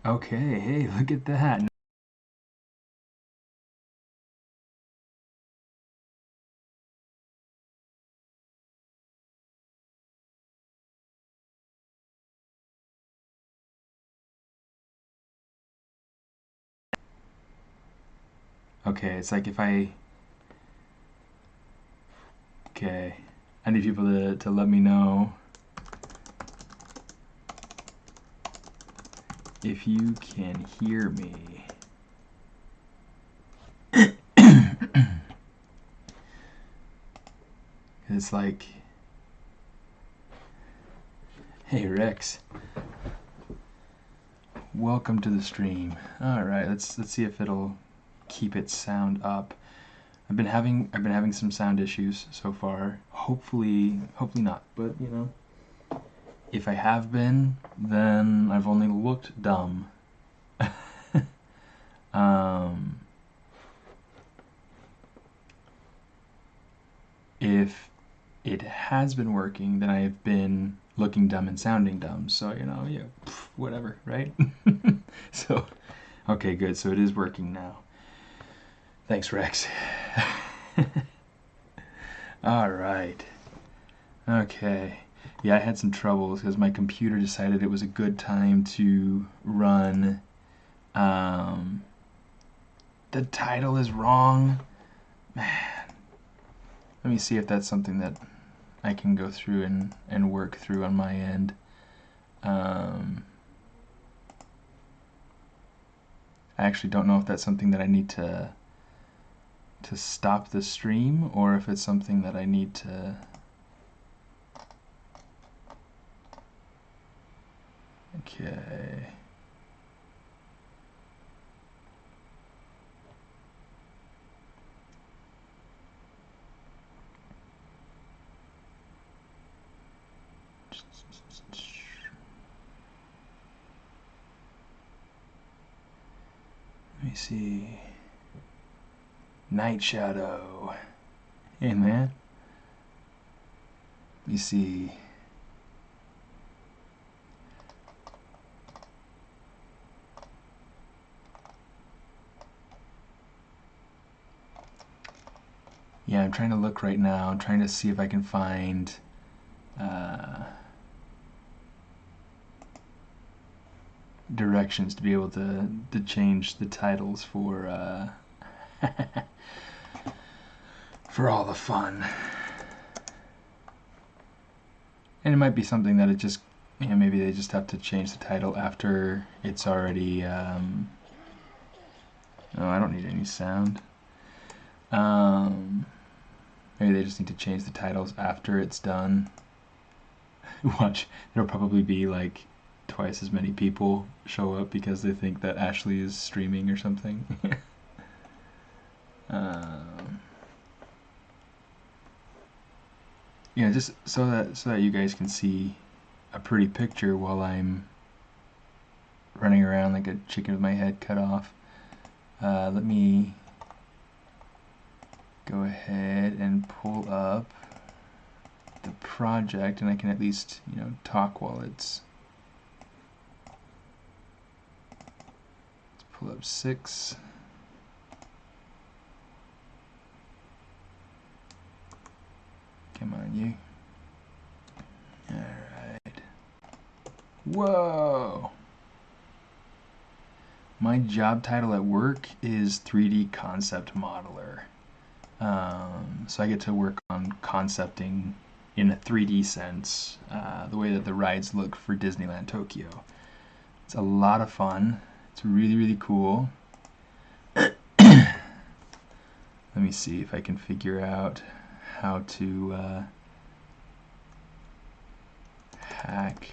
Okay, hey, look at that. Okay, it's like if I... Okay, I need people to let me know if you can hear me. It's like... Hey Rex, welcome to the stream. All right, let's see if it'll keep its sound up. I've been having some sound issues so far. Hopefully not. But you know, if I have been, then I've only looked dumb. um, if it has been working, then I've been looking dumb and sounding dumb. So you know, yeah, whatever, right? So, okay, good. So it is working now. Thanks, Rex. All right. Okay. Yeah, I had some troubles because my computer decided it was a good time to run. Um, the title is wrong. Man. Let me see if that's something that I can go through and work through on my end. I actually don't know if that's something that I need to stop the stream or if it's something that I need to... Okay. Let me see. Night Shadow. Hey man. Let me see. Yeah, I'm trying to look right now. I'm trying to see if I can find directions to be able to change the titles for for all the fun. And it might be something that it just, you know, maybe they just have to change the title after it's already, oh, I don't need any sound. Maybe they just need to change the titles after it's done. Watch, there'll probably be like twice as many people show up because they think that Ashley is streaming or something. Yeah, just so that you guys can see a pretty picture while I'm running around like a chicken with my head cut off. Let me go ahead and pull up the project, and I can at least, you know, talk while it's... Let's pull up 6. Come on, you. Alright. Whoa! My job title at work is 3D Concept Modeler. So I get to work on concepting in a 3D sense, the way that the rides look for Disneyland Tokyo. It's a lot of fun. It's really, really cool. Let me see if I can figure out how to hack.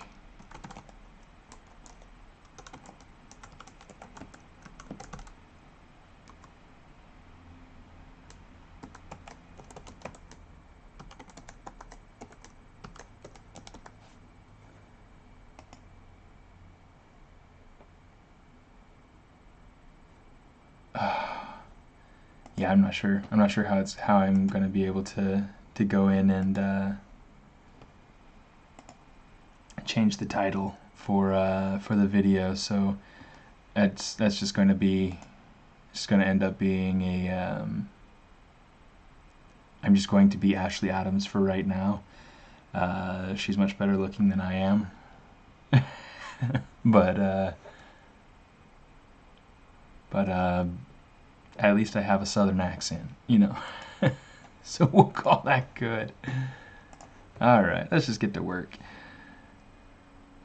Yeah, I'm not sure. I'm not sure how I'm going to be able to go in and change the title for the video. So that's just going to end up being a I'm just going to be Ashley Adams for right now. She's much better looking than I am. but at least I have a southern accent, you know. So we'll call that good. Alright, let's just get to work.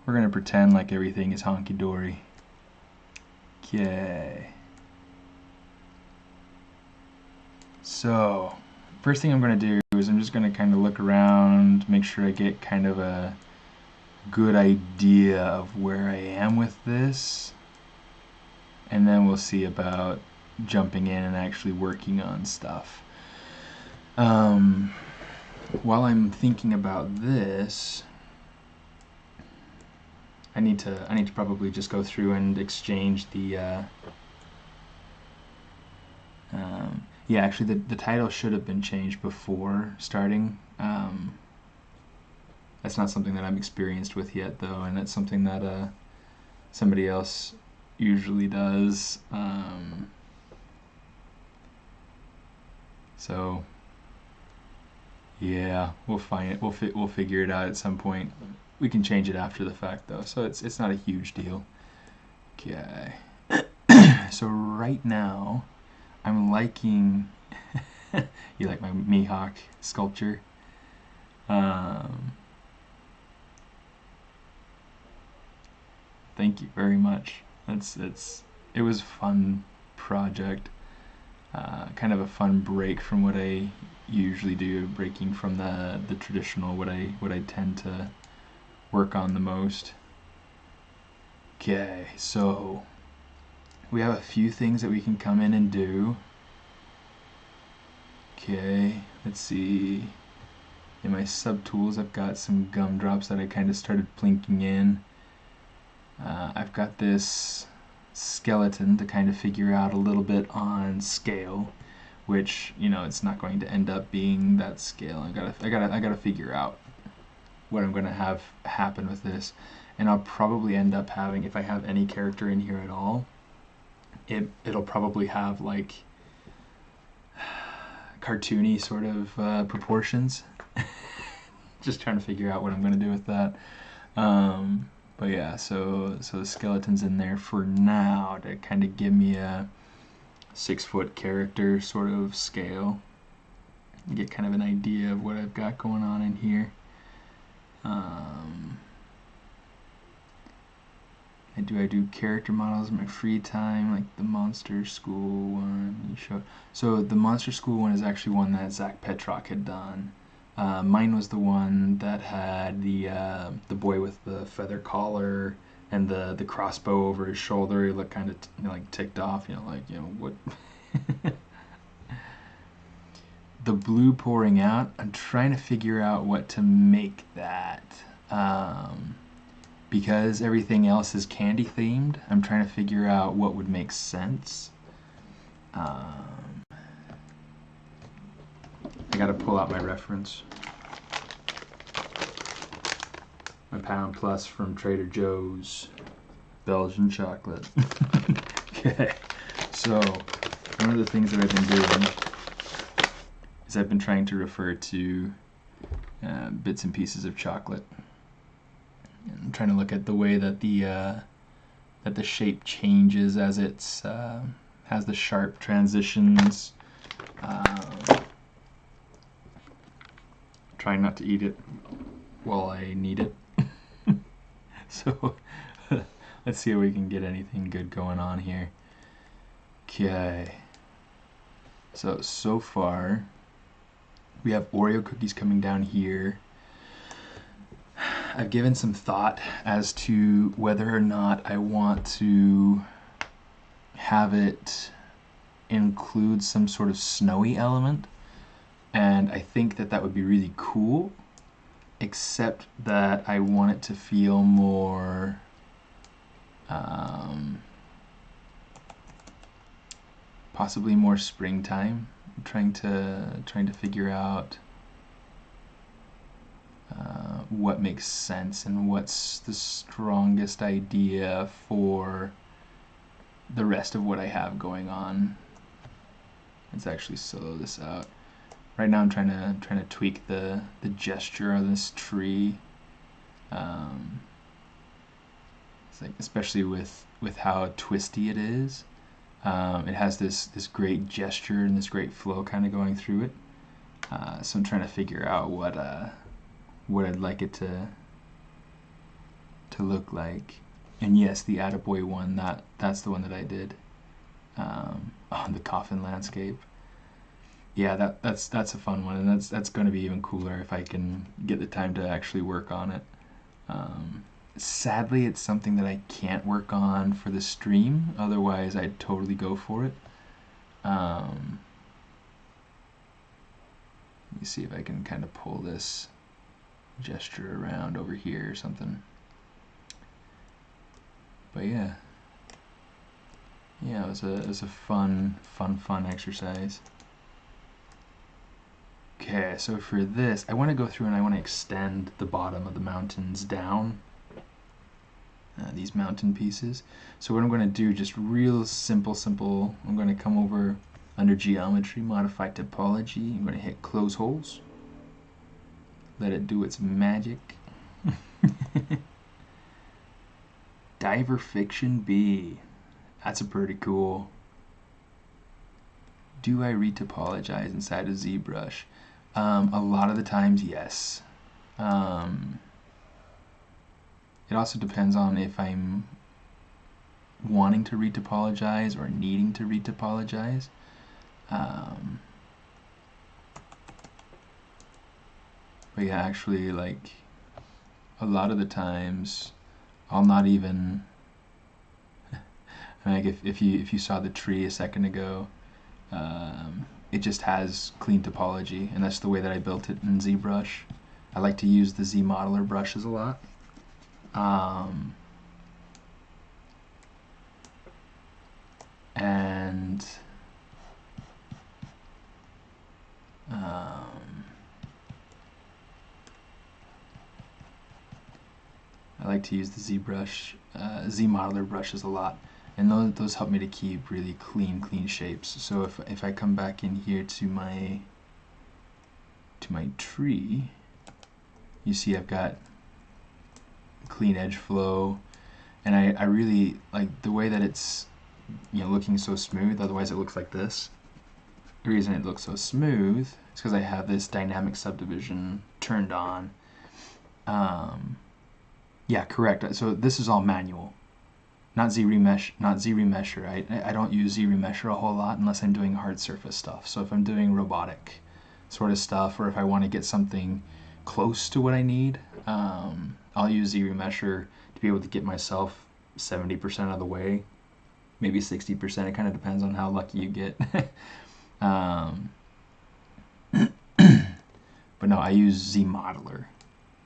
We're going to pretend like everything is honky-dory. Okay. So, first thing I'm going to do is I'm just going to kind of look around, make sure I get kind of a good idea of where I am with this. And then we'll see about jumping in and actually working on stuff. While I'm thinking about this, I need to probably just go through and exchange the yeah, actually the title should have been changed before starting. That's not something that I'm experienced with yet, though, and that's something that somebody else usually does. So yeah, we'll find it. We'll figure it out at some point. We can change it after the fact, though, so it's not a huge deal. Okay. So right now, I'm liking. You like my Mihawk sculpture? Thank you very much. It was a fun project. Kind of a fun break from what I usually do, breaking from the traditional what I tend to work on the most. Okay, so we have a few things that we can come in and do. Okay, let's see. In my subtools, I've got some gumdrops that I kind of started plinking in. I've got this skeleton to kind of figure out a little bit on scale, which, you know, it's not going to end up being that scale. I gotta figure out what I'm gonna have happen with this, and I'll probably end up having, if I have any character in here at all, it'll probably have like cartoony sort of proportions. Just trying to figure out what I'm gonna do with that. But yeah, so the skeleton's in there for now to kind of give me a 6-foot character sort of scale. Get kind of an idea of what I've got going on in here. I do character models in my free time, like the Monster School one you showed. So the Monster School one is actually one that Zach Petrock had done. Mine was the one that had the boy with the feather collar and the crossbow over his shoulder. He looked kind of like ticked off, you know, like, you know, what. The blue pouring out, I'm trying to figure out what to make that. Because everything else is candy themed, I'm trying to figure out what would make sense. I gotta pull out my reference. My Pound Plus from Trader Joe's. Belgian chocolate. Okay, so one of the things that I've been doing is I've been trying to refer to bits and pieces of chocolate. I'm trying to look at the way that the shape changes as it's has the sharp transitions. Trying not to eat it while I need it. So let's see if we can get anything good going on here. Okay. So far we have Oreo cookies coming down here. I've given some thought as to whether or not I want to have it include some sort of snowy element, and I think that would be really cool, except that I want it to feel more possibly more springtime. I'm trying to figure out what makes sense and what's the strongest idea for the rest of what I have going on. Let's actually solo this out. Right now I'm trying to tweak the gesture of this tree. It's like, especially with how twisty it is. It has this great gesture and this great flow kind of going through it. So I'm trying to figure out what I'd like it to look like. And yes, the Attaboy one, that's the one that I did on the coffin landscape. Yeah, that's a fun one, and that's going to be even cooler if I can get the time to actually work on it. Sadly, it's something that I can't work on for the stream. Otherwise, I'd totally go for it. Let me see if I can kind of pull this gesture around over here or something. But yeah, it was a fun exercise. Okay, so for this, I want to go through and I want to extend the bottom of the mountains down. These mountain pieces. So what I'm going to do, just real simple, I'm going to come over under Geometry, Modify Topology. I'm going to hit Close Holes. Let it do its magic. Diver Fiction B. That's a pretty cool. Do I retopologize inside of ZBrush? A lot of the times, yes. It also depends on if I'm wanting to retopologize or needing to retopologize. But yeah, actually, like, a lot of the times, I'll not even, like if you saw the tree a second ago, it just has clean topology, and that's the way that I built it in ZBrush. I like to use the Z modeler brushes a lot. And I like to use the ZBrush, Z modeler brushes a lot, and those help me to keep really clean shapes. So if I come back in here to my tree, you see I've got clean edge flow, and I really like the way that it's, you know, looking so smooth. Otherwise it looks like this. The reason it looks so smooth is because I have this dynamic subdivision turned on. Yeah, correct. So this is all manual, not Zremesher, right? I don't use Zremesher a whole lot unless I'm doing hard surface stuff. So if I'm doing robotic sort of stuff, or if I want to get something close to what I need, I'll use Zremesher to be able to get myself 70% of the way, maybe 60%. It kind of depends on how lucky you get. But no, I use Z modeler.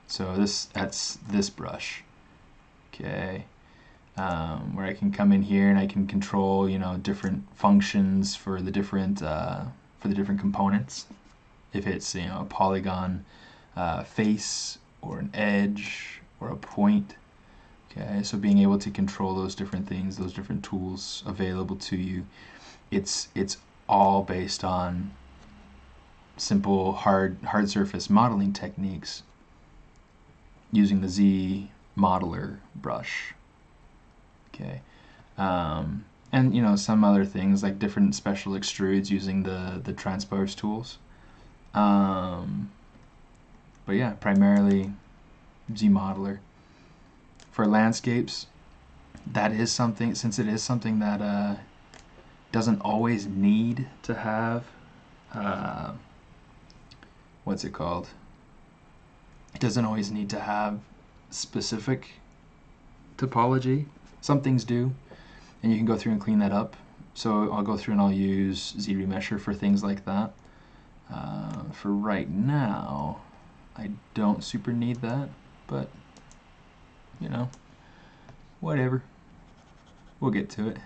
So that's this brush, okay, where I can come in here and I can control, you know, different functions for the different components. If it's, you know, a polygon face or an edge or a point. Okay, so being able to control those different things, those different tools available to you, it's all based on simple hard surface modeling techniques using the Z modeler brush. Okay, and you know, some other things like different special extrudes using the transpose tools. But yeah, primarily Z modeler. For landscapes, that is something, since it is something that doesn't always need to have what's it called? It doesn't always need to have specific topology. Some things do, and you can go through and clean that up. So I'll go through and I'll use Zremesher for things like that. For right now, I don't super need that, but you know, whatever. We'll get to it.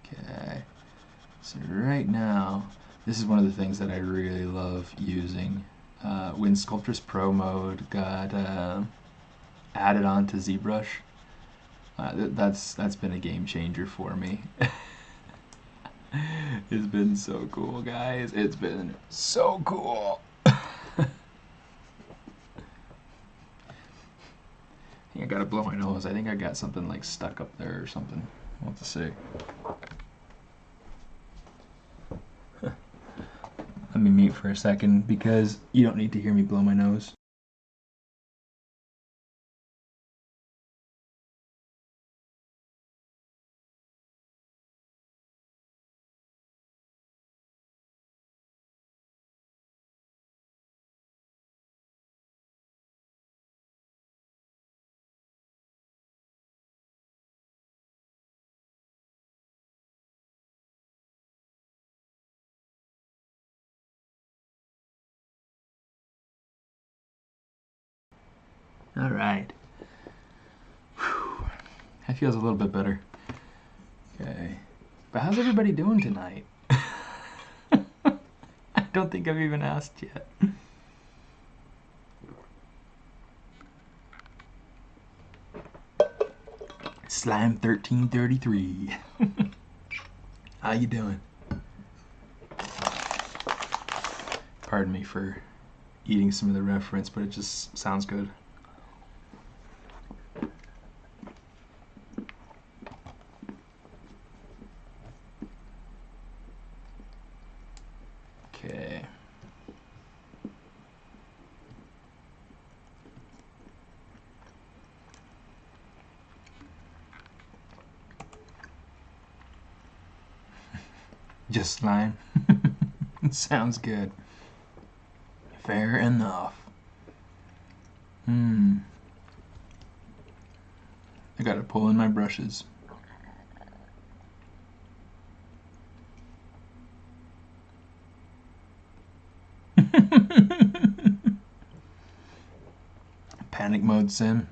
Okay, so right now, this is one of the things that I really love using. When Sculptress Pro mode got added on to ZBrush, That's been a game changer for me. It's been so cool, guys. It's been so cool. I think I gotta blow my nose. I think I got something like stuck up there or something. We'll have to see. Let me mute for a second because you don't need to hear me blow my nose. All right. Whew. That feels a little bit better. Okay. But how's everybody doing tonight? I don't think I've even asked yet. Slime 1333. How you doing? Pardon me for eating some of the reference, but it just sounds good. Okay. Just slime. Sounds good. Fair enough. I gotta pull in my brushes. Panic mode sim.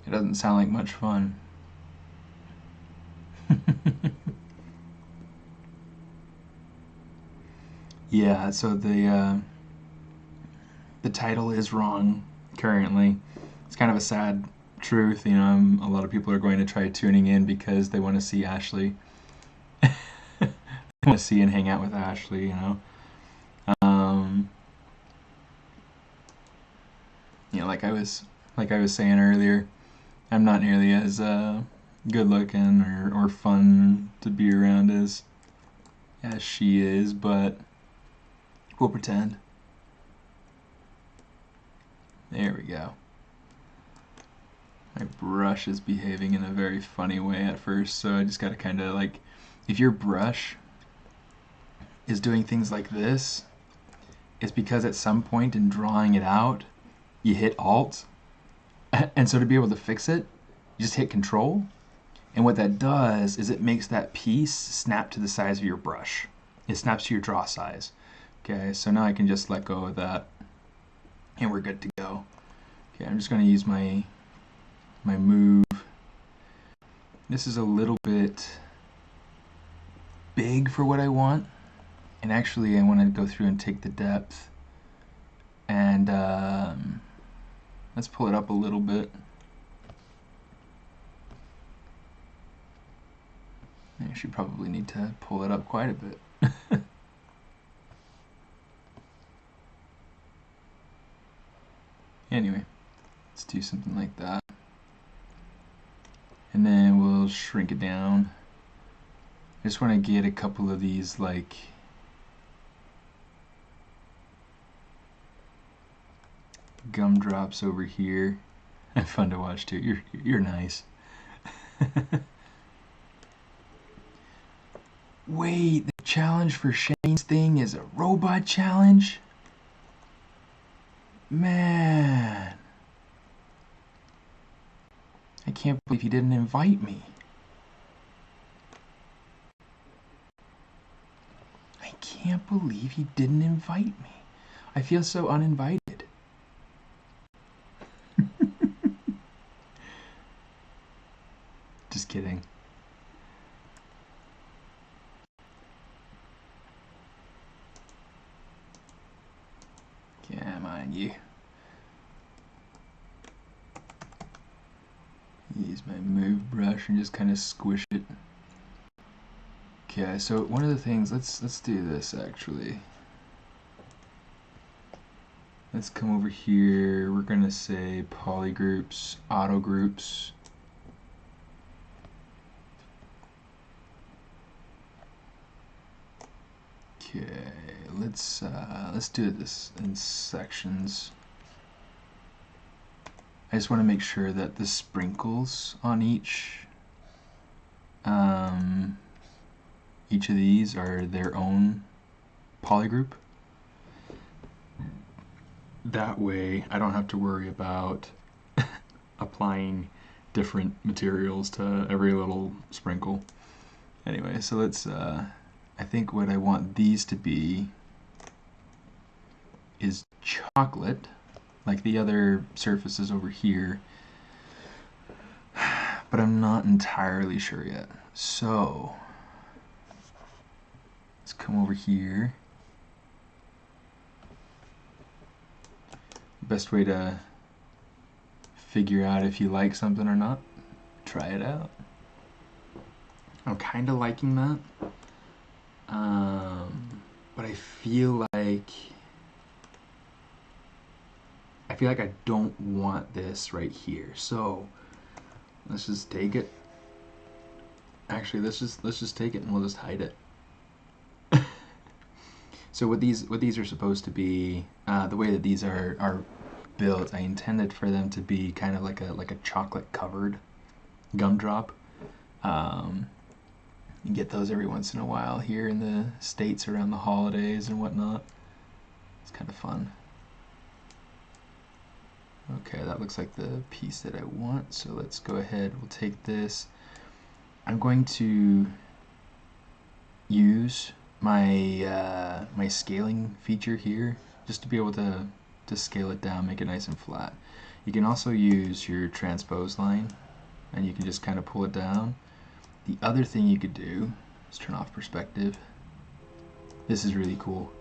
It doesn't sound like much fun. Yeah, so the title is wrong currently. It's kind of a sad truth, you know. A lot of people are going to try tuning in because they want to see Ashley. They want to see and hang out with Ashley, you know. You know, like I was saying earlier, I'm not nearly as good looking or fun to be around as she is, but we'll pretend. There we go. My brush is behaving in a very funny way at first, so I just gotta kind of like, if your brush is doing things like this, it's because at some point in drawing it out, you hit Alt, and so to be able to fix it, you just hit Control, and what that does is it makes that piece snap to the size of your brush. It snaps to your draw size. Okay, so now I can just let go of that, and we're good to go. Okay, I'm just going to use my move. This is a little bit big for what I want, and actually I want to go through and take the depth, and let's pull it up a little bit. I should probably need to pull it up quite a bit. Anyway, let's do something like that. And then we'll shrink it down. I just want to get a couple of these like gumdrops over here. Fun to watch too. You're nice. Wait, the challenge for Shane's thing is a robot challenge? Man. I can't believe he didn't invite me. I can't believe he didn't invite me. I feel so uninvited. Just kidding. Come on, you. Use my move brush and just kind of squish it. Okay, so one of the things, let's do this actually. Let's come over here. We're gonna say polygroups, auto groups. Okay, let's do this in sections. I just want to make sure that the sprinkles on each of these are their own polygroup. That way I don't have to worry about applying different materials to every little sprinkle. Anyway, so let's I think what I want these to be is chocolate, like the other surfaces over here, but I'm not entirely sure yet. So let's come over here. Best way to figure out if you like something or not, try it out. I'm kind of liking that, but I feel like I don't want this right here. So let's just take it. Actually, let's just take it and we'll just hide it. So what these are supposed to be, the way that these are built, I intended for them to be kind of like a chocolate covered gumdrop. You get those every once in a while here in the States around the holidays and whatnot. It's kind of fun. Okay, that looks like the piece that I want, so let's go ahead. We'll take this. I'm going to use my my scaling feature here just to be able to scale it down, make it nice and flat. You can also use your transpose line and you can just kind of pull it down. The other thing you could do is turn off perspective. This is really cool.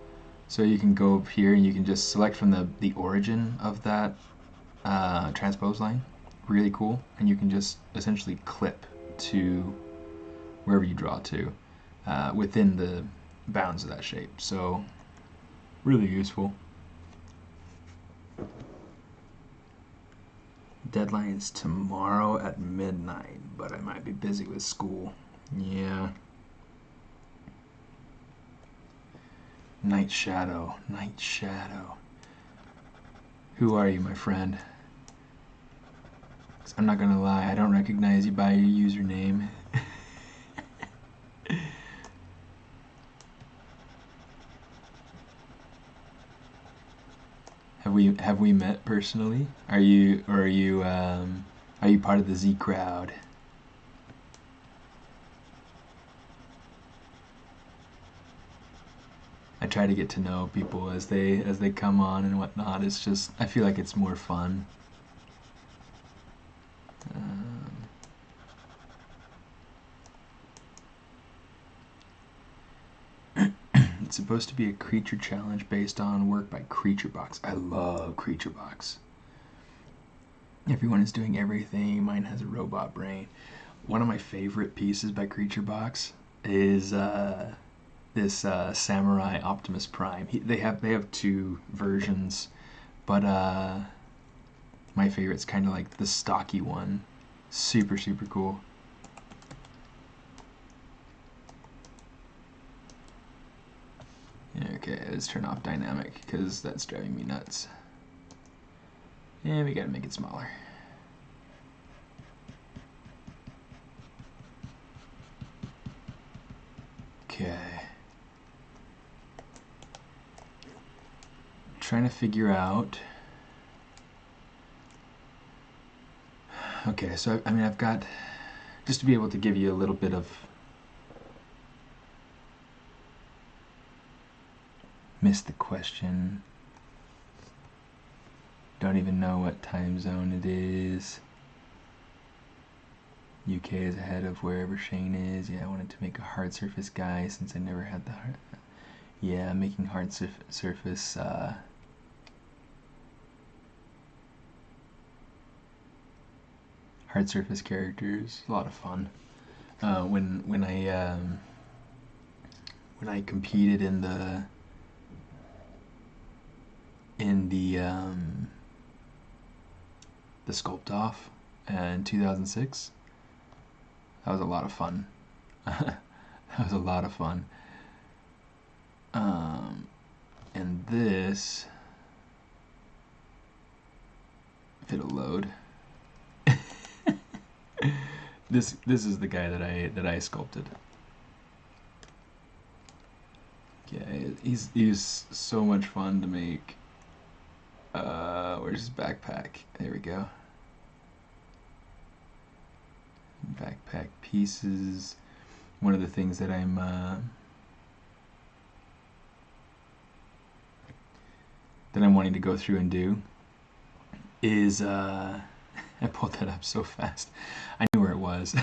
So you can go up here and you can just select from the origin of that transpose line. Really cool. And you can just essentially clip to wherever you draw to within the bounds of that shape. So really useful. Deadline is tomorrow at midnight, but I might be busy with school. Yeah. Night Shadow. Night Shadow. Who are you, my friend? 'Cause I'm not gonna lie, I don't recognize you by your username. Have we met personally? Are you part of the Z crowd? I try to get to know people as they come on and whatnot. It's just, I feel like it's more fun. It's supposed to be a creature challenge based on work by CreatureBox. I love CreatureBox. Everyone is doing everything. Mine has a robot brain. One of my favorite pieces by CreatureBox is this Samurai Optimus Prime. They have two versions, but my favorite's kind of like the stocky one. Super cool. Okay, let's turn off dynamic because that's driving me nuts. And we gotta make it smaller. Okay. Trying to figure out. Okay, so I mean, I've got, just to be able to give you a little bit of missed the question. Don't even know what time zone it is. UK is ahead of wherever Shane is. Yeah, I wanted to make a hard surface guy since I never had the hard. Yeah, making hard surface. hard surface characters. A lot of fun. When I competed in the Sculpt Off in 2006, that was a lot of fun. That was a lot of fun. And this, if it'll load. This is the guy that I sculpted. Okay, he's so much fun to make. Where's his backpack? There we go. Backpack pieces. One of the things that I'm wanting to go through and do is I pulled that up so fast. I knew where it was.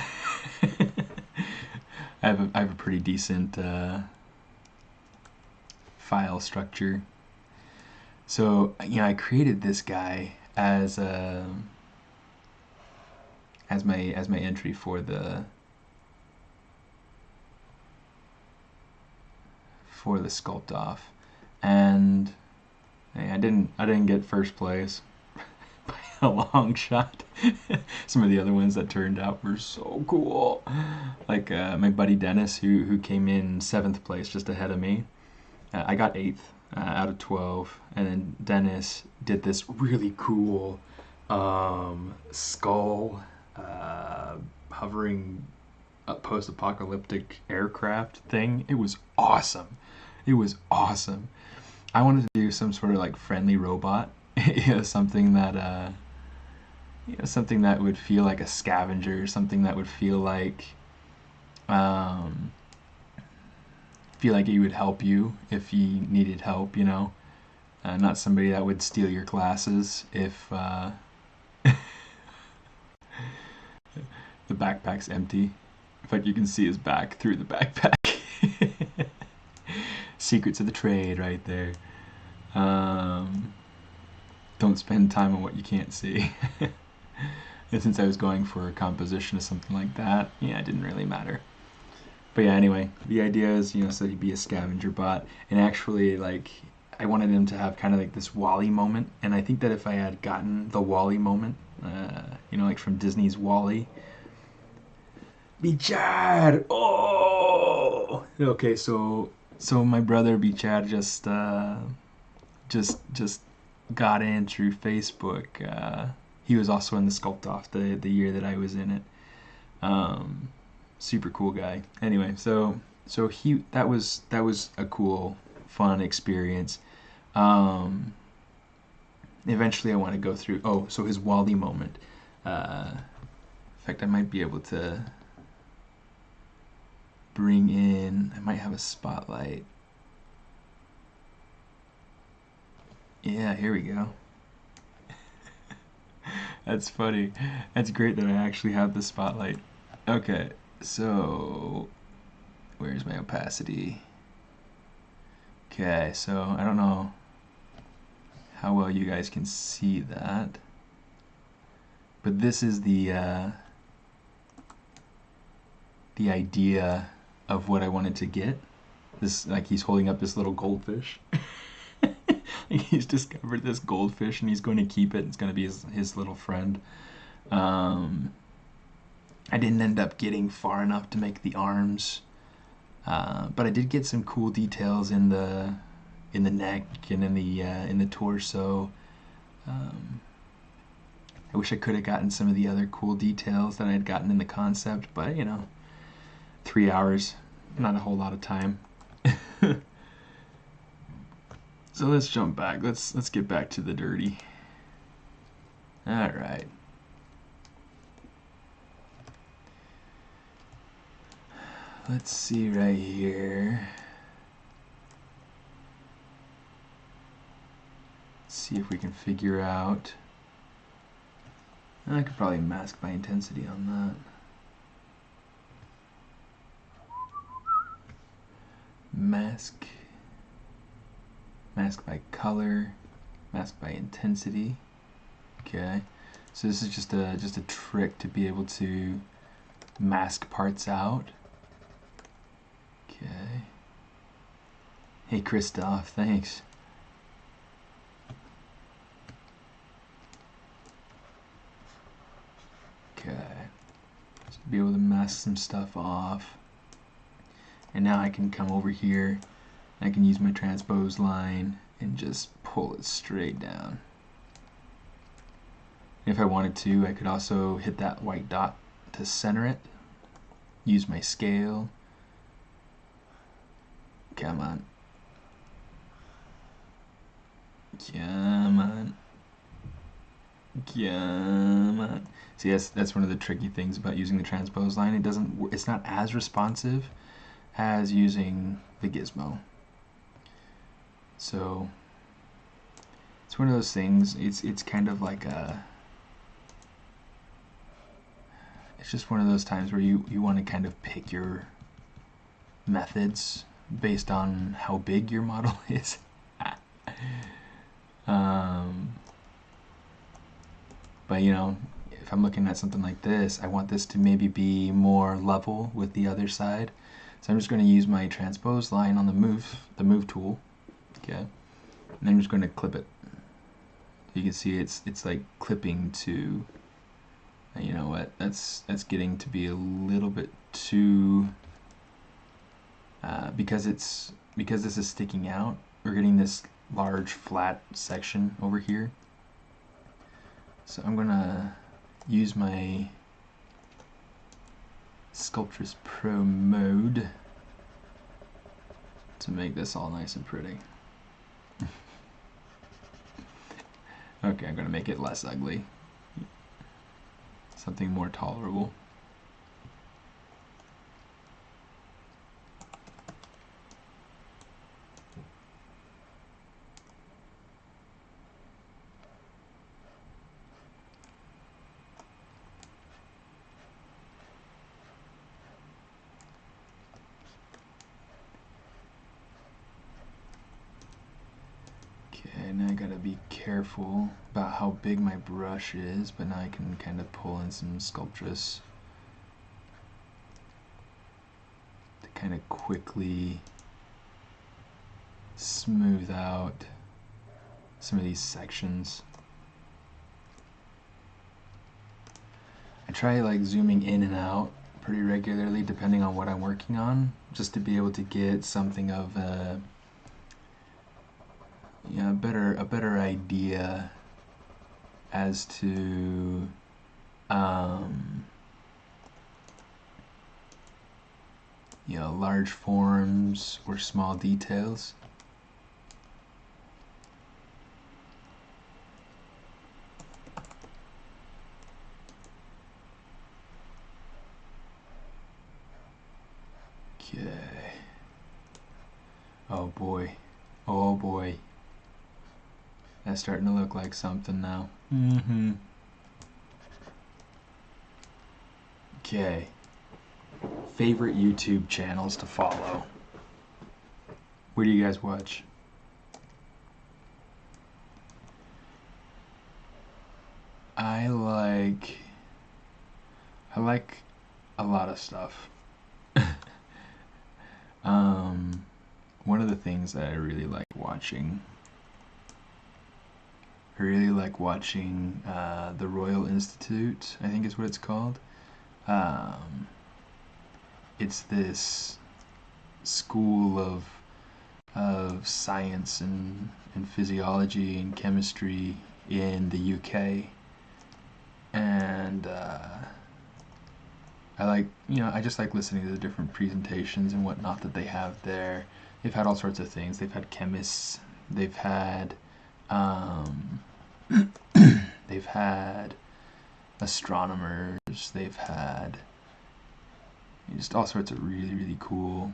I have a pretty decent file structure. So I created this guy as my entry for the Sculpt Off, and I didn't get first place by a long shot. Some of the other ones that turned out were so cool, like my buddy Dennis, who came in 7th place, just ahead of me. I got 8th out of 12, and then Dennis did this really cool skull hovering post-apocalyptic aircraft thing. It was awesome. It was awesome. I wanted to do some sort of like friendly robot, something that something that would feel like a scavenger, something that would feel like he would help you if you needed help, not somebody that would steal your classes if the backpack's empty. In fact, you can see his back through the backpack. Secrets of the trade right there. Don't spend time on what you can't see. And since I was going for a composition or something like that, it didn't really matter. But yeah, anyway, the idea is, so he'd be a scavenger bot, and actually, like, I wanted him to have kind of like this WALL-E moment, and I think that if I had gotten the WALL-E moment, like from Disney's WALL-E, Bichad! Oh! Okay, so my brother Bichad just got in through Facebook. He was also in the Sculpt Off the year that I was in it. Super cool guy. Anyway, so that was a cool, fun experience. Eventually, I want to go through. So his WALL-E moment. In fact, I might be able to bring in. I might have a spotlight. Yeah, here we go. That's funny. That's great that I actually have the spotlight. Okay, so where's my opacity? Okay, so I don't know how well you guys can see that, but this is the idea of what I wanted to get. This, like, he's holding up this little goldfish. He's discovered this goldfish and he's going to keep it. It's going to be his little friend. I didn't end up getting far enough to make the arms, but I did get some cool details in the neck and in the torso. I wish I could have gotten some of the other cool details that I had gotten in the concept, but 3 hours, not a whole lot of time. So let's jump back. Let's get back to the dirty. All right. Let's see right here. Let's see if we can figure out. I could probably mask by intensity on that. Mask by color, mask by intensity. Okay, So this is just a trick to be able to mask parts out. Okay. Hey Christoph, thanks. Okay. Just be able to mask some stuff off. And now I can come over here, I can use my transpose line and just pull it straight down. If I wanted to, I could also hit that white dot to center it. Use my scale. Come on. Come on. Come on. See, that's one of the tricky things about using the transpose line. It's not as responsive as using the gizmo. So it's one of those things. It's kind of like it's just one of those times where you want to kind of pick your methods based on how big your model is. But you know, if I'm looking at something like this, I want this to maybe be more level with the other side. So I'm just going to use my transpose line on the move tool. Okay, and then I'm just going to clip it. You can see it's like clipping to. You know what? That's getting to be a little bit too. Because this is sticking out, we're getting this large flat section over here. So I'm gonna use my Sculptress Pro mode to make this all nice and pretty. Okay, I'm gonna make it less ugly. Something more tolerable. Now I gotta be careful about how big my brush is, but now I can kind of pull in some Sculptress to kind of quickly smooth out some of these sections. I try like zooming in and out pretty regularly depending on what I'm working on, just to be able to get something of a a better idea as to large forms or small details. Okay. Oh boy. Oh boy. That's starting to look like something now. Okay. Favorite YouTube channels to follow. What do you guys watch? I like a lot of stuff. One of the things that I really like watching the Royal Institute, I think is what it's called. It's this school of science and physiology and chemistry in the UK, and I just like listening to the different presentations and whatnot that they have there. They've had all sorts of things. They've had chemists. They've had they've had astronomers. They've had just all sorts of really, really cool.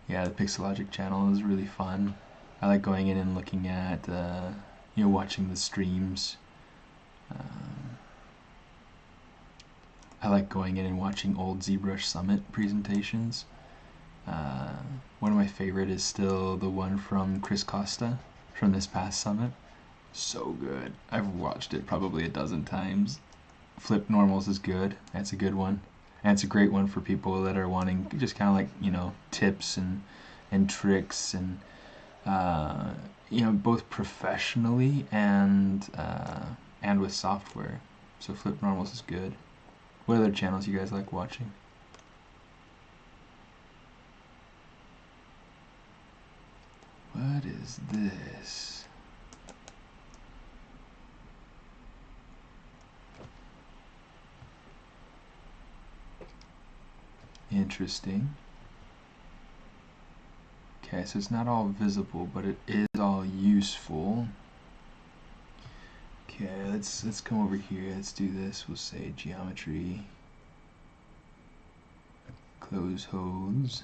Yeah, the Pixelogic channel is really fun. I like going in and looking at, watching the streams. I like going in and watching old ZBrush Summit presentations. One of my favorite is still the one from Chris Costa from this past summit. So good. I've watched it probably a dozen times. Flip normals is good. That's a good one. And it's a great one for people that are wanting just kind of like, you know, tips and tricks and, you know, both professionally and with software. So flip normals is good. What other channels you guys like watching? What is this? Interesting. Okay, so it's not all visible, but it is all useful. Okay, let's come over here. Let's do this. We'll say geometry, close hose,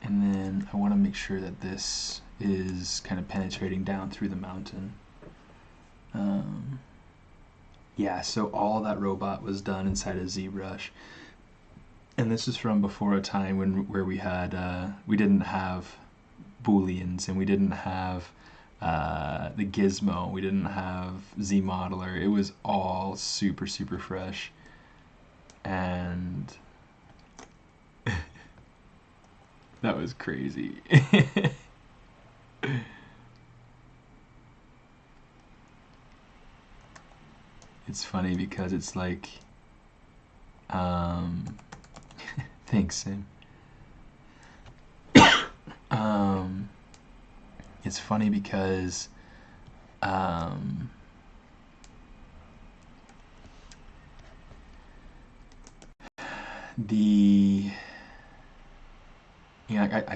and then I want to make sure that this is kind of penetrating down through the mountain. Yeah, so all that robot was done inside of Zbrush. And this is from before a time where we didn't have booleans and we didn't have the gizmo, we didn't have ZModeler. It was all super fresh, and that was crazy. It's funny because it's like, thanks, Sam. It's funny because I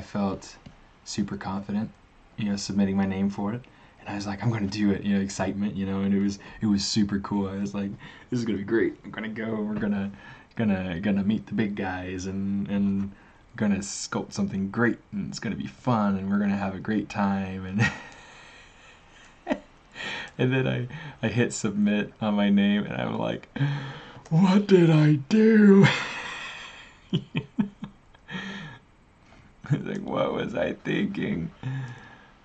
felt super confident, submitting my name for it, and I was like, I'm gonna do it, excitement, and it was super cool. I was like, this is gonna be great. I'm gonna go. We're gonna meet the big guys and gonna sculpt something great, and it's gonna be fun, and we're gonna have a great time. And and then I hit submit on my name, and I'm like, what did I do? Like, what was I thinking?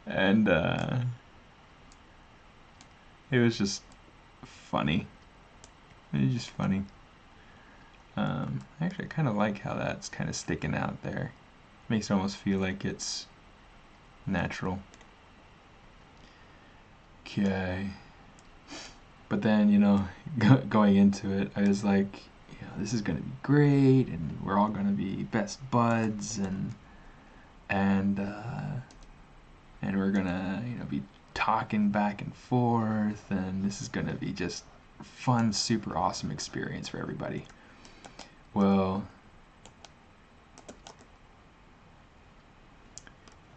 And it was just funny. It was just funny. Actually, I kind of like how that's kind of sticking out there. Makes it almost feel like it's natural. Okay. But then, going into it, I was like, this is gonna be great, and we're all gonna be best buds, and we're gonna, be talking back and forth, and this is gonna be just fun, super awesome experience for everybody. Well,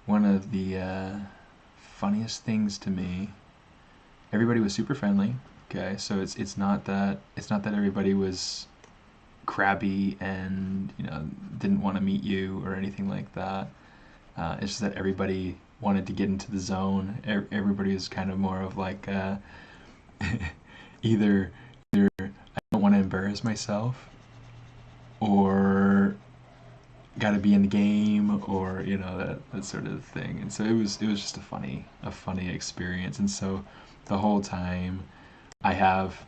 one of the funniest things to me, everybody was super friendly. Okay, so it's not that everybody was crabby and didn't want to meet you or anything like that. It's just that everybody wanted to get into the zone. Everybody was kind of more of like either I don't want to embarrass myself, or got to be in the game, or that sort of thing. And so it was just a funny experience. And so the whole time I have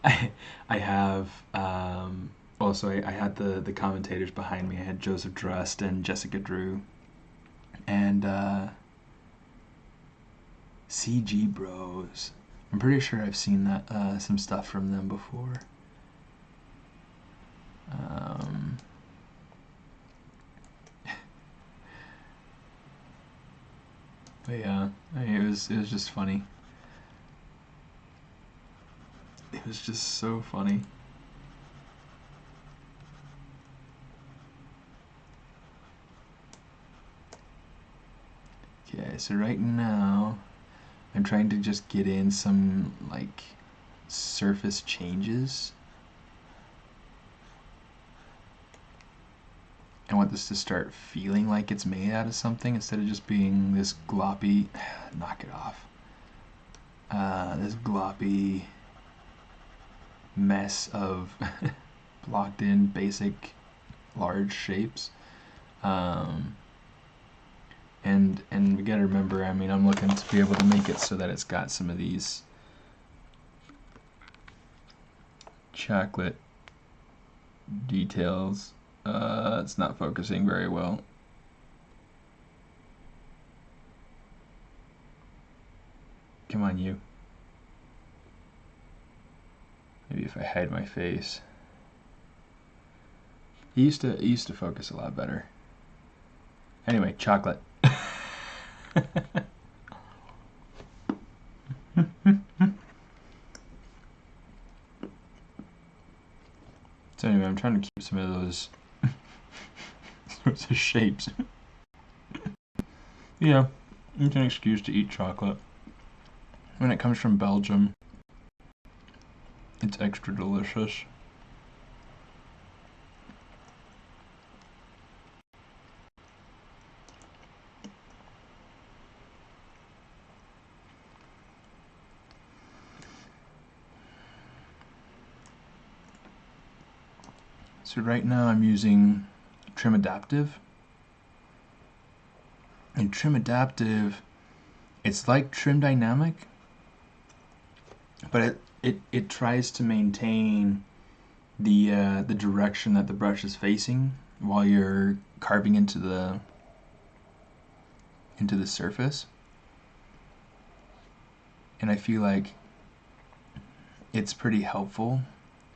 I have also I had the commentators behind me. I had Joseph Drust and Jessica Drew and CG Bros. I'm pretty sure I've seen that some stuff from them before. But yeah, it was just funny. It was just so funny. Okay, so right now I'm trying to just get in some like surface changes. I want this to start feeling like it's made out of something instead of just being this gloppy, knock it off, this gloppy mess of blocked in basic large shapes. And we gotta remember, I mean, I'm looking to be able to make it so that it's got some of these chocolate details. It's not focusing very well. Come on, you. Maybe if I hide my face. It used to focus a lot better. Anyway, chocolate. So anyway, I'm trying to keep some of those sorts of shapes. Yeah, it's an excuse to eat chocolate. When it comes from Belgium, it's extra delicious. So right now I'm using Trim Adaptive. And Trim Adaptive, it's like Trim Dynamic, but it tries to maintain the direction that the brush is facing while you're carving into the surface. And I feel like it's pretty helpful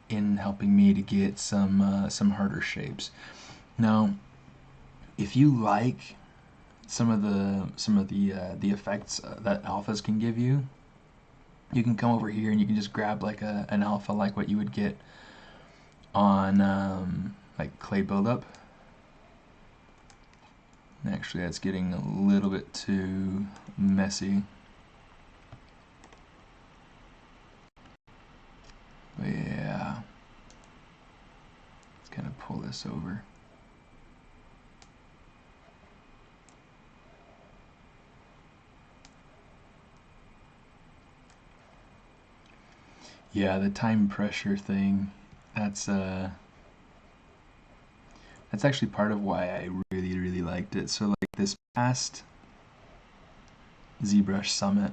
in helping me to get some harder shapes. Now, if you like some of the effects that alphas can give you, you can come over here and you can just grab like an alpha like what you would get on like clay buildup. Actually, that's getting a little bit too messy. But yeah, let's kind of pull this over. Yeah, the time pressure thing, that's actually part of why I really liked it. So like this past ZBrush Summit,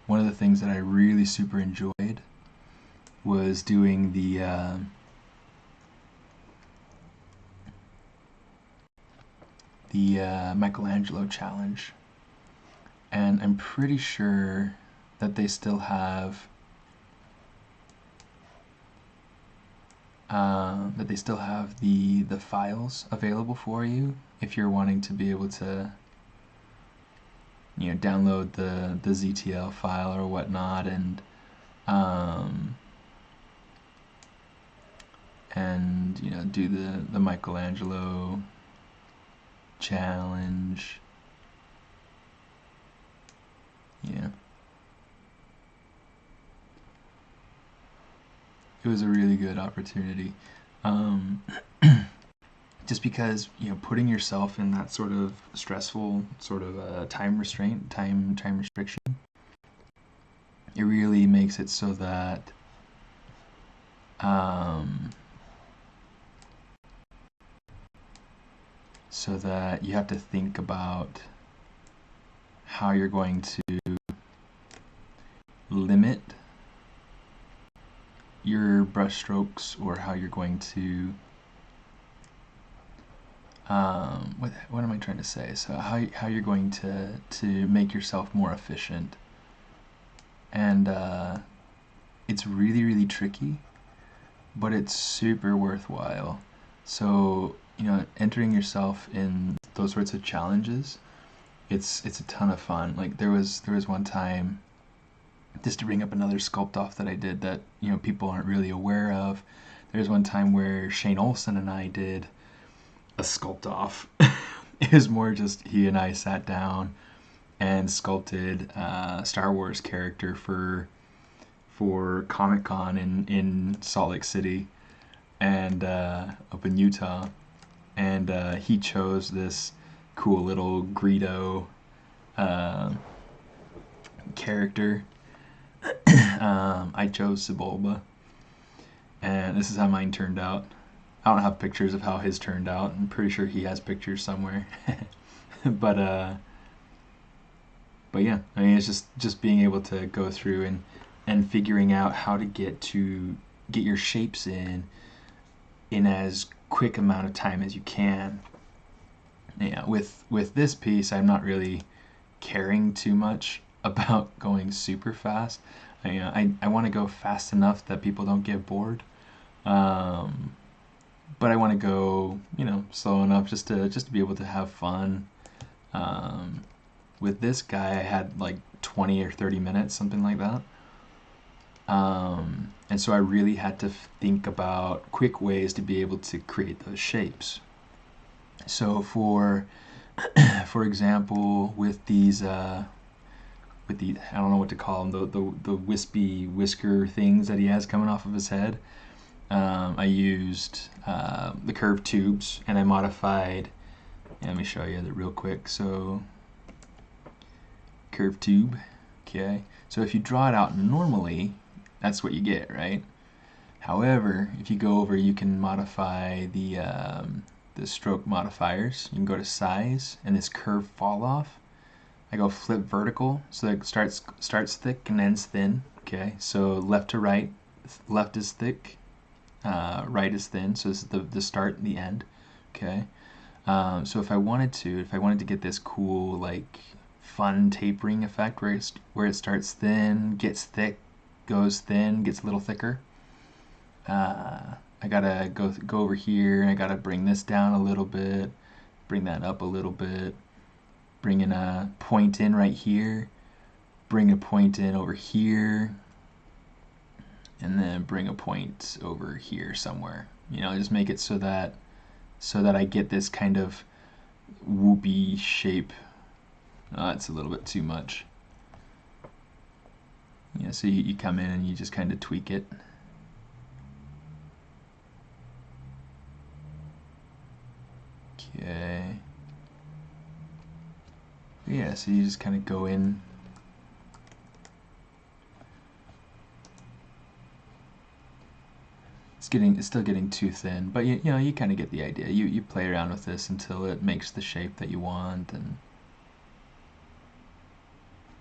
one of the things that I really super enjoyed was doing the Michelangelo challenge, and I'm pretty sure that they still have the files available for you if you're wanting to be able to, you know, download the ZTL file or whatnot, and you know, do the Michelangelo challenge. Yeah, it was a really good opportunity, just because, you know, putting yourself in that sort of stressful sort of time restriction, it really makes it so that you have to think about how you're going to limit your brush strokes, or how you're going to what am I trying to say? So how you're going to make yourself more efficient. And it's really tricky, but it's super worthwhile. So, you know, entering yourself in those sorts of challenges, it's a ton of fun. Like there was one time, just to bring up another sculpt off that I did that, you know, people aren't really aware of. There's one time where Shane Olson and I did a sculpt off. It was more just he and I sat down and sculpted a Star Wars character for Comic-Con in Salt Lake City, and up in Utah, and he chose this cool little Greedo character. I chose Sebulba, and this is how mine turned out. I don't have pictures of how his turned out. I'm pretty sure he has pictures somewhere. but yeah, I mean, it's just being able to go through and figuring out how to get your shapes in as quick amount of time as you can. Yeah, with this piece, I'm not really caring too much about going super fast. I want to go fast enough that people don't get bored, but I want to go, slow enough just to be able to have fun. With this guy, I had like 20 or 30 minutes, something like that. And so I really had to think about quick ways to be able to create those shapes. So for example, with these I don't know what to call them, the wispy whisker things that he has coming off of his head. I used the curved tubes, and I modified. Let me show you that real quick. So curved tube. Okay. So if you draw it out normally, that's what you get, right? However, if you go over, you can modify the stroke modifiers. You can go to size and this curve fall off. I go flip vertical, so it starts thick and ends thin. Okay, so left to right, left is thick, right is thin. So this is the start and the end. Okay, so if I wanted to get this cool like fun tapering effect where it starts thin, gets thick, goes thin, gets a little thicker. I gotta go over here, and I gotta bring this down a little bit, bring that up a little bit, bring in a point in right here, bring a point in over here, and then bring a point over here somewhere. Just make it so that I get this kind of whoopy shape. That's a little bit too much. So you come in and you just kind of tweak it. Okay. Yeah, so you just kind of go in. It's still getting too thin, but you kind of get the idea. You play around with this until it makes the shape that you want, and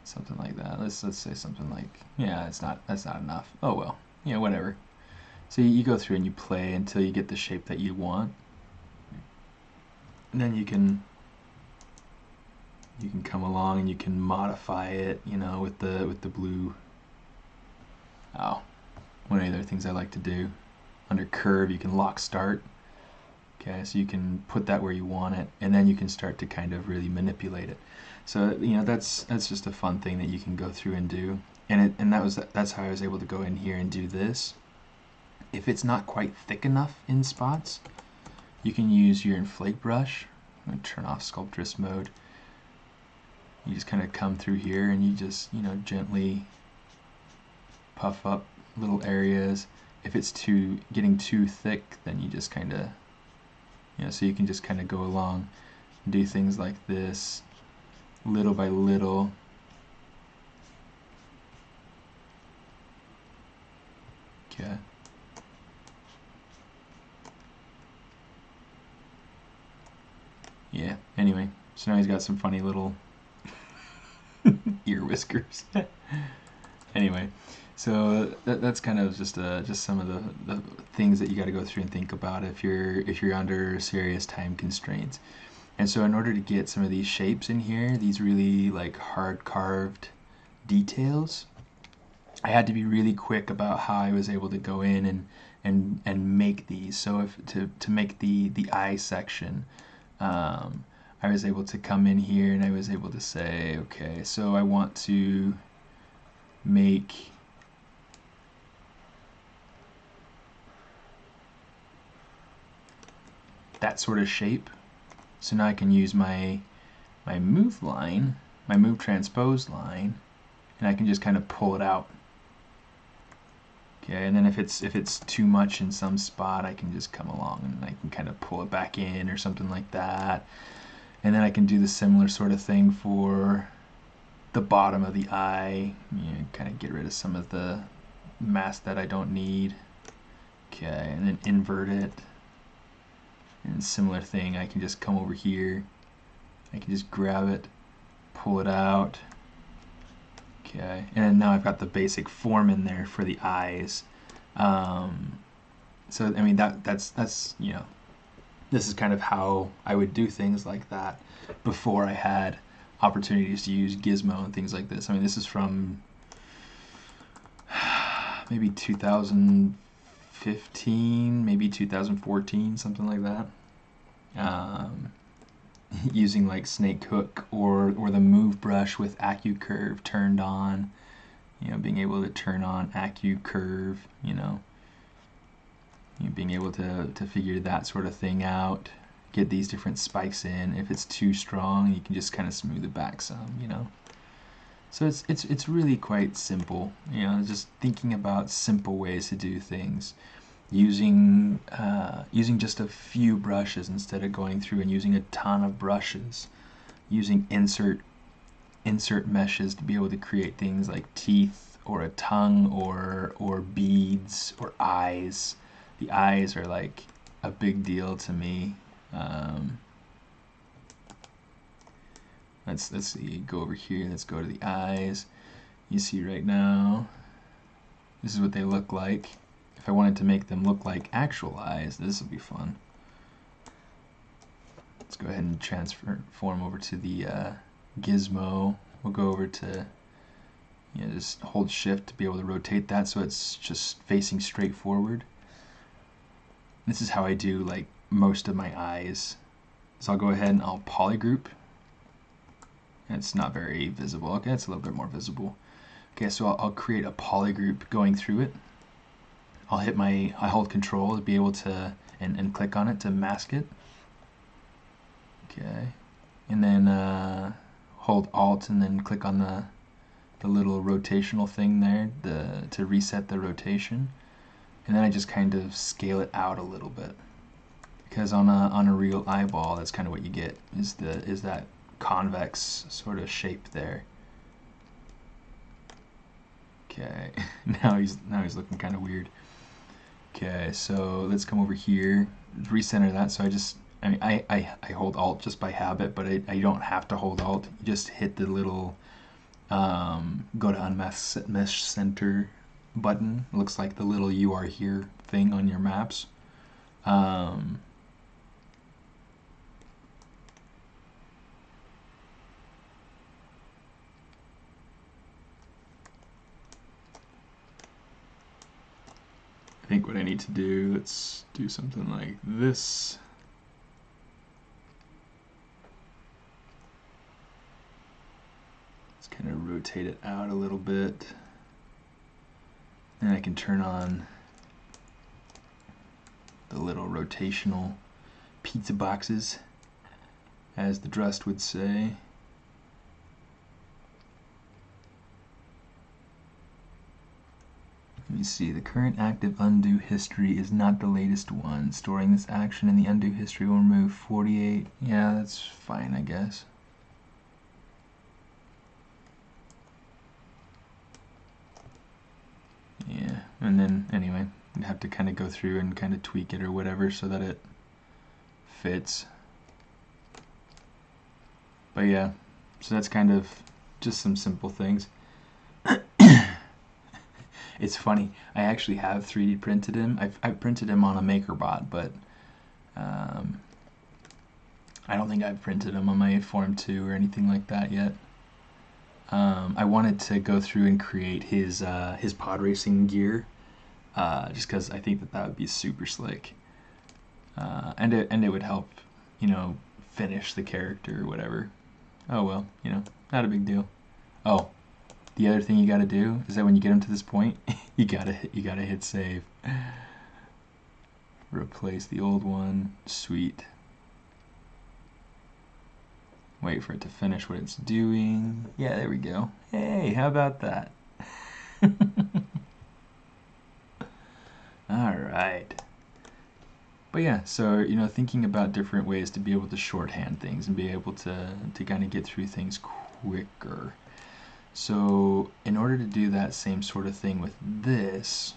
something like that. Let's say something like, yeah, that's not enough. Oh well, whatever. So you go through and you play until you get the shape that you want, and then you can come along and you can modify it, with the blue. Oh, one of the other things I like to do, under curve, you can lock start. Okay, so you can put that where you want it, and then you can start to kind of really manipulate it. So that's just a fun thing that you can go through and do, and that's how I was able to go in here and do this. If it's not quite thick enough in spots, you can use your inflate brush. I'm going to turn off sculptress mode. You just kind of come through here and you just gently puff up little areas. If it's getting too thick, then you just kind of so you can just kind of go along and do things like this, little by little. Okay. Yeah, anyway, so now he's got some funny little ear whiskers. Anyway, so that's kind of just some of the things that you got to go through and think about if you're under serious time constraints. And so in order to get some of these shapes in here, these really like hard carved details, I had to be really quick about how I was able to go in and make these. So to make the eye section, I was able to come in here and I was able to say, okay, so I want to make that sort of shape. So now I can use my move line, my move transpose line, and I can just kind of pull it out. Okay, and then if it's too much in some spot, I can just come along and I can kind of pull it back in or something like that. And then I can do the similar sort of thing for the bottom of the eye. Kind of get rid of some of the mask that I don't need. Okay, and then invert it. And similar thing, I can just come over here, I can just grab it, pull it out. Okay, and now I've got the basic form in there for the eyes. So I mean that's you know, this is kind of how I would do things like that before I had opportunities to use Gizmo and things like this. I mean, this is from maybe 2015, maybe 2014, something like that. Using like snake hook or the move brush with AccuCurve turned on, you know, being able to turn on AccuCurve, you know, being able to figure that sort of thing out, get these different spikes in. If it's too strong, you can just kind of smooth it back some, you know. So it's really quite simple, you know, just thinking about simple ways to do things. Using just a few brushes instead of going through and using a ton of brushes. Using insert meshes to be able to create things like teeth or a tongue or beads or eyes. The eyes are like a big deal to me. Let's see. Go over here. Let's go to the eyes. You see right now, this is what they look like. If I wanted to make them look like actual eyes, this would be fun. Let's go ahead and transform over to the gizmo. We'll go over to, you know, just hold shift to be able to rotate that so it's just facing straight forward. This is how I do like most of my eyes. So I'll go ahead and I'll polygroup. It's not very visible. Okay, it's a little bit more visible. Okay, so I'll create a polygroup going through it. I hold control to be able to, and click on it to mask it. Okay, and then hold Alt and then click on the little rotational thing there to reset the rotation. And then I just kind of scale it out a little bit. Because on a real eyeball, that's kind of what you get, is that convex sort of shape there. Okay, now he's looking kind of weird. Okay, so let's come over here, recenter that. So I hold Alt just by habit, but I don't have to hold Alt. You just hit the little go to Unmask Mesh Center button. It looks like the little "You Are Here" thing on your maps. I think what I need to do, let's do something like this. Let's kind of rotate it out a little bit. And I can turn on the little rotational pizza boxes, as the Drust would say. Let me see, the current active undo history is not the latest one. Storing this action in the undo history will remove 48. Yeah, that's fine, I guess. Yeah, and then anyway, you have to kind of go through and kind of tweak it or whatever so that it fits. But yeah, so that's kind of just some simple things. It's funny, I actually have 3D printed him. I've printed him on a MakerBot, but I don't think I've printed him on my Form 2 or anything like that yet. I wanted to go through and create his pod racing gear, just because I think that would be super slick, and it would help, you know, finish the character or whatever. Oh well, you know, not a big deal. Oh, the other thing you gotta do is that when you get him to this point, you gotta hit save. Replace the old one. Sweet. Wait for it to finish what it's doing. Yeah, there we go. Hey, how about that? Alright. But yeah, so, you know, thinking about different ways to be able to shorthand things and be able to kind of get through things quicker. So in order to do that same sort of thing with this,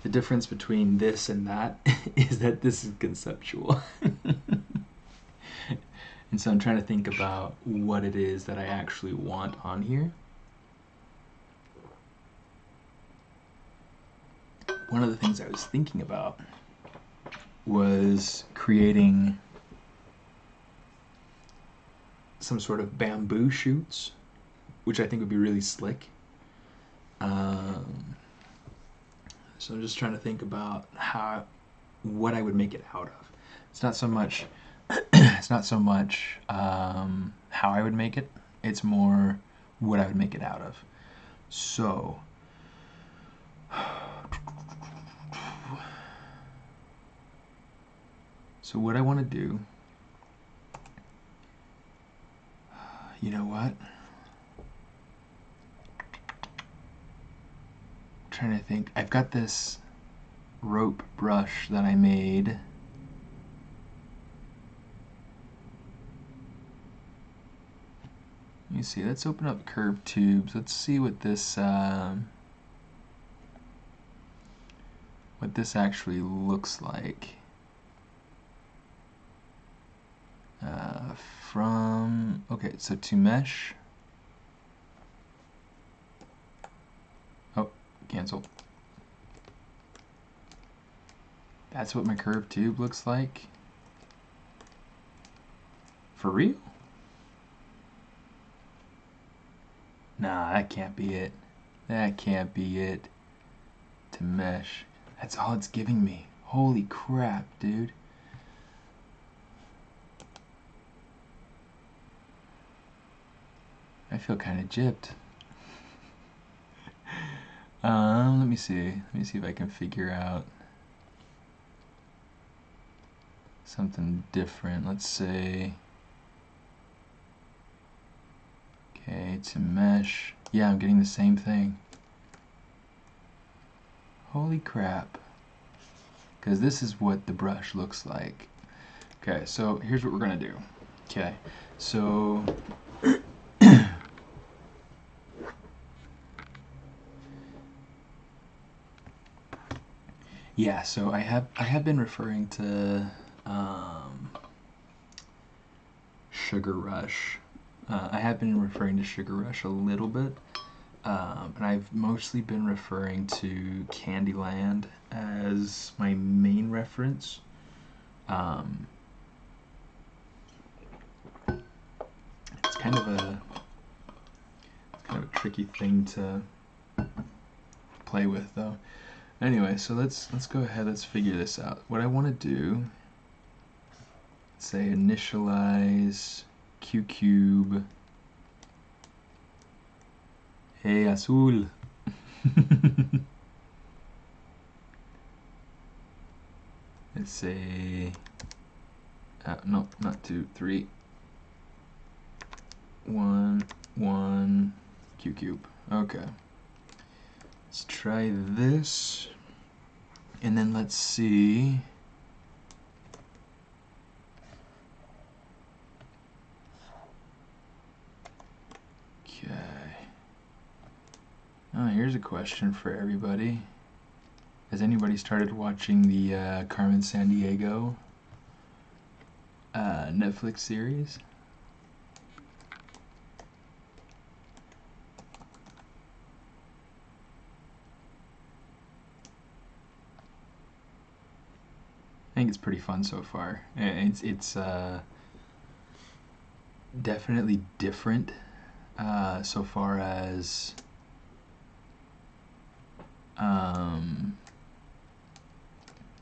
the difference between this and that is that this is conceptual. And so I'm trying to think about what it is that I actually want on here. One of the things I was thinking about was creating some sort of bamboo shoots, which I think would be really slick. So I'm just trying to think about what I would make it out of. It's not so much how I would make it. It's more what I would make it out of. So what I want to do, you know what? I'm trying to think. I've got this rope brush that I made. You see, let's open up curved tubes. Let's see what this actually looks like. Okay, so to mesh. Oh, cancel. That's what my curved tube looks like. For real? Nah, that can't be it. That can't be it. To mesh. That's all it's giving me. Holy crap, dude. I feel kind of gypped. Let me see. Let me see if I can figure out something different. Let's say, okay, to mesh. Yeah, I'm getting the same thing. Holy crap. Because this is what the brush looks like. Okay, so here's what we're gonna do. Okay, so yeah, so I have been referring to Sugar Rush. I have been referring to Sugar Rush a little bit, and I've mostly been referring to Candyland as my main reference. It's kind of a tricky thing to play with, though. Anyway, so let's go ahead. Let's figure this out. What I want to do, say initialize Q cube. Hey, azul. Let's say, no, not 2, 3. 1, 1, Q cube. Okay. Let's try this, and then let's see. Okay. Oh, here's a question for everybody. Has anybody started watching the Carmen Sandiego Netflix series? I think it's pretty fun so far. It's definitely different so far as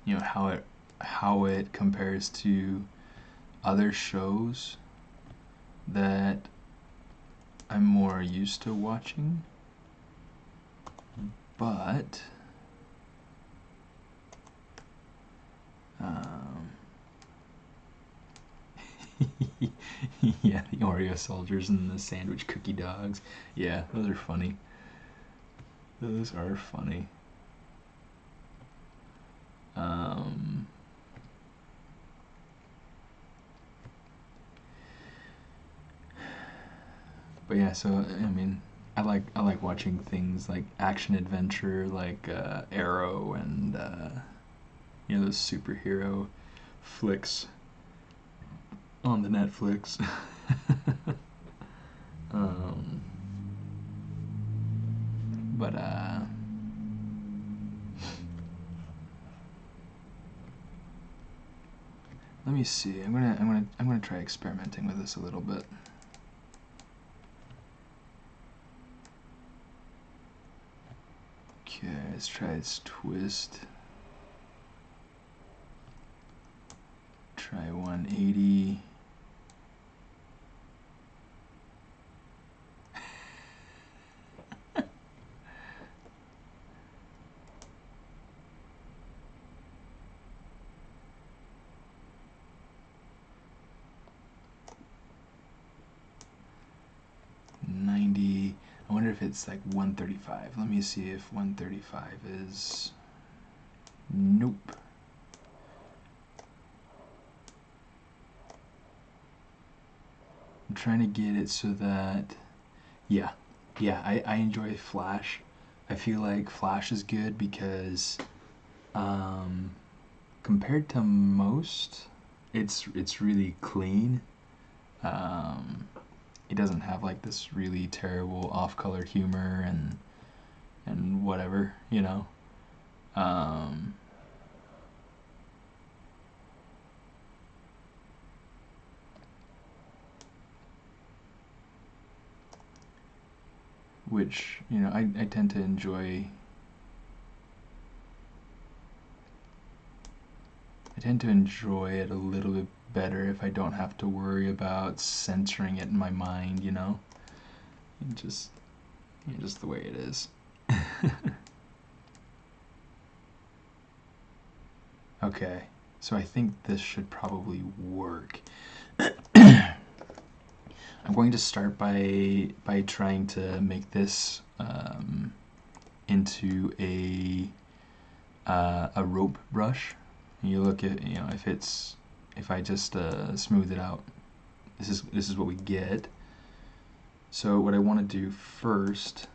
you know, how it compares to other shows that I'm more used to watching, but yeah, the Oreo soldiers and the sandwich cookie dogs. Yeah, those are funny. Those are funny. But yeah, so I mean, I like watching things like action adventure, like Arrow, and you know, those superhero flicks. on the Netflix. But let me see. I'm gonna try experimenting with this a little bit. Okay, let's try this twist. Try 180. I wonder if it's like 135. Let me see if 135 is... Nope. I'm trying to get it so that... Yeah, I enjoy Flash. I feel like Flash is good because compared to most, it's really clean. It doesn't have like this really terrible off-color humor and whatever, you know. Which, you know, I tend to enjoy. I tend to enjoy it a little bit better if I don't have to worry about censoring it in my mind, you know. Just the way it is. Okay, so I think this should probably work. I'm going to start by trying to make this into a rope brush. And you look at, you know, if I just smooth it out, this is what we get. So what I want to do first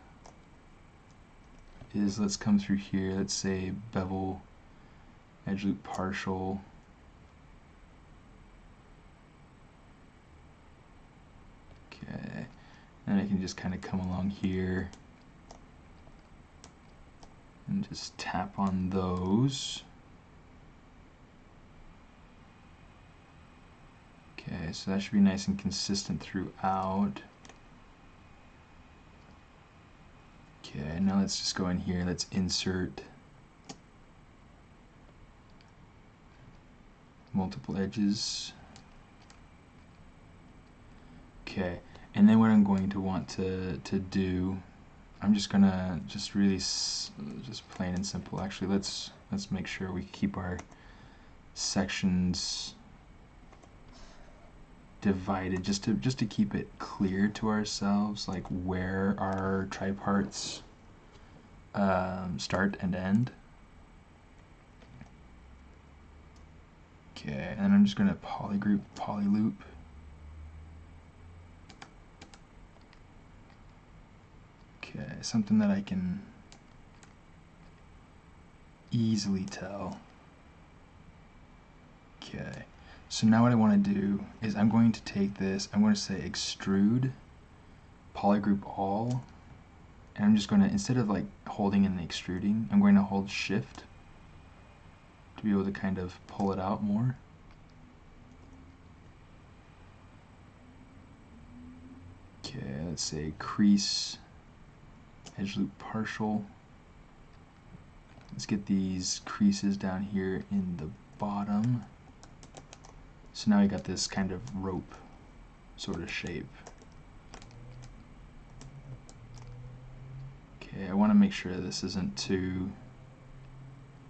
is, let's come through here. Let's say bevel, edge loop partial. Okay, and I can just kind of come along here and just tap on those. Okay, so that should be nice and consistent throughout. Okay, now let's just go in here, let's insert multiple edges. Okay, and then what I'm going to want to do, I'm just gonna really just plain and simple. Actually, let's make sure we keep our sections divided, just to keep it clear to ourselves, like where our triparts start and end. Okay, and I'm just gonna polygroup, polyloop. Okay, something that I can easily tell. Okay, so now what I want to do is I'm going to take this, I'm going to say extrude, polygroup all, and I'm just going to, instead of like holding and extruding, I'm going to hold shift to be able to kind of pull it out more. Okay, let's say crease, edge loop partial. Let's get these creases down here in the bottom. So now we got this kind of rope sort of shape. Okay, I want to make sure this isn't too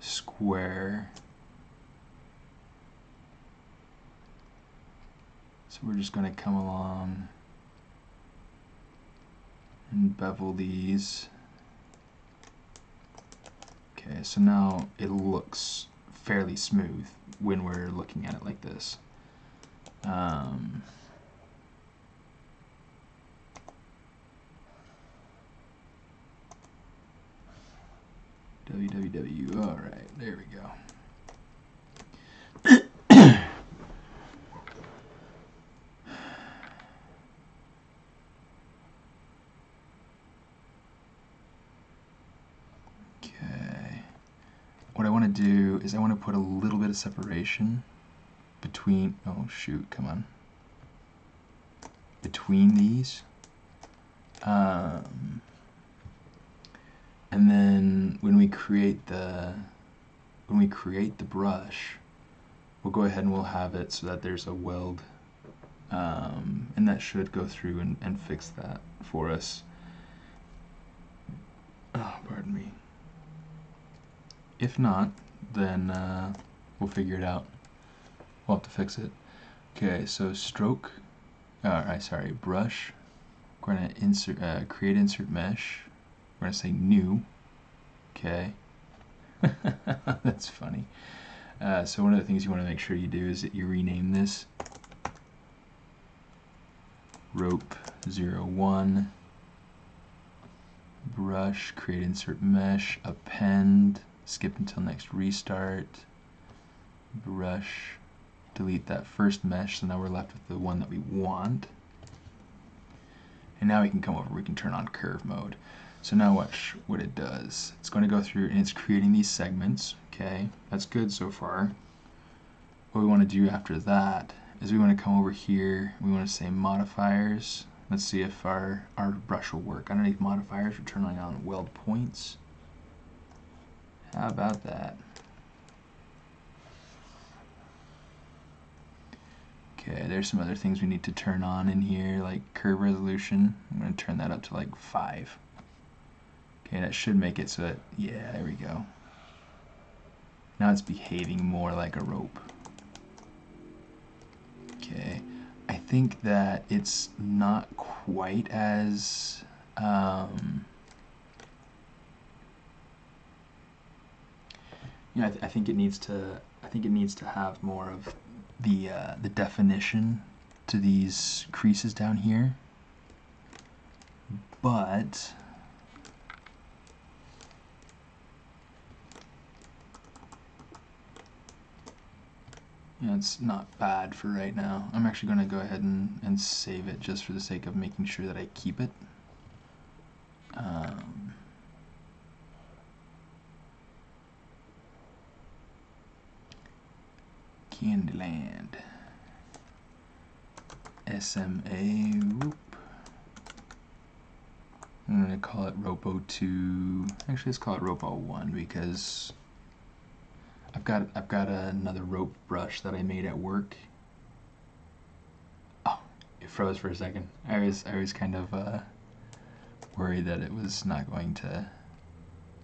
square. So we're just going to come along and bevel these. Okay, so now it looks fairly smooth when we're looking at it like this. www, all right, there we go. want to do is I want to put a little bit of separation between, oh shoot, come on, between these. And then when we create the brush, we'll go ahead and we'll have it so that there's a weld, and that should go through and fix that for us. Oh, pardon me. If not, then we'll figure it out. We'll have to fix it. Okay, so stroke, brush. We're going to insert, create insert mesh. We're going to say new. Okay. That's funny. So one of the things you want to make sure you do is that you rename this rope 01, brush, create insert mesh, append, skip until next restart, brush, delete that first mesh, so now we're left with the one that we want. And now we can come over, we can turn on curve mode. So now watch what it does. It's going to go through and it's creating these segments. Okay, that's good so far. What we want to do after that is we want to come over here, we want to say modifiers. Let's see if our brush will work. Underneath modifiers, we're turning on weld points. How about that? Okay, there's some other things we need to turn on in here, like curve resolution. I'm going to turn that up to like 5. Okay, that should make it so that, yeah, there we go. Now it's behaving more like a rope. Okay, I think that it's not quite as I think it needs to have more of the definition to these creases down here, but it's not bad for right now. I'm actually going to go ahead and save it just for the sake of making sure that I keep it. Candyland. SMA rope. I'm going to call it rope 02. Actually, let's call it rope 01 because I've got another rope brush that I made at work. Oh, it froze for a second. I was kind of worried that it was not going to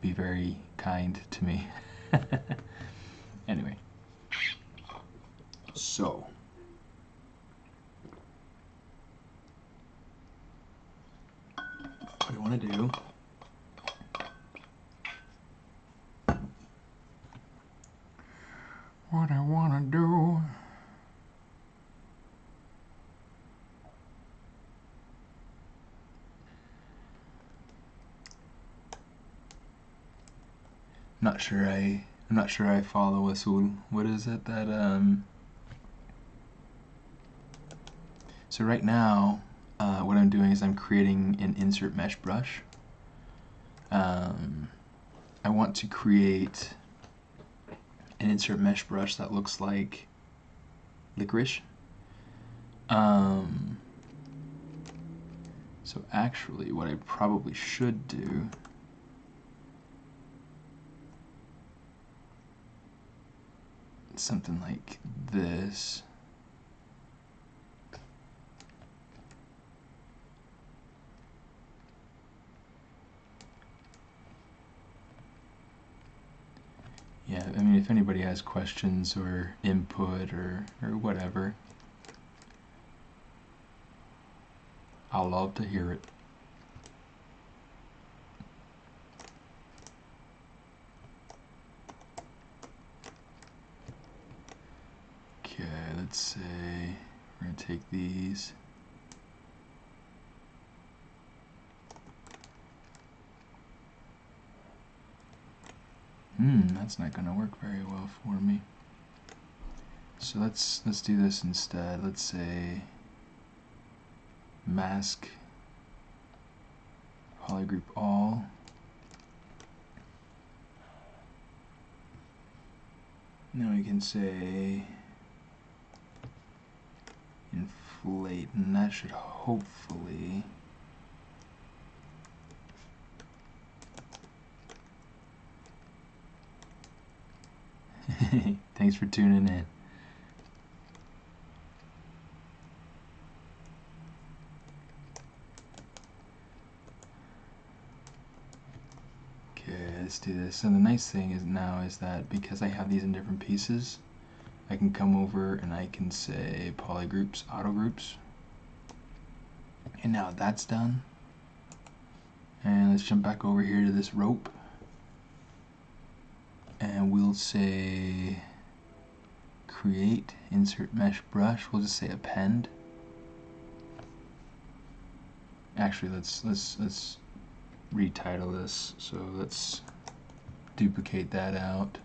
be very kind to me. Anyway, so what I want to do I'm not sure I follow us. What is it that so right now what I'm doing is I'm creating an insert mesh brush. I want to create an insert mesh brush that looks like licorice. So actually what I probably should do is something like this. Yeah, I mean, if anybody has questions or input or whatever, I'll love to hear it. Okay, let's say we're going to take these. That's not going to work very well for me. So let's do this instead. Let's say mask polygroup all. Now we can say inflate, and that should hopefully thanks for tuning in. Okay, let's do this. So the nice thing is now is that because I have these in different pieces, I can come over and I can say polygroups, auto groups. And now that's done. And let's jump back over here to this rope. And we'll say create, insert mesh brush. We'll just say append. Actually, let's retitle this. So let's duplicate that out.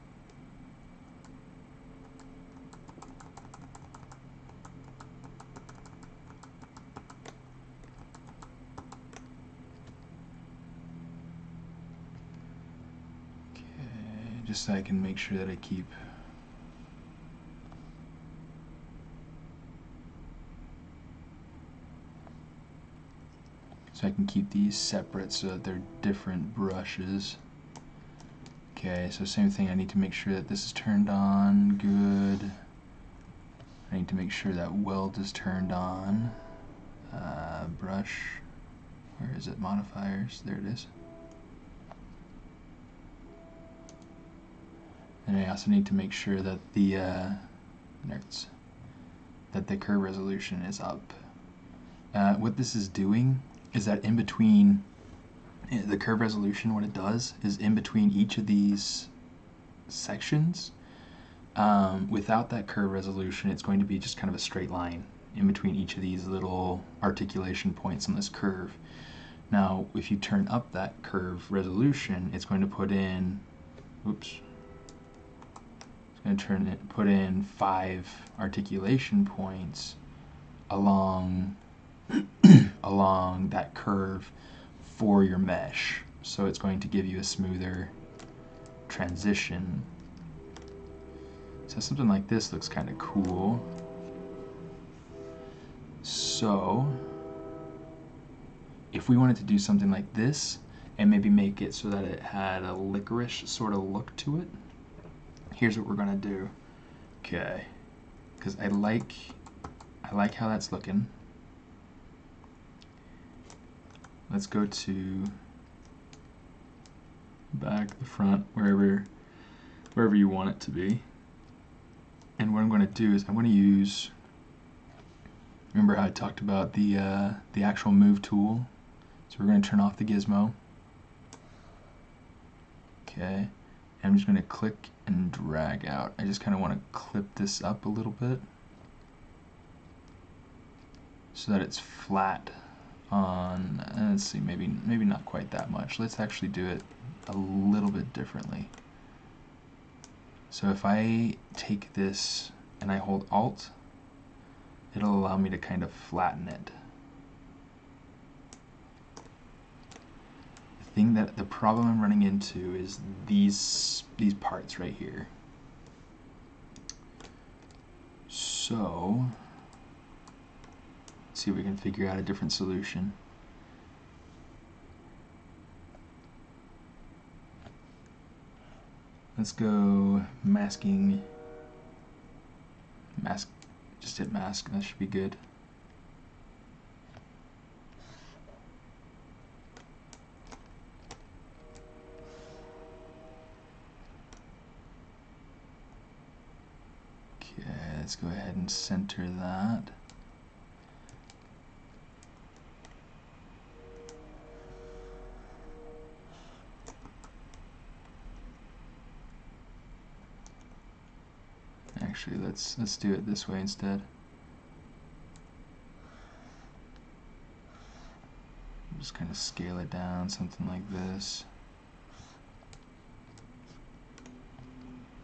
Just so I can make sure that I keep these separate so that they're different brushes. Okay, so same thing, I need to make sure that this is turned on, good. I need to make sure that weld is turned on. Brush, where is it? Modifiers, there it is. And I also need to make sure that the curve resolution is up. What this is doing is that in between the curve resolution, what it does is in between each of these sections, without that curve resolution, it's going to be just kind of a straight line in between each of these little articulation points on this curve. Now, if you turn up that curve resolution, it's going to put in, oops, put in 5 articulation points along along that curve for your mesh. So it's going to give you a smoother transition. So something like this looks kind of cool. So if we wanted to do something like this and maybe make it so that it had a licorice sort of look to it, here's what we're gonna do. Okay, because I like how that's looking. Let's go to back, the front, wherever you want it to be. And what I'm going to do is I'm going to use, remember how I talked about the actual move tool? So we're going to turn off the gizmo. Okay, I'm just going to click and drag out. I just kind of want to clip this up a little bit so that it's flat on, let's see, maybe not quite that much. Let's actually do it a little bit differently. So if I take this and I hold Alt, it'll allow me to kind of flatten it. The problem I'm running into is these parts right here. So let's see if we can figure out a different solution. Let's go masking, mask, just hit mask, that should be good. Okay, let's go ahead and center that. Actually, let's do it this way instead. Just kind of scale it down, something like this.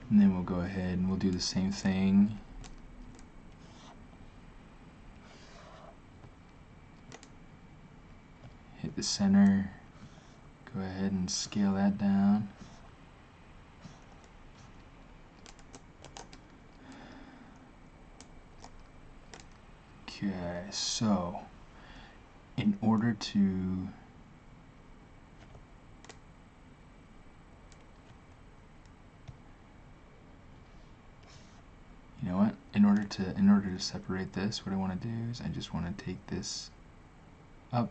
And then we'll go ahead and we'll do the same thing. Hit the center. Go ahead and scale that down. so in order to you know what? In order to separate this, what I want to do is I just want to take this up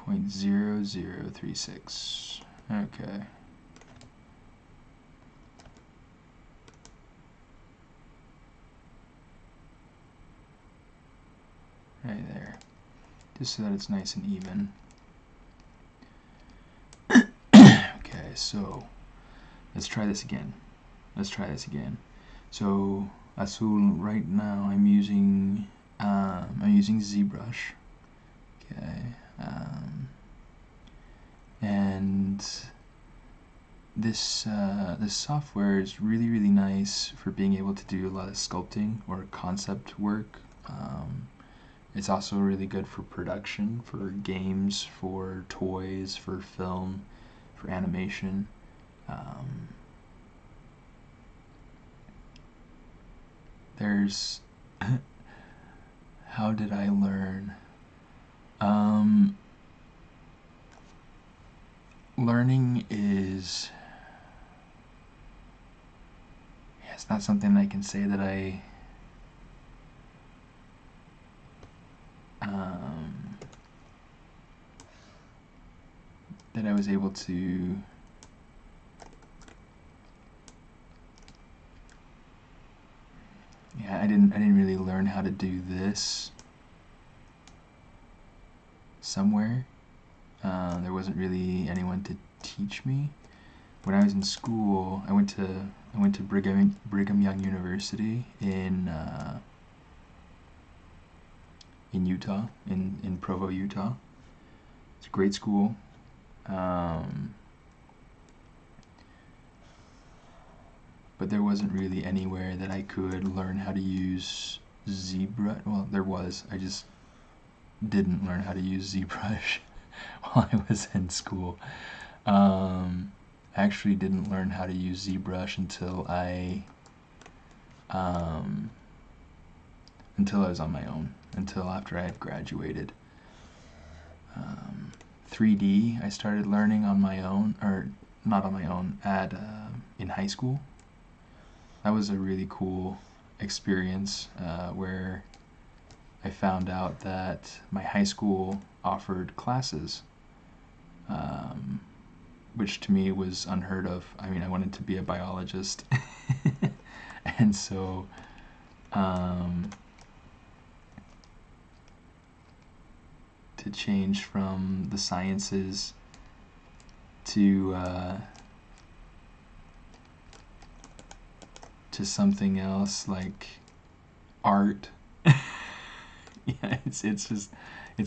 0.0036. Okay. Right there. Just so that it's nice and even. Okay, so let's try this again. So Azul, right now I'm using ZBrush. Okay. And this software is really nice for being able to do a lot of sculpting or concept work. It's also really good for production, for games, for toys, for film, for animation. There's how did I learn? Learning is, it's not something I can say that I was able to I didn't really learn how to do this somewhere. There wasn't really anyone to teach me. When I was in school, I went to Brigham Young University in Utah, in Provo, Utah. It's a great school. But there wasn't really anywhere that I could learn how to use ZBrush. Well, there was. I just didn't learn how to use ZBrush while I was in school. I actually didn't learn how to use ZBrush until I was on my own, until after I had graduated. 3D I started learning on my own, or not on my own, in high school. That was a really cool experience where I found out that my high school offered classes, which to me was unheard of. I mean, I wanted to be a biologist. And so to change from the sciences to something else like art. Yeah, it's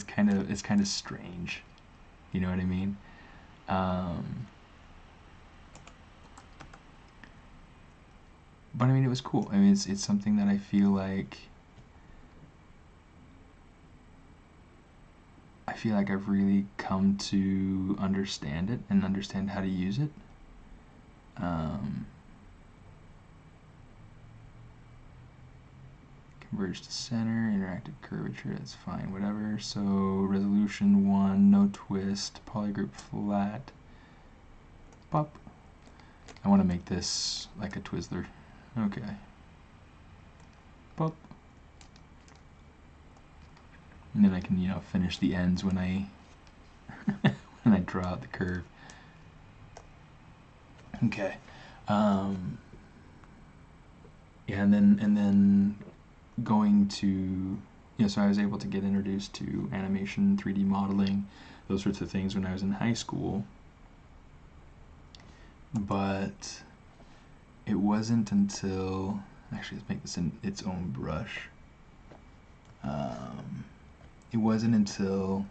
kind of strange. You know what I mean? But I mean, it was cool. I mean, it's something that I feel like I've really come to understand it and understand how to use it. Converge to center, interactive curvature, that's fine, whatever. So resolution 1, no twist, polygroup flat. Pop. I want to make this like a Twizzler. Okay. Pop. And then I can, finish the ends when I when I draw out the curve. Okay. Yeah, and then going to, so I was able to get introduced to animation, 3D modeling, those sorts of things when I was in high school. But it wasn't until, actually let's make this in its own brush. It wasn't until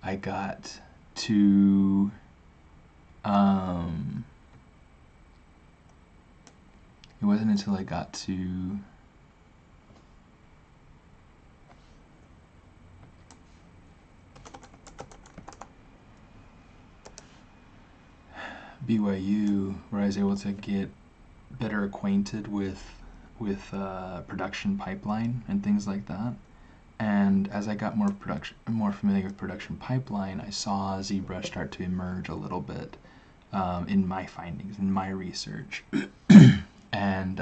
I got to BYU, where I was able to get better acquainted with production pipeline and things like that. And as I got more familiar with production pipeline, I saw ZBrush start to emerge a little bit in my findings, in my research, and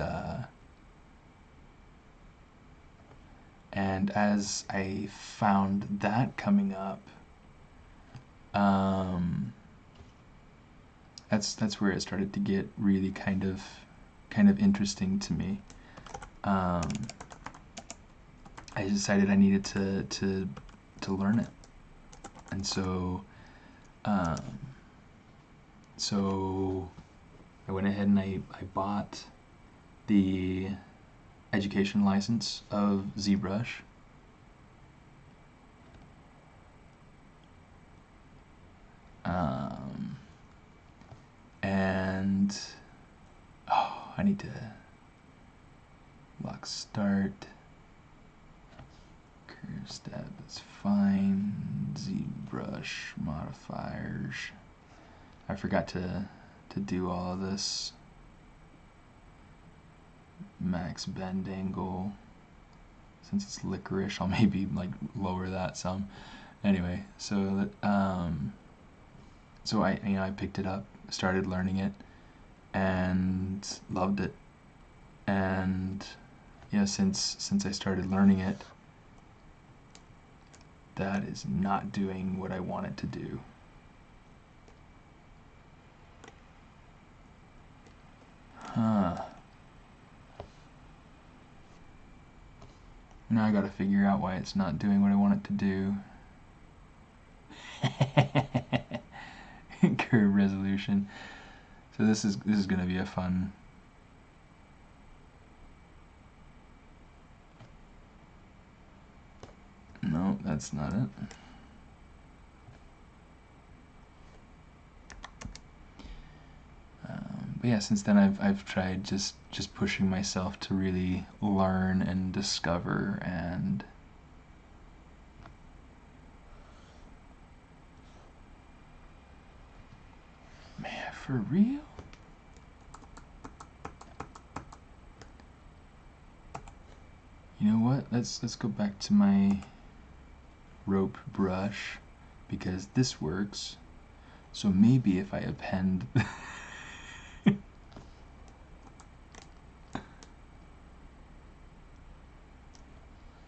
as I found that coming up, that's where it started to get really kind of interesting to me. I decided I needed to learn it, and so I went ahead and I bought the education license of ZBrush. And I need to lock start. Curve step, that's fine. Zbrush Modifiers. I forgot to do all of this. Max bend angle. Since it's licorice, I'll maybe like lower that some. Anyway, so I picked it up, started learning it, and loved it. And yeah, since I started learning it, that is not doing what I want it to do. Now I gotta figure out why it's not doing what I want it to do. Curve resolution. So this is gonna be a fun. No, that's not it. But yeah, since then I've tried just pushing myself to really learn and discover, and man, for real? You know what? Let's go back to my rope brush, because this works. So maybe if I append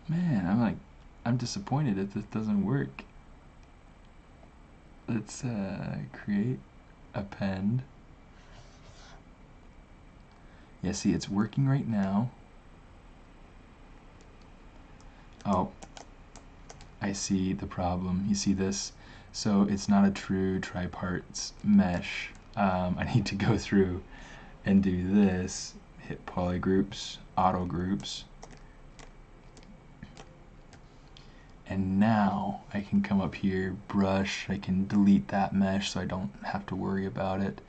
man, I'm disappointed that this doesn't work. Let's create append. Yeah, see, it's working right now. Oh, I see the problem. You see this? So it's not a true tripartite mesh. I need to go through and do this. Hit polygroups, auto groups. And now I can come up here, brush, I can delete that mesh so I don't have to worry about it.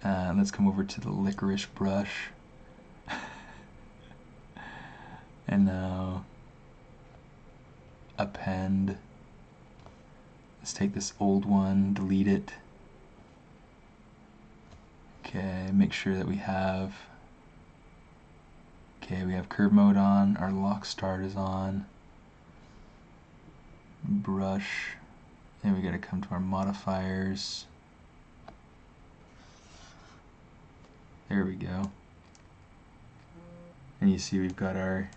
Let's come over to the licorice brush. And now append. Let's take this old one, delete it. Okay, make sure that we have curve mode on, our lock start is on. Brush, then we gotta come to our modifiers. There we go. And you see we've got our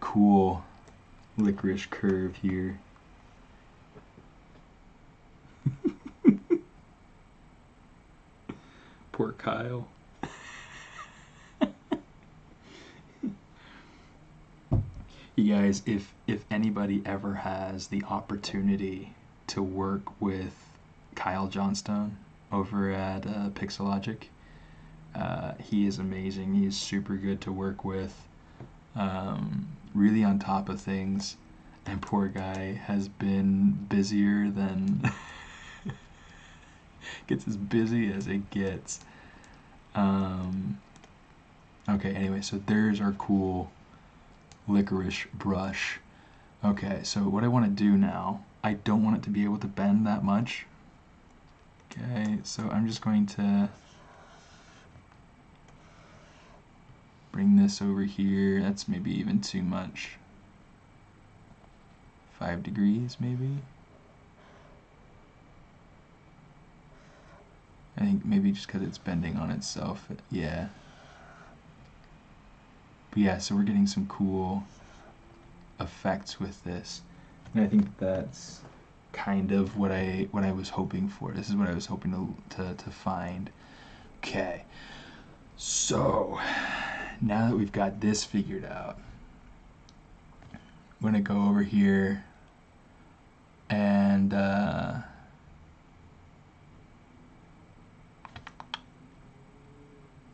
cool licorice curve here. Poor Kyle. You guys, if anybody ever has the opportunity to work with Kyle Johnstone over at Pixelogic, he is amazing. He is super good to work with, really on top of things, and poor guy has been busier than gets as busy as it gets. Okay, anyway, so there's our cool licorice brush. Okay, so what I want to do now I don't want it to be able to bend that much. Okay, so I'm just going to bring this over here. That's maybe even too much. 5 degrees maybe? I think maybe just because it's bending on itself. Yeah. But yeah, so we're getting some cool effects with this. And I think that's kind of what I was hoping for. This is what I was hoping to find. Okay. So now that we've got this figured out, I'm gonna go over here and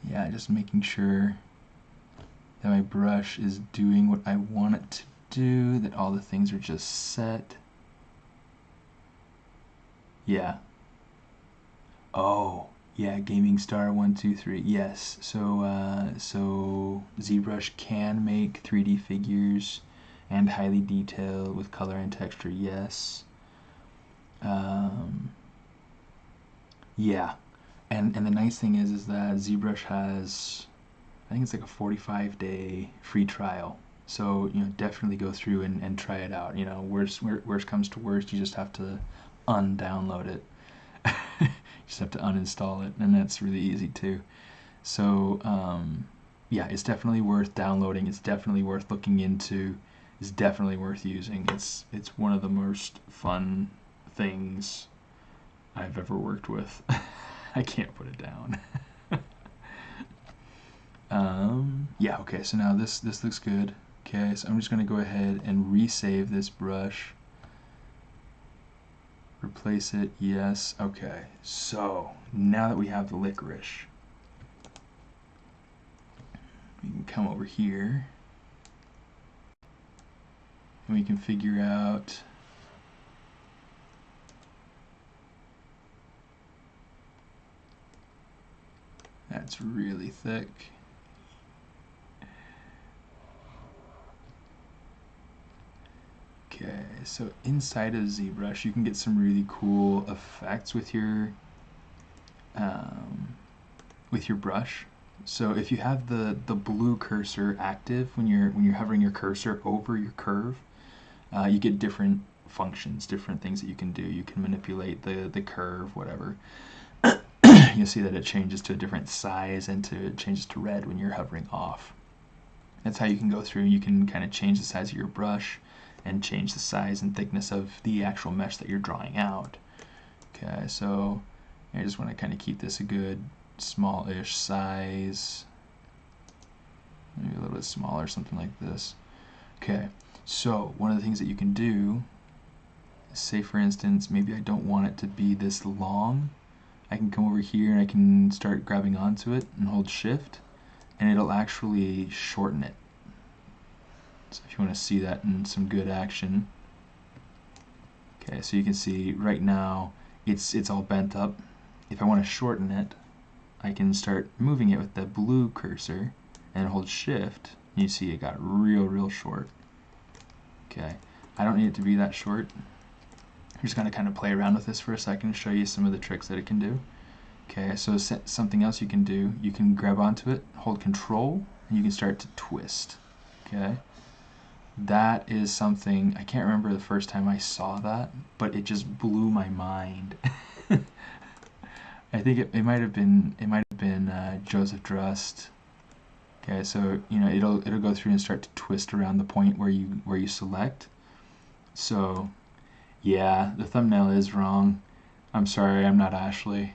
yeah, just making sure that my brush is doing what I want it to do, that all the things are just set. Yeah. Oh, yeah, Gaming Star 123. Yes. So ZBrush can make 3D figures and highly detailed with color and texture. Yes. Yeah. And the nice thing is that ZBrush has, I think it's like a 45-day free trial. So, you know, definitely go through and try it out. You know, worst comes to worst, you just have to undownload it. You just have to uninstall it, and that's really easy too. So, yeah, it's definitely worth downloading. It's definitely worth looking into. It's definitely worth using. It's one of the most fun things I've ever worked with. I can't put it down. Yeah, okay, so now this looks good. Okay, so I'm just going to go ahead and resave this brush. Replace it, yes. Okay, so now that we have the licorice, we can come over here and we can figure out that's really thick. Okay, so inside of ZBrush you can get some really cool effects with your brush. So if you have the blue cursor active when you're hovering your cursor over your curve, you get different functions, different things that you can do. You can manipulate the curve, whatever. You'll see that it changes to a different size and it changes to red when you're hovering off. That's how you can go through. You can kind of change the size of your brush and change the size and thickness of the actual mesh that you're drawing out. Okay, so I just want to kind of keep this a good small-ish size, maybe a little bit smaller, something like this. Okay, so one of the things that you can do, say for instance, maybe I don't want it to be this long. I can come over here and I can start grabbing onto it and hold shift, and it'll actually shorten it. So if you want to see that in some good action. Okay, so you can see right now it's all bent up. If I want to shorten it, I can start moving it with the blue cursor and hold shift. And you see it got real short. Okay, I don't need it to be that short. I'm just going to kind of play around with this for a second and show you some of the tricks that it can do. Okay, so something else you can do, you can grab onto it, hold control, and you can start to twist. Okay, that is something, I can't remember the first time I saw that, but it just blew my mind. I think it might have been Joseph Drust. Okay, so you know it'll go through and start to twist around the point where you select. So yeah, the thumbnail is wrong. I'm sorry, I'm not Ashley.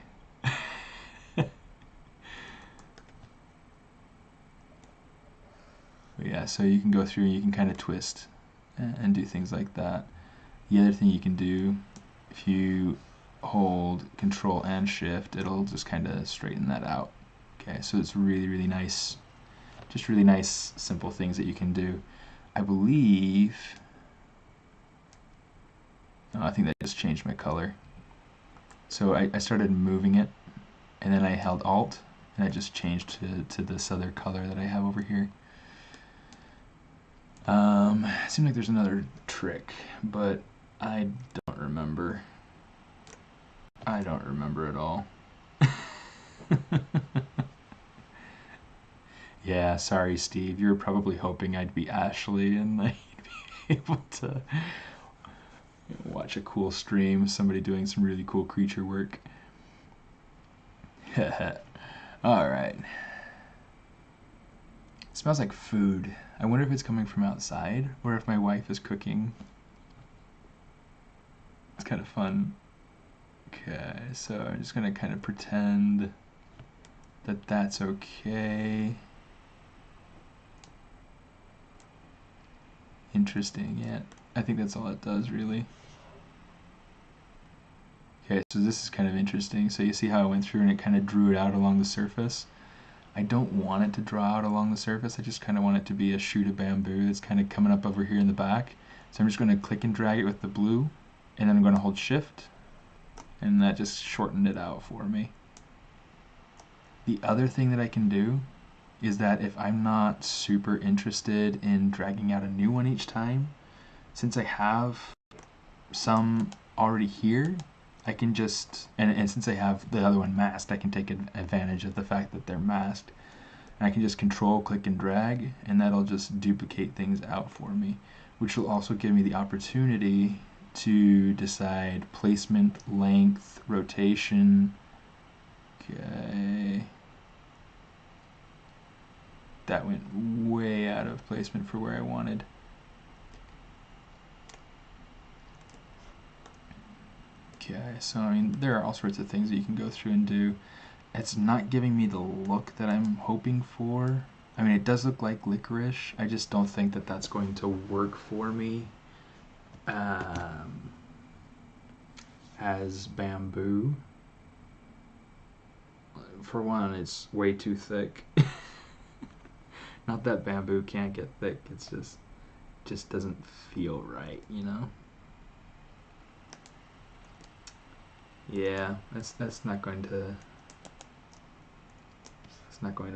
But yeah, so you can go through and you can kind of twist and do things like that. The other thing you can do, if you hold control and shift, it'll just kind of straighten that out. Okay, so it's really nice, just really nice simple things that you can do. I believe, oh, I think that just changed my color. So I started moving it and then I held alt and I just changed to this other color that I have over here. It seems like there's another trick, but I remember. I don't remember at all. Yeah, sorry, Steve. You were probably hoping I'd be Ashley and I'd be able to watch a cool stream, somebody doing some really cool creature work. Alright. It smells like food. I wonder if it's coming from outside or if my wife is cooking. It's kind of fun. Okay, so I'm just going to kind of pretend that that's okay. Interesting, yeah. I think that's all it does, really. Okay, so this is kind of interesting. So you see how I went through and it kind of drew it out along the surface? I don't want it to draw out along the surface. I just kind of want it to be a shoot of bamboo that's kind of coming up over here in the back. So I'm just going to click and drag it with the blue, and then I'm going to hold shift, and that just shortened it out for me. The other thing that I can do is that if I'm not super interested in dragging out a new one each time, since I have some already here, I can just, and since I have the other one masked, I can take advantage of the fact that they're masked. And I can just control, click, and drag, and that'll just duplicate things out for me, which will also give me the opportunity to decide placement, length, rotation. Okay. That went way out of placement for where I wanted. Okay, so I mean, there are all sorts of things that you can go through and do. It's not giving me the look that I'm hoping for. I mean, it does look like licorice. I just don't think that that's going to work for me as bamboo. For one, it's way too thick. Not that bamboo can't get thick, it's just doesn't feel right, you know? Yeah, that's not going to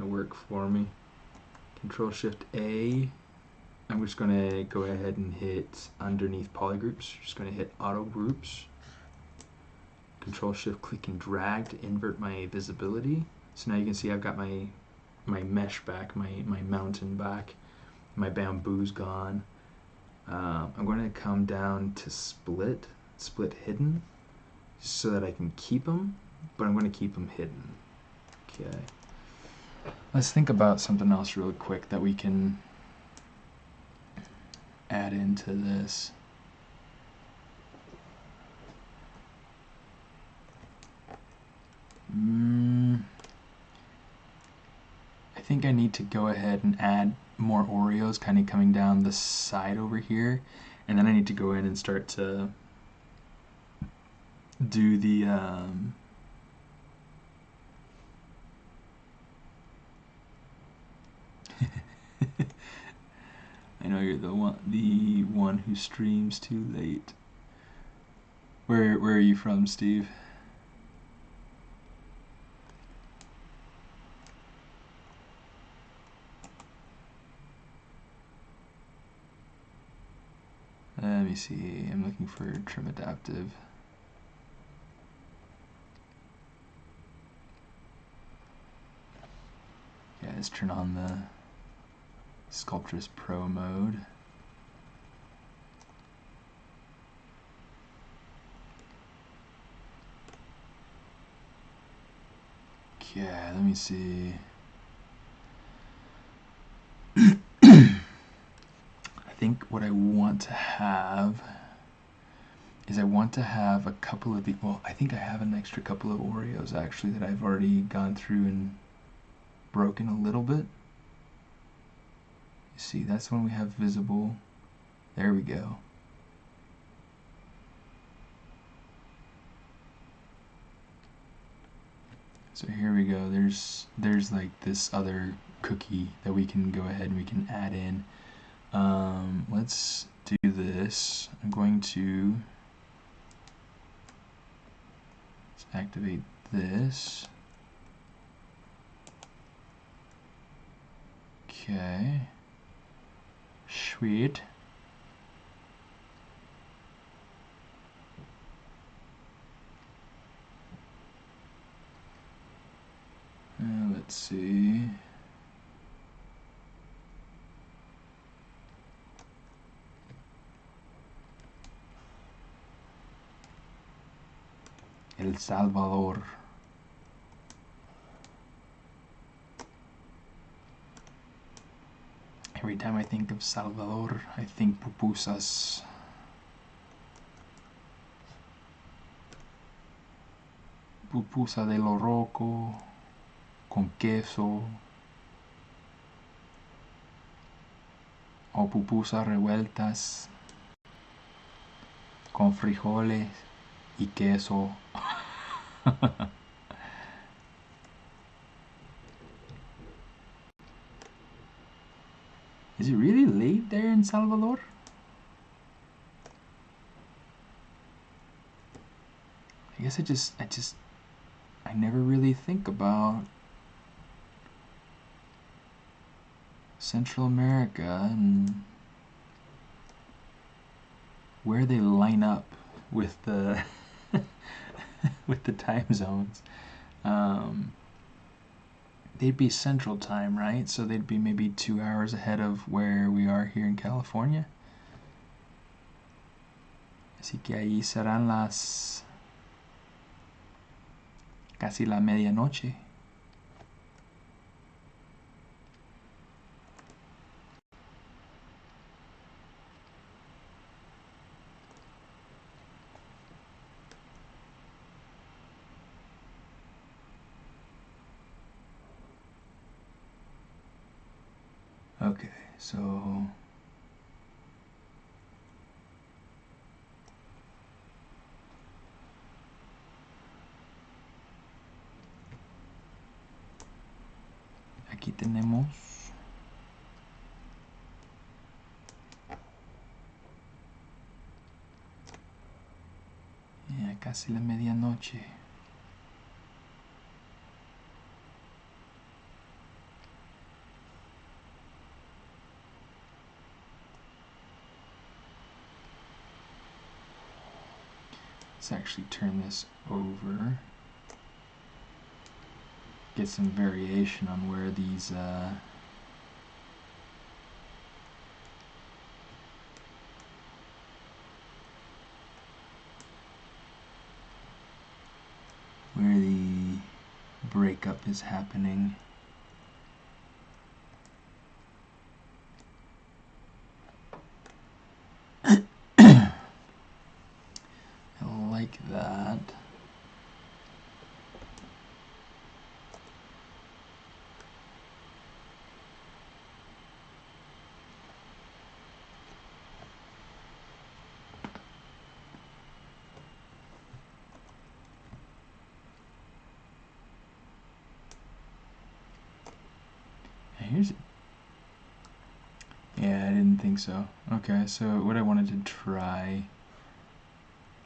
work for me. Control Shift A. I'm just going to go ahead and hit underneath Polygroups. Just going to hit Auto Groups. Control Shift click and drag to invert my visibility. So now you can see I've got my mesh back, my mountain back. My bamboo's gone. I'm going to come down to split hidden, so that I can keep them, but I'm going to keep them hidden. Okay. Let's think about something else real quick that we can add into this. I think I need to go ahead and add more Oreos kind of coming down the side over here, and then I need to go in and start to do the I know you're the one who streams too late. Where are you from, Steve? Let me see. I'm looking for trim adaptive. Yeah, let's turn on the Sculptress Pro mode. Okay, let me see. I think what I want to have is I want to have a couple of the, well, I think I have an extra couple of Oreos actually that I've already gone through and broken a little bit. You see, that's the one we have visible. There we go. So here we go. There's like this other cookie that we can go ahead and we can add in. Let's do this. I'm going to activate this. Okay. Sweet. let's see. El Salvador. Every time I think of Salvador, I think pupusas. Pupusa de lo roco, con queso, o pupusas revueltas, con frijoles y queso. Is it really late there in Salvador? I guess I never really think about Central America and where they line up with the with the time zones. They'd be Central Time, right? So they'd be maybe 2 hours ahead of where we are here in California. Así que ahí serán casi la medianoche. Okay, so aquí tenemos ya casi la medianoche. Let's actually turn this over. Get some variation on where these where the breakup is happening. I like that. Here's it. Yeah, I didn't think so. Okay, so what I wanted to try,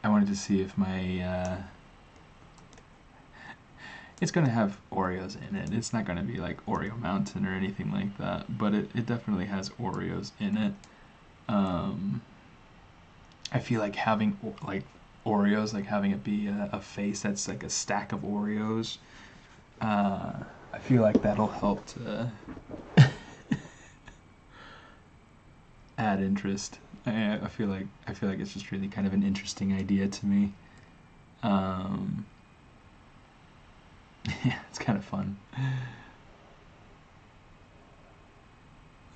I wanted to see if my it's gonna have Oreos in it. It's not gonna be like Oreo Mountain or anything like that, but it definitely has Oreos in it. I feel like having like Oreos, like having it be a face that's like a stack of Oreos, I feel like that'll help to add interest. I feel like it's just really kind of an interesting idea to me. Yeah, it's kind of fun.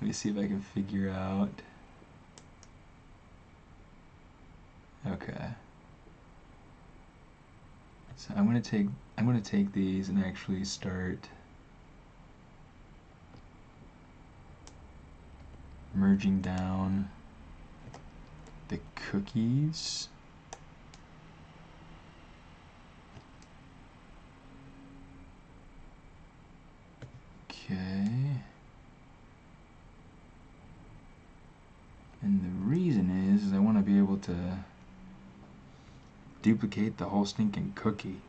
Let me see if I can figure out. Okay. So I'm gonna take these and actually start merging down the cookies. Okay. And the reason is I want to be able to duplicate the whole stinking cookie.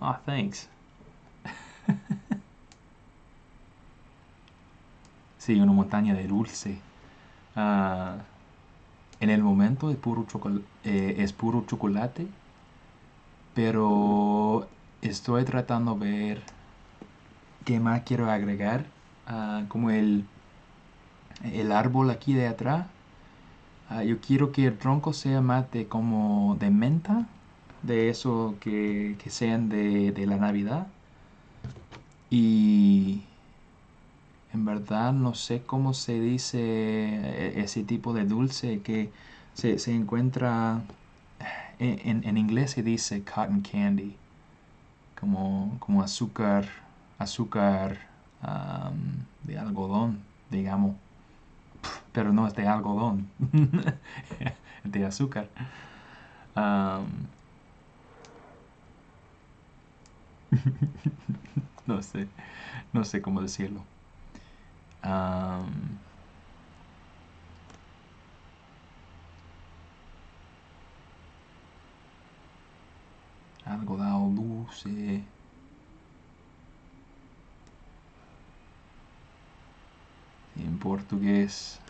Aw, thanks. Sí, una montaña de dulce. En el momento es puro chocolate pero estoy tratando de ver qué más quiero agregar. Como el árbol aquí de atrás. Yo quiero que el tronco sea más de como de menta, de eso que sean de la Navidad. Y en verdad no sé cómo se dice ese tipo de dulce que se encuentra, en inglés se dice cotton candy, como azúcar de algodón, digamos, pero no es de algodón, es de azúcar. Um, no sé, no sé cómo decirlo. Um, Algodão dulce. Em português.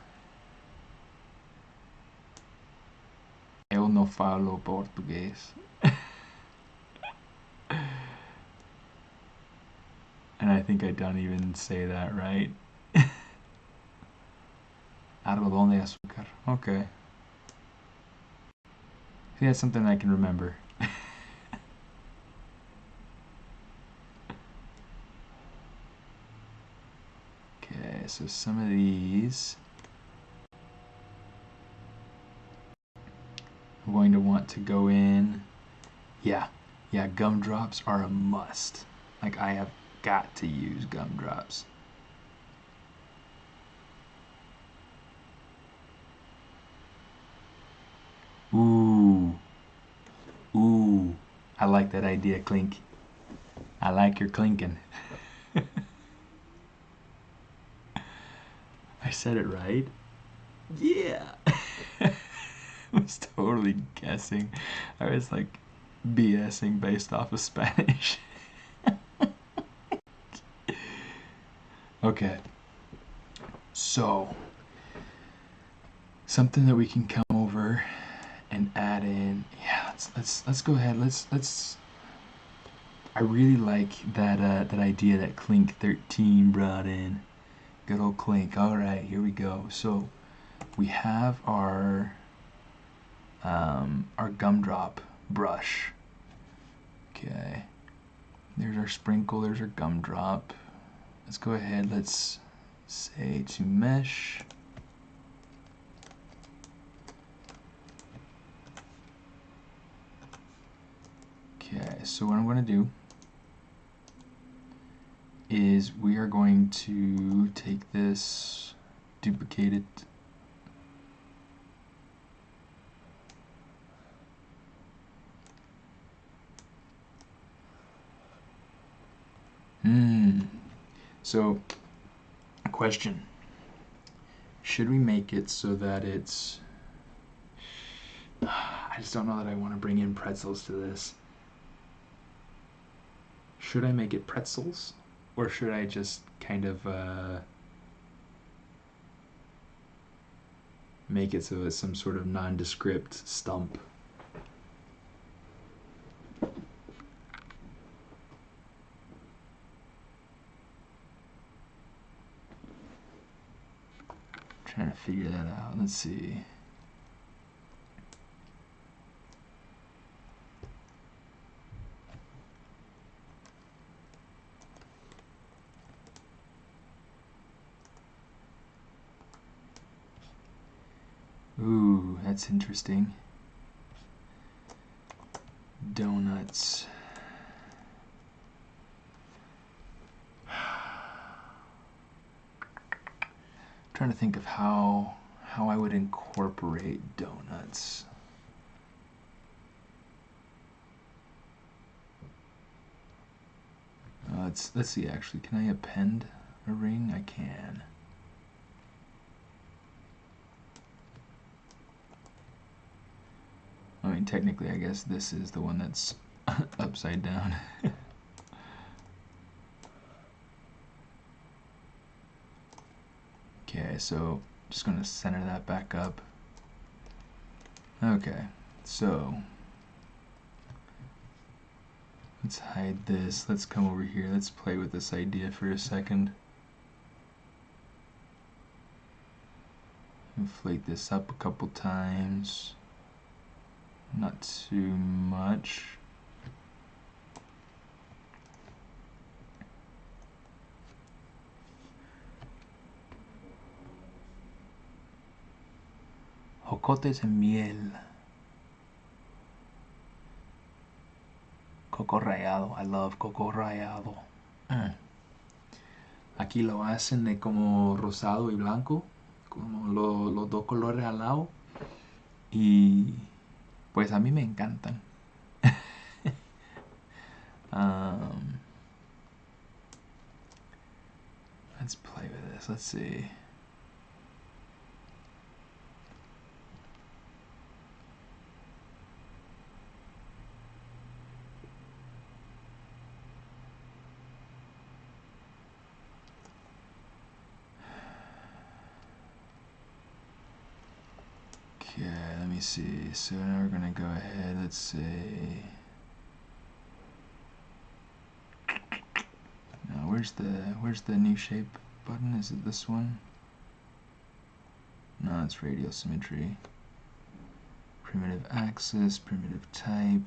Eu não falo português. And I think I don't even say that right. Algodón de azúcar. Okay. See, that's something I can remember. Okay, so some of these I'm going to want to go in. Yeah, gumdrops are a must. Like, I have got to use gumdrops. Ooh. I like that idea, Clink. I like your clinking. I said it right. Yeah. I was totally guessing. I was like BSing based off of Spanish. Okay. So, something that we can come over and add in. Yeah, let's go ahead. Let's I really like that idea that Clink 13 brought in. Good old Clink. All right, here we go. So, we have our gumdrop brush. Okay, there's our sprinkle, there's our gumdrop. Let's go ahead, let's say to mesh. Okay, so what I'm going to do is we are going to take this, duplicate it, So, question. Should we make it so that it's... I just don't know that I want to bring in pretzels to this. Should I make it pretzels? Or should I just kind of make it so it's some sort of nondescript stump? Trying to figure that out. Let's see. Ooh, that's interesting. Donuts. Trying to think of how I would incorporate donuts. Let's see, actually, can I append a ring? I can. I mean, technically, I guess this is the one that's upside down. Okay, so just gonna center that back up. Okay, so Let's hide this. Let's come over here. Let's play with this idea for a second. Inflate this up a couple times. Not too much. Jocotes en miel. Coco rallado. I love coco rallado. Aquí lo hacen de como rosado y blanco, como los dos colores al lado. Y pues a mí me encantan. Let's play with this. Let's see. Okay, let me see. So now we're gonna go ahead. Let's say. Now where's the new shape button? Is it this one? No, it's radial symmetry. Primitive axis, primitive type,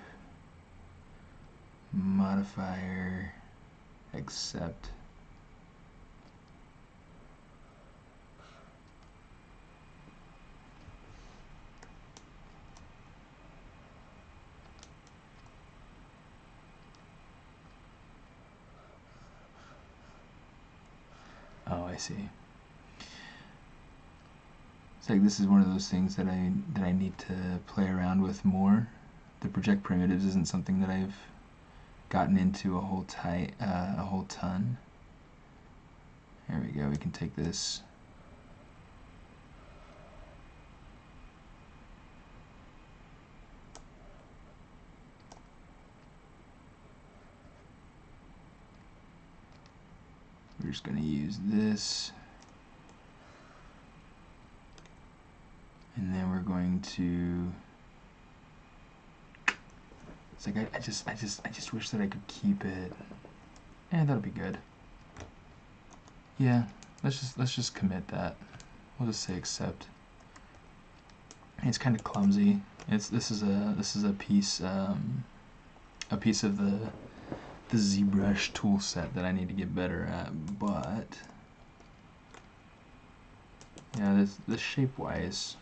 modifier, accept. Oh, I see. It's like this is one of those things that I need to play around with more. The project primitives isn't something that I've gotten into a whole ton. There we go. We can take this. We're just going to use this. And then we're going to. It's like I just wish that I could keep it. That'll be good. Yeah, let's just commit that. We'll just say accept. It's kind of clumsy. This is a piece of the ZBrush tool set that I need to get better at, but yeah, this shape wise,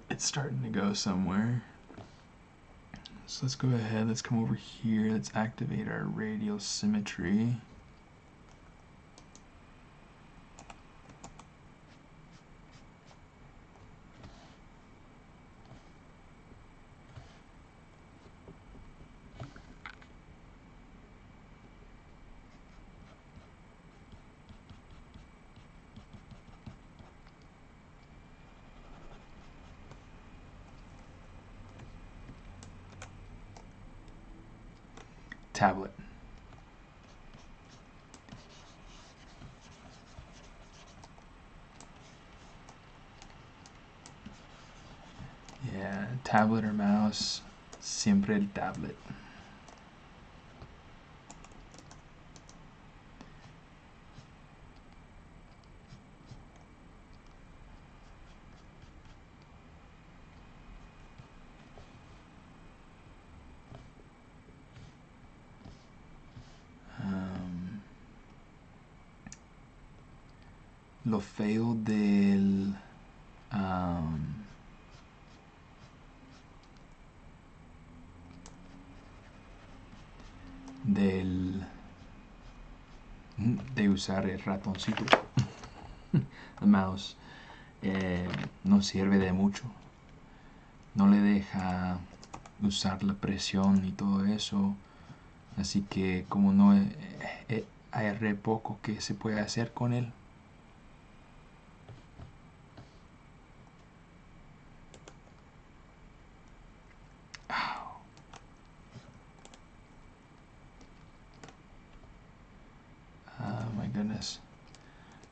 it's starting to go somewhere. So let's go ahead, let's come over here, let's activate our radial symmetry. Tablet. Yeah, tablet or mouse, siempre el tablet. Lo feo del de usar el ratoncito, el mouse, no sirve de mucho, no le deja usar la presión y todo eso, así que como no hay re poco que se puede hacer con él. Goodness,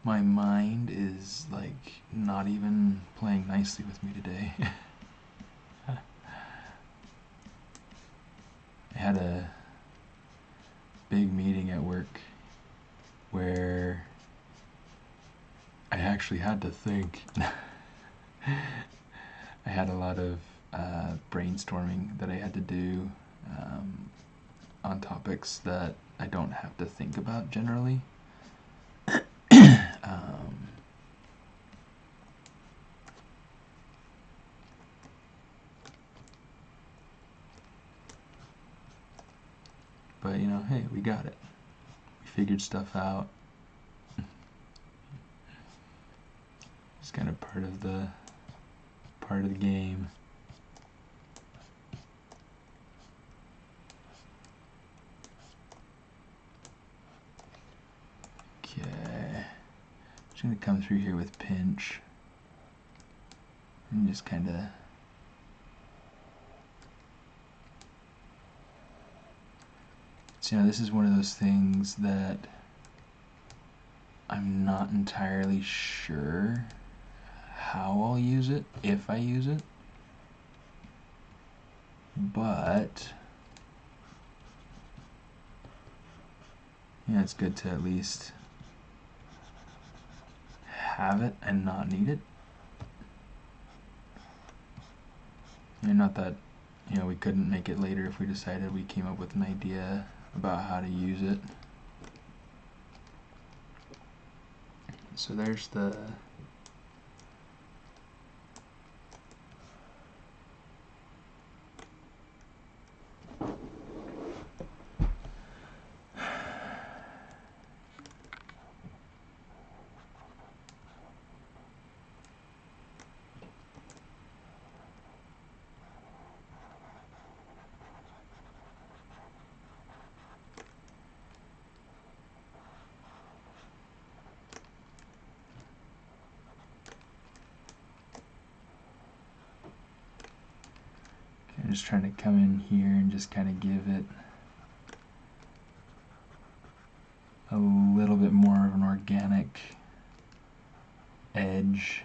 my mind is like not even playing nicely with me today. had a big meeting at work where I actually had to think. I had a lot of brainstorming that I had to do on topics that I don't have to think about generally. But you know, hey, we got it. We figured stuff out. It's kind of part of the game. Okay, just gonna come through here with pinch and just kind of so, you know, this is one of those things that I'm not entirely sure how I'll use it, if I use it, but yeah, it's good to at least have it and not need it. And not that, you know, we couldn't make it later if we decided we came up with an idea about how to use it. So there's the I'm just trying to come in here and just kind of give it a little bit more of an organic edge.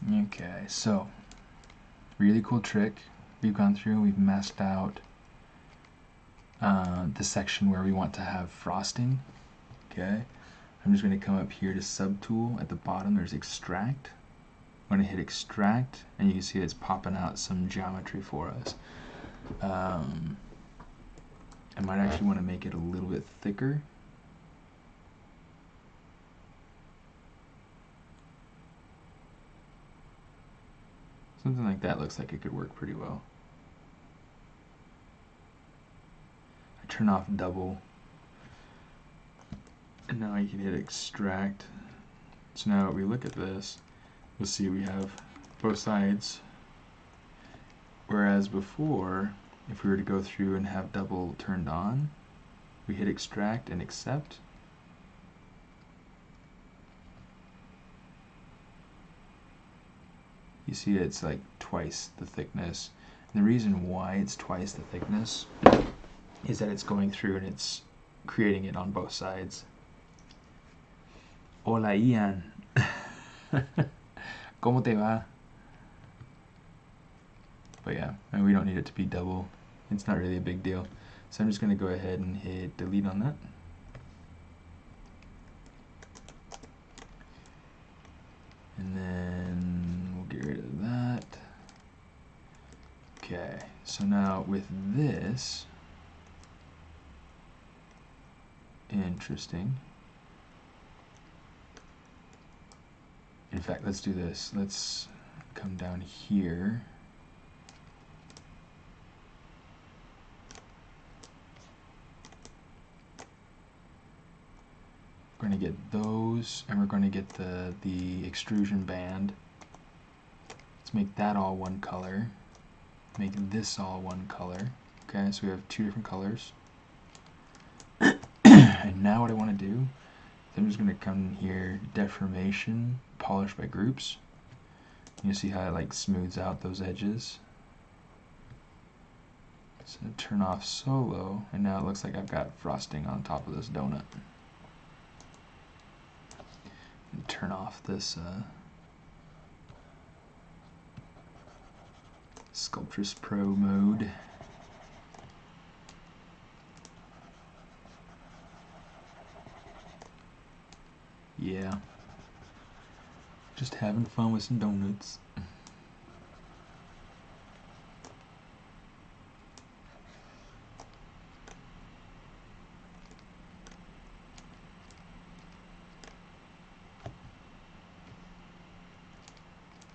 Okay, so really cool trick. We've gone through, we've masked out the section where we want to have frosting. Okay, I'm just going to come up here to subtool. At the bottom there's extract. I'm going to hit extract and you can see it's popping out some geometry for us. I might actually want to make it a little bit thicker. Something like that looks like it could work pretty well. I turn off double. And now I can hit extract. So now if we look at this, we'll see we have both sides. Whereas before, if we were to go through and have double turned on, we hit extract and accept. You see it's like twice the thickness. And the reason why it's twice the thickness is that it's going through and it's creating it on both sides. Hola Ian. ¿Cómo te va? But yeah, and we don't need it to be double. It's not really a big deal. So I'm just going to go ahead and hit delete on that. And then we'll get rid of that. Okay, so now with this, interesting. In fact, let's do this. Let's come down here. We're going to get those, and we're going to get the extrusion band. Let's make that all one color. make this all one color. Okay, so we have two different colors. And now what I want to do is I'm just going to come in here, deformation, polish by groups. You see how it like smooths out those edges. So turn off solo, and now it looks like I've got frosting on top of this donut. And turn off this Sculptress Pro mode. Yeah. Just having fun with some donuts.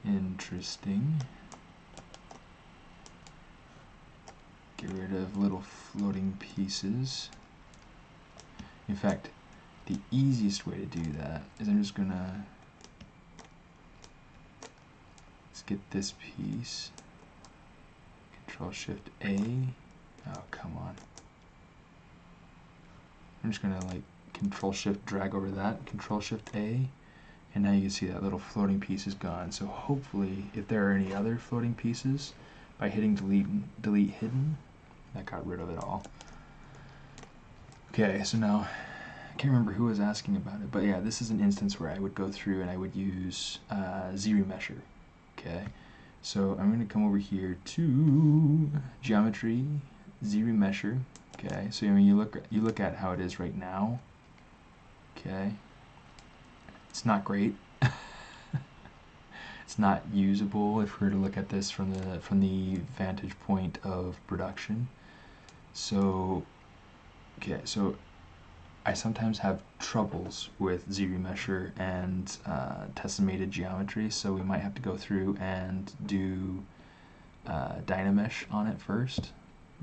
Interesting. Get rid of little floating pieces. In fact, the easiest way to do that is I'm just gonna get this piece. Control Shift A. Oh, come on. I'm just gonna like Control Shift drag over that, Control Shift A, and now you can see that little floating piece is gone. So hopefully, if there are any other floating pieces, by hitting delete hidden, that got rid of it all. Okay, so now I can't remember who was asking about it, but yeah, this is an instance where I would go through and I would use Zremesher. Okay, so I'm going to come over here to Geometry, Zremesher. Okay, so when you look at how it is right now. Okay, it's not great. It's not usable if we were to look at this from the vantage point of production. So, okay, so I sometimes have troubles with Zremesher and testimated geometry, so we might have to go through and do Nanomesh on it first,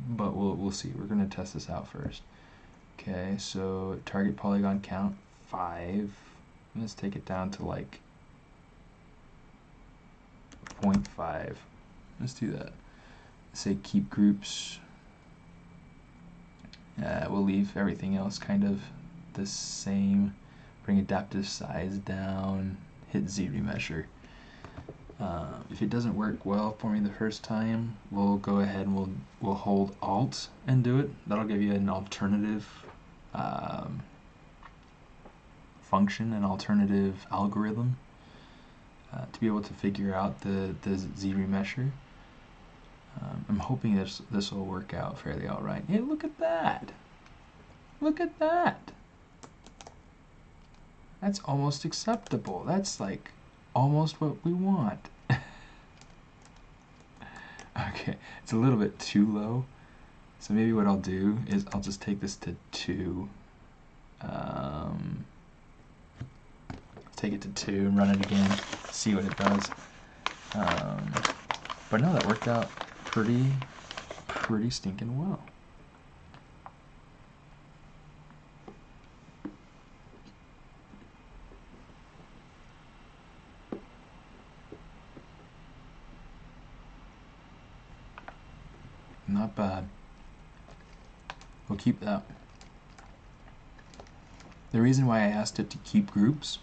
but we'll see. We're going to test this out first. Okay, so target polygon count 5. Let's take it down to like 0.5. Let's do that. Say keep groups. We'll leave everything else kind of the same. Bring adaptive size down. Hit Zremesher. If it doesn't work well for me the first time, we'll go ahead and we'll hold Alt and do it. That'll give you an alternative function, an alternative algorithm to be able to figure out the Zremesher. I'm hoping this will work out fairly all right. Hey, look at that! Look at that! That's almost acceptable. That's like almost what we want. Okay, it's a little bit too low. So maybe what I'll do is I'll just take this to 2. Take it to 2 and run it again, see what it does. But no, that worked out pretty stinking well. Not bad. We'll keep that. The reason why I asked it to keep groups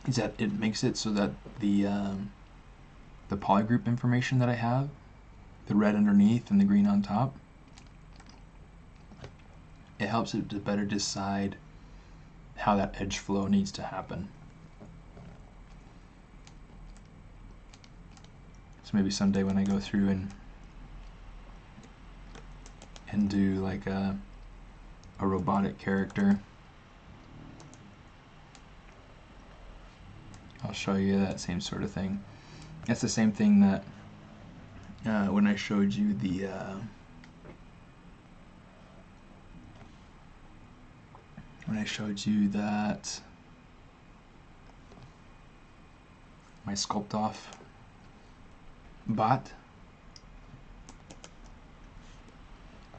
is that it makes it so that the polygroup information that I have, the red underneath and the green on top, it helps it to better decide how that edge flow needs to happen. So maybe someday when I go through and do like a robotic character, I'll show you that same sort of thing. That's the same thing that when I showed you the that my sculpt off bot.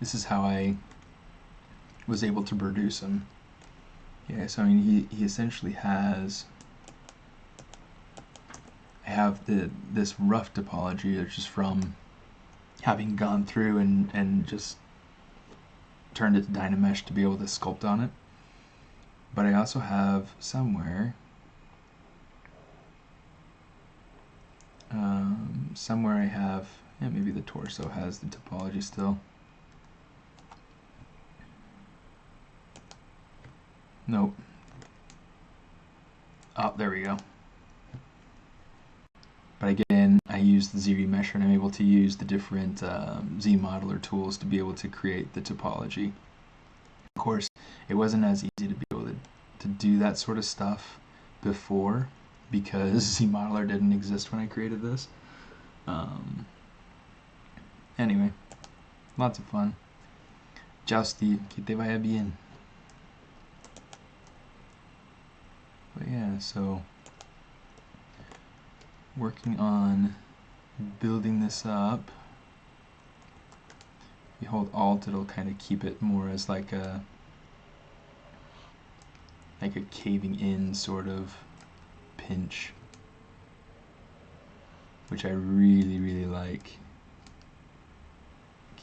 This is how I was able to produce him. Yeah, so I mean he essentially has, I have this rough topology, which is from having gone through and just turned it to Dynamesh to be able to sculpt on it. But I also have somewhere I have, yeah, maybe the torso has the topology still. Nope. Oh, there we go. But again, I use the Zremesher and I'm able to use the different Z-modeler tools to be able to create the topology. Of course, it wasn't as easy to be able to do that sort of stuff before because Z-modeler didn't exist when I created this. Anyway, lots of fun. Ciao Steve, que te vaya bien. But yeah, so working on building this up. If you hold Alt, it'll kind of keep it more as like a caving in sort of pinch, which I really, really like.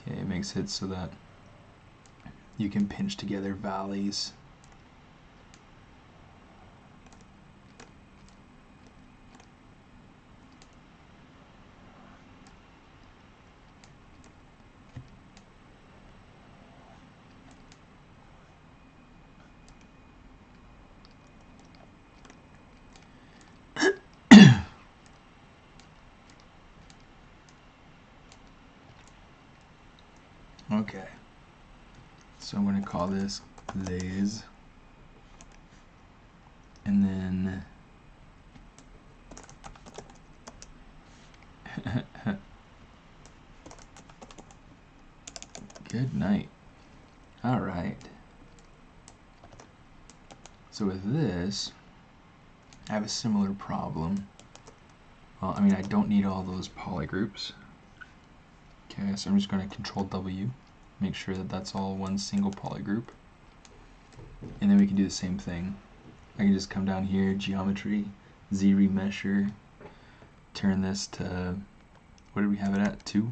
Okay, it makes it so that you can pinch together valleys. Okay, so I'm going to call this Glaze, and then good night. All right. So with this, I have a similar problem. Well, I mean, I don't need all those polygroups. Okay, so I'm just going to Control W, make sure that that's all one single polygroup. And then we can do the same thing. I can just come down here, Geometry, Zremesher, turn this to, what did we have it at, 2?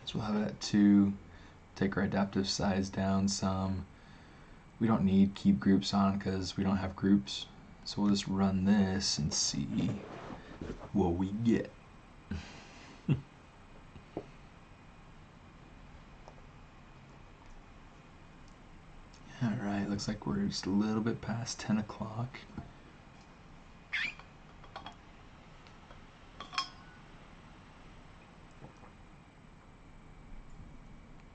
So we'll have it at 2, take our adaptive size down some. We don't need keep groups on because we don't have groups. So we'll just run this and see what we get. Alright, looks like we're just a little bit past 10 o'clock.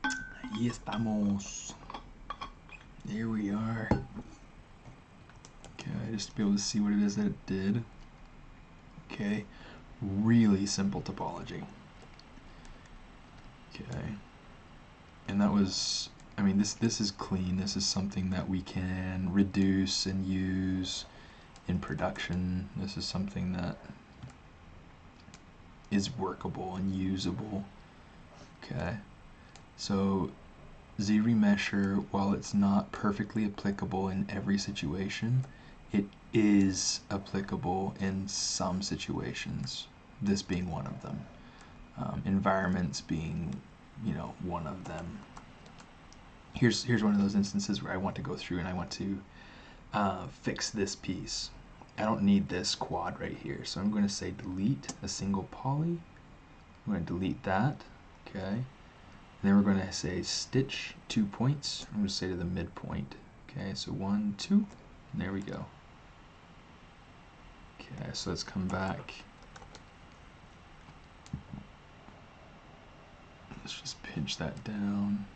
Ahí estamos. There we are. Okay, just to be able to see what it is that it did. Okay, really simple topology. Okay, and that was, I mean, this is clean. This is something that we can reduce and use in production. This is something that is workable and usable. Okay, so Zremesher, while it's not perfectly applicable in every situation, it is applicable in some situations, this being one of them. Environments being, you know, one of them. Here's one of those instances where I want to go through and I want to fix this piece. I don't need this quad right here, so I'm going to say delete a single poly. I'm going to delete that, okay. And then we're going to say stitch 2 points. I'm going to say to the midpoint. Okay, so 1, 2, and there we go. Okay, so let's come back. Let's just pinch that down.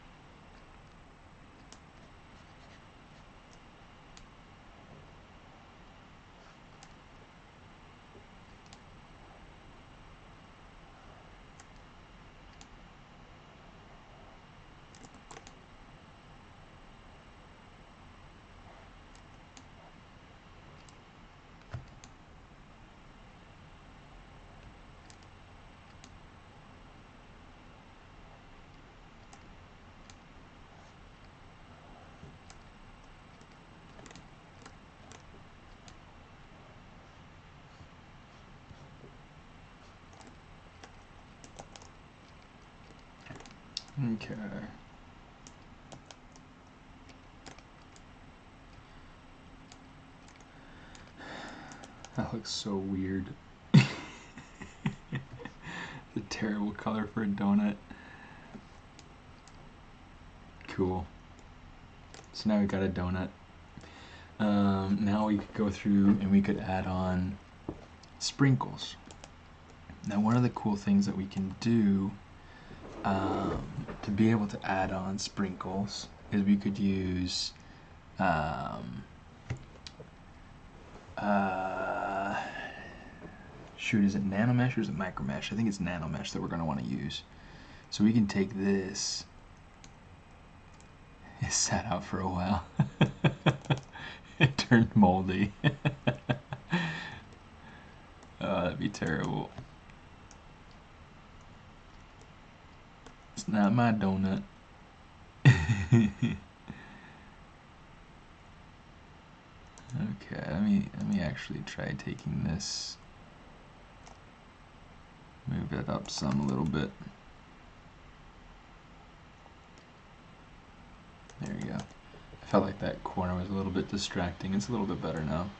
Okay. That looks so weird. The terrible color for a donut. Cool. So now we got a donut. Now we could go through and we could add on sprinkles. Now one of the cool things that we can do to be able to add on sprinkles is we could use shoot, is it Nanomesh or is it Micromesh? I think it's Nanomesh that we're going to want to use. So we can take this. It sat out for a while. It turned moldy. Oh, that'd be terrible. It's not my donut. Okay, let me actually try taking this, move it up some a little bit. There you go. I felt like that corner was a little bit distracting. It's a little bit better now.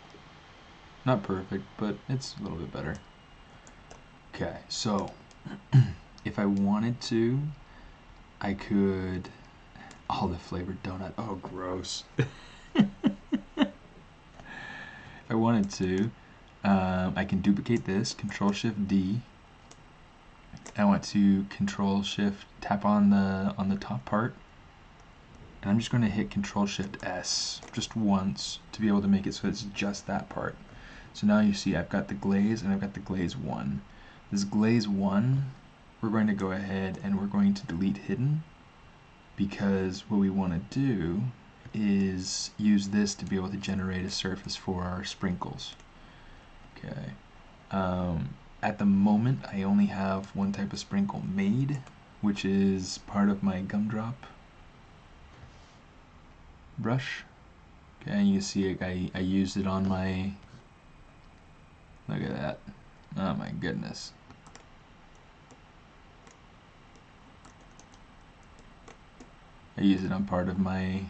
Not perfect, but it's a little bit better. Okay, so if I wanted to, I could olive flavored donut. Oh, gross. If I wanted to, I can duplicate this, Control-Shift-D. I want to Control-Shift, tap on the top part, and I'm just going to hit Control-Shift-S just once to be able to make it so it's just that part. So now you see I've got the glaze and I've got the glaze 1. This glaze 1, we're going to go ahead and we're going to delete hidden, because what we want to do is use this to be able to generate a surface for our sprinkles. Okay. At the moment, I only have one type of sprinkle made, which is part of my gumdrop brush. Okay, and you see I used it on my, look at that. Oh my goodness. I use it on part of my,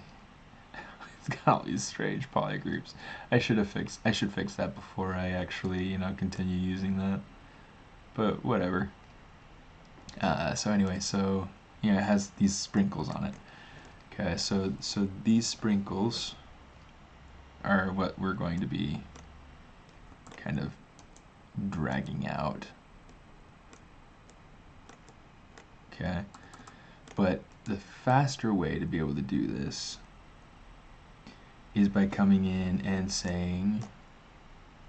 it's got all these strange polygroups. I should fix that before I actually, continue using that. But whatever. So anyway, so it has these sprinkles on it. Okay, so these sprinkles are what we're going to be kind of dragging out. Okay, but the faster way to be able to do this is by coming in and saying,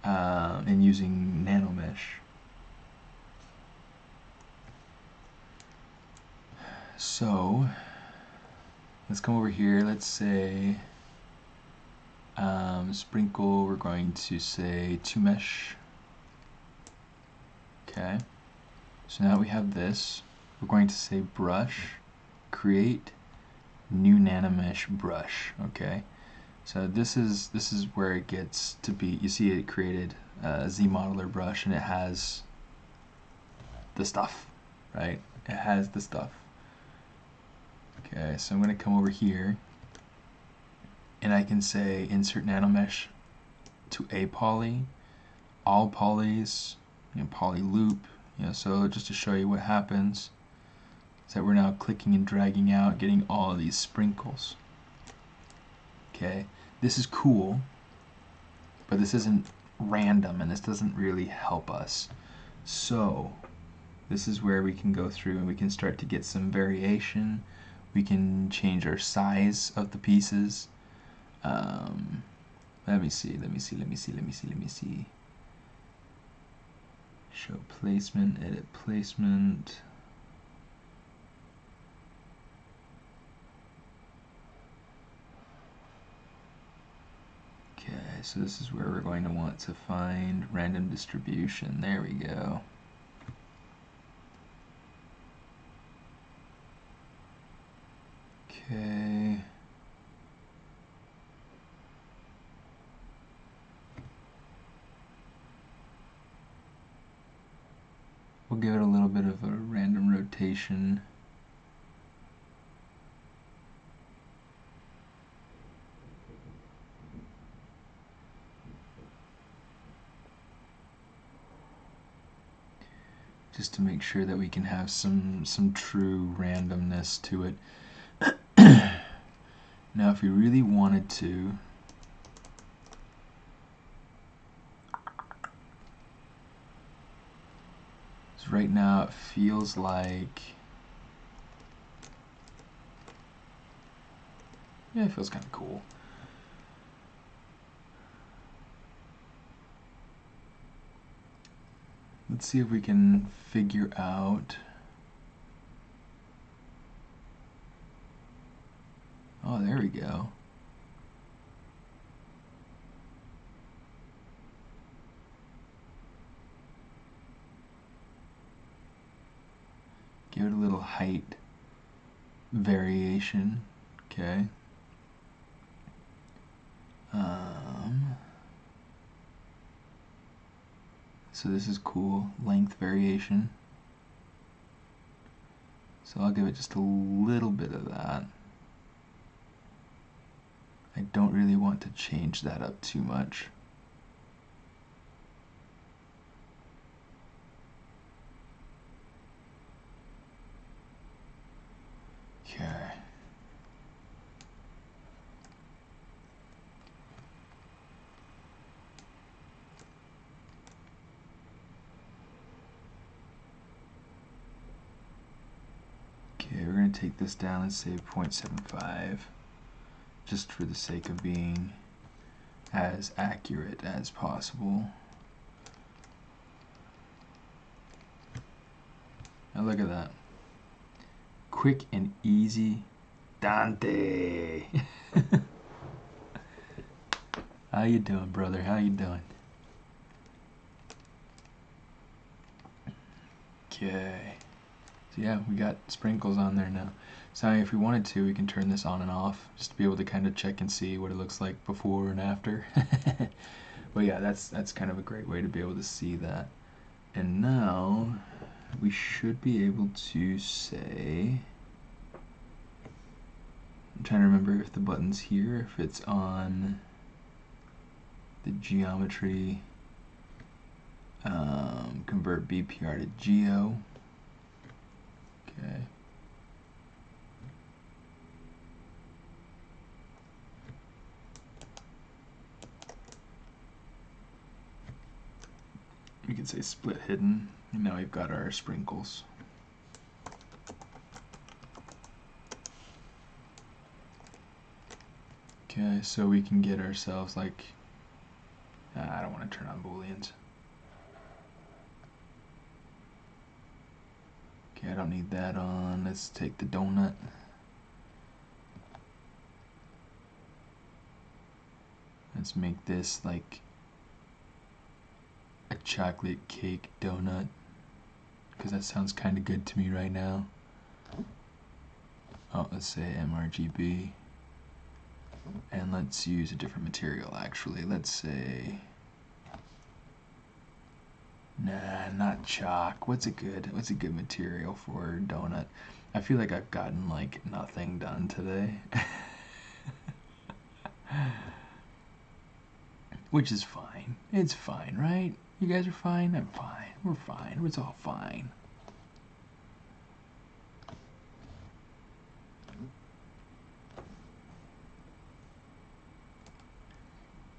and using Nanomesh. So let's come over here, let's say sprinkle, we're going to say 2Mesh. Okay, so now we have this. We're going to say brush, create new Nanomesh brush. Okay, so this is where it gets to be. You see it created a Z modeler brush and it has the stuff, right? It has the stuff. Okay, so I'm going to come over here and I can say insert Nanomesh to a poly, all polys, poly loop. So just to show you what happens is that we're now clicking and dragging out, getting all of these sprinkles. Okay, this is cool, but this isn't random and this doesn't really help us. So this is where we can go through and we can start to get some variation. We can change our size of the pieces. Let me see. Show placement, edit placement. Okay, so this is where we're going to want to find random distribution. There we go. Okay. We'll give it a little bit of a random rotation. just to make sure that we can have some true randomness to it. Now if we really wanted to, so right now it feels like, yeah, it feels kind of cool. Let's see if we can figure out. Oh, there we go. Give it a little height variation. Okay. So this is cool. Length variation. So I'll give it just a little bit of that. I don't really want to change that up too much. Okay. Okay, we're going to take this down and say 0.75, just for the sake of being as accurate as possible. Now look at that. Quick and easy Dante. How you doing, brother? How you doing? Okay. So yeah, we got sprinkles on there now. So if we wanted to, we can turn this on and off just to be able to kind of check and see what it looks like before and after. But yeah, that's kind of a great way to be able to see that. And now we should be able to say, I'm trying to remember if the button's here, if it's on the geometry, convert BPR to geo. Okay. We can say split hidden, and now we've got our sprinkles. Okay, so we can get ourselves like, I don't want to turn on booleans. Okay, I don't need that on. Let's take the donut. Let's make this like a chocolate cake donut, because that sounds kind of good to me right now. Oh, let's say mRGB. And let's use a different material actually. Let's say, nah, not chalk. What's a good material for a donut? I feel like I've gotten like nothing done today. Which is fine. It's fine, right? You guys are fine? I'm fine. We're fine. It's all fine.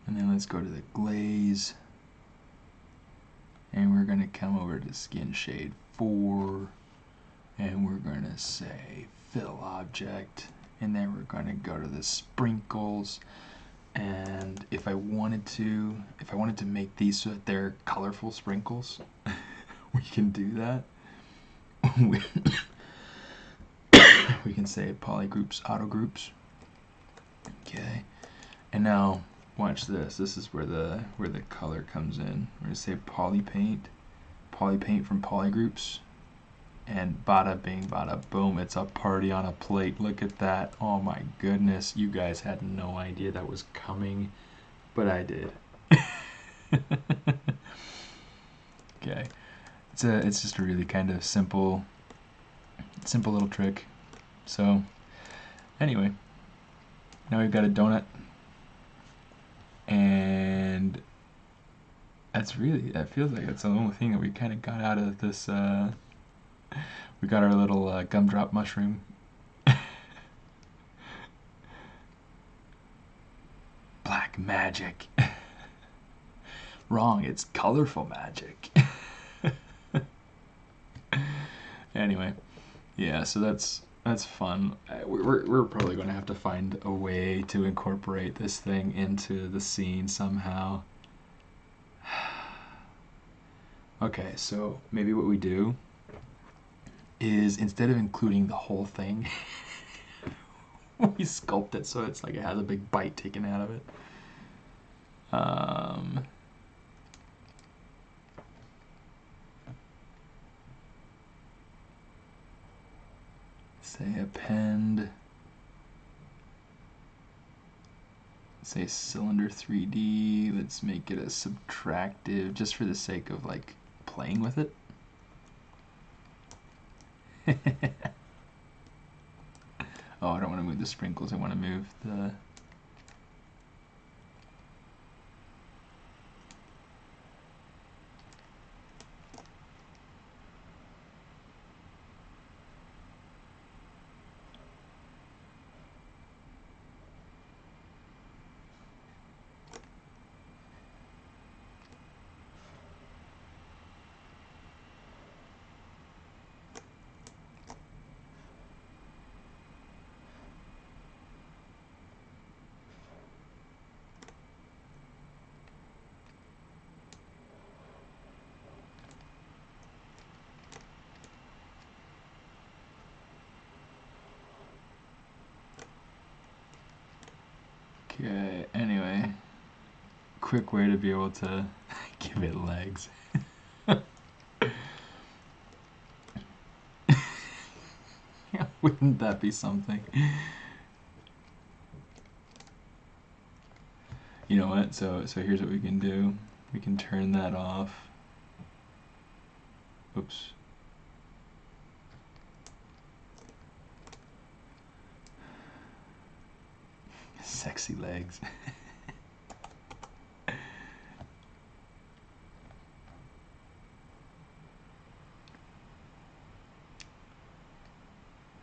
And then let's go to the glaze. And we're going to come over to skin shade 4. And we're going to say fill object. And then we're going to go to the sprinkles. And if I wanted to make these so that they're colorful sprinkles, we can do that. We can say polygroups, autogroups. Okay. And now watch this. This is where the color comes in. We're gonna say polypaint from polygroups, and bada bing bada boom, it's a party on a plate. Look at that. Oh my goodness, you guys had no idea that was coming, but I did. Okay, it's just a really kind of simple little trick. So anyway, now we've got a donut, and that feels like it's the only thing that we kind of got out of this, we got our little gumdrop mushroom. Black magic. Wrong, it's colorful magic. Anyway, yeah, so that's fun. We're probably going to have to find a way to incorporate this thing into the scene somehow. Okay, so maybe what we do is, instead of including the whole thing, we sculpt it so it's like it has a big bite taken out of it. Say append, say cylinder 3D, let's make it a subtractive just for the sake of like playing with it. Oh, I don't want to move the sprinkles, I want to move the... Okay, anyway, quick way to be able to give it legs. Wouldn't that be something? You know what, so here's what we can do. We can turn that off. Oops. Sexy legs.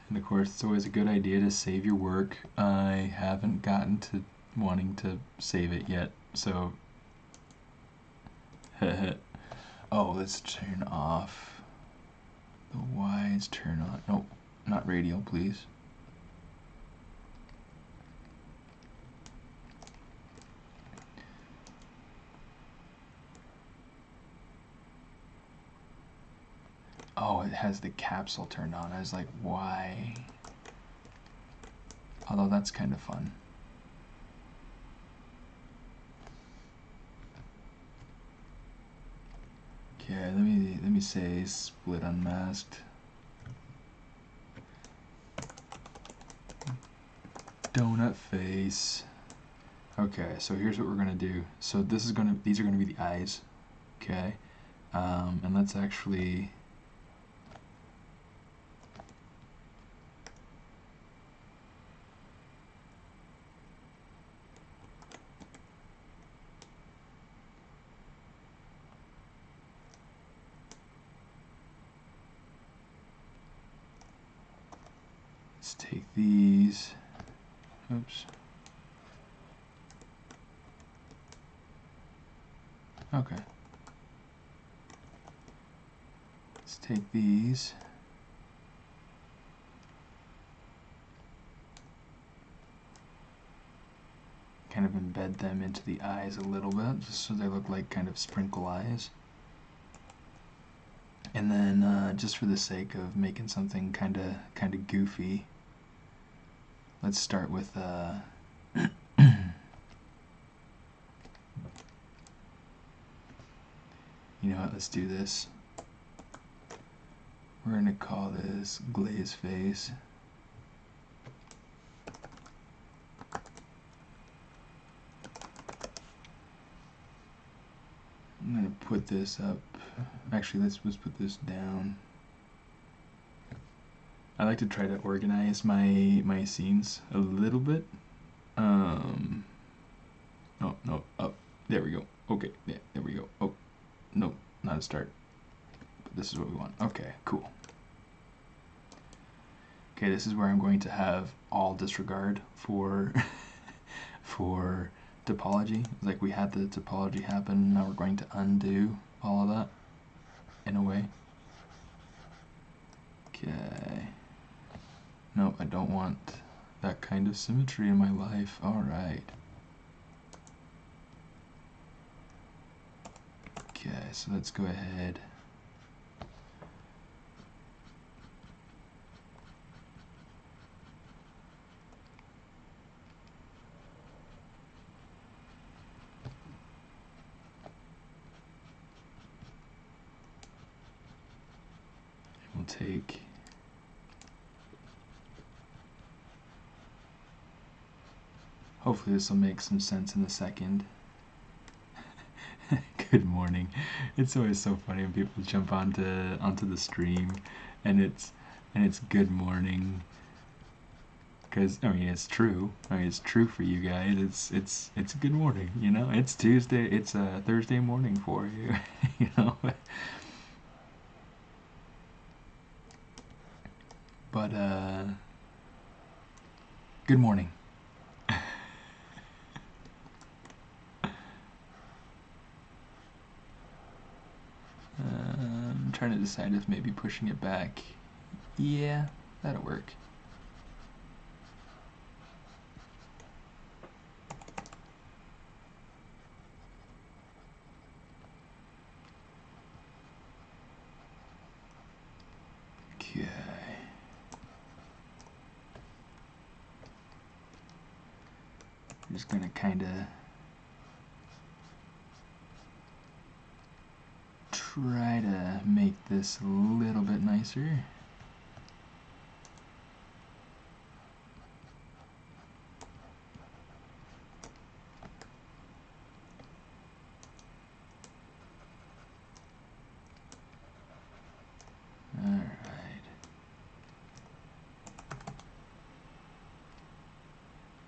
And of course, it's always a good idea to save your work. I haven't gotten to wanting to save it yet, so... Oh, let's turn off the wides, turn on... Nope, not radial, please. Oh, it has the capsule turned on. I was like, why? Although that's kind of fun. Okay, let me say split unmasked. Donut face. Okay, so here's what we're gonna do. So these are gonna be the eyes. Okay, and let's actually. Let's take these. Oops. Okay. Let's take these. Kind of embed them into the eyes a little bit, just so they look like kind of sprinkle eyes. And then, just for the sake of making something kind of goofy, let's start with you know what, let's do this. We're going to call this Glazed Face. I'm going to put this up. Actually, let's put this down. I like to try to organize my scenes a little bit. No, up. There we go. Okay, yeah, there we go. Oh, Nope, not a start. But this is what we want. Okay, cool. Okay, this is where I'm going to have all disregard for for topology. Like we had the topology happen, now we're going to undo all of that in a way. Okay. No, I don't want that kind of symmetry in my life. Alright. Okay, so let's go ahead. We'll take hopefully this will make some sense in a second. Good morning. It's always so funny when people jump onto the stream and it's good morning. Because I mean it's true. I mean it's true for you guys. It's good morning, you know? It's Tuesday, it's a Thursday morning for you, you know? But good morning. I'm trying to decide if maybe pushing it back. Yeah, that'll work. Okay. I'm just gonna kind of try to make this a little bit nicer. Alright.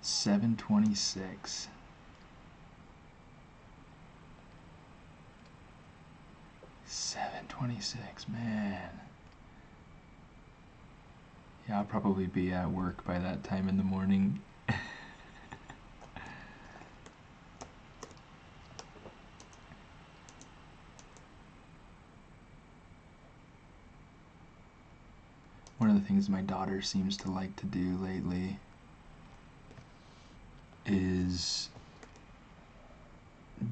$7.26. $7.26, man. Yeah, I'll probably be at work by that time in the morning. One of the things my daughter seems to like to do lately is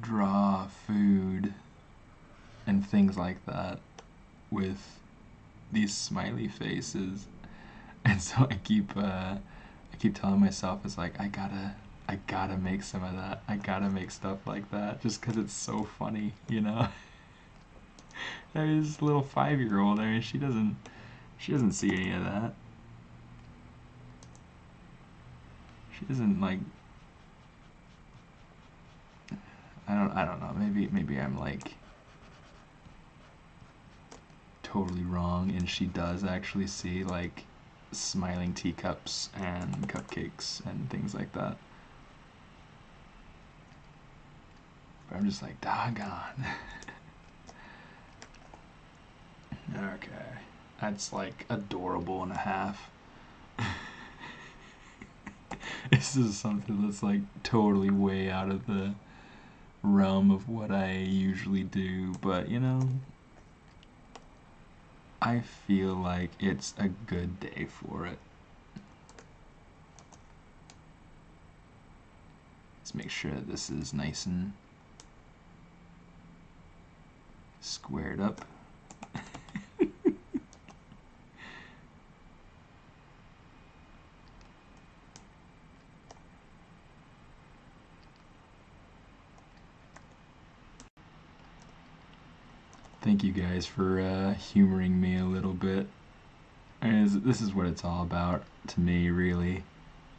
draw food and things like that with these smiley faces, and so I keep telling myself, it's like I gotta make some of that. I gotta make stuff like that just because it's so funny, you know. I mean, this little 5-year-old, I mean, she doesn't see any of that. She doesn't like. I don't know. Maybe I'm like totally wrong, and she does actually see like smiling teacups and cupcakes and things like that. But I'm just like, doggone. Okay, that's like adorable and a half. This is something that's like totally way out of the realm of what I usually do, but you know, I feel like it's a good day for it. Let's make sure that this is nice and squared up. Thank you guys for humoring me a little bit. I mean, this is what it's all about to me, really.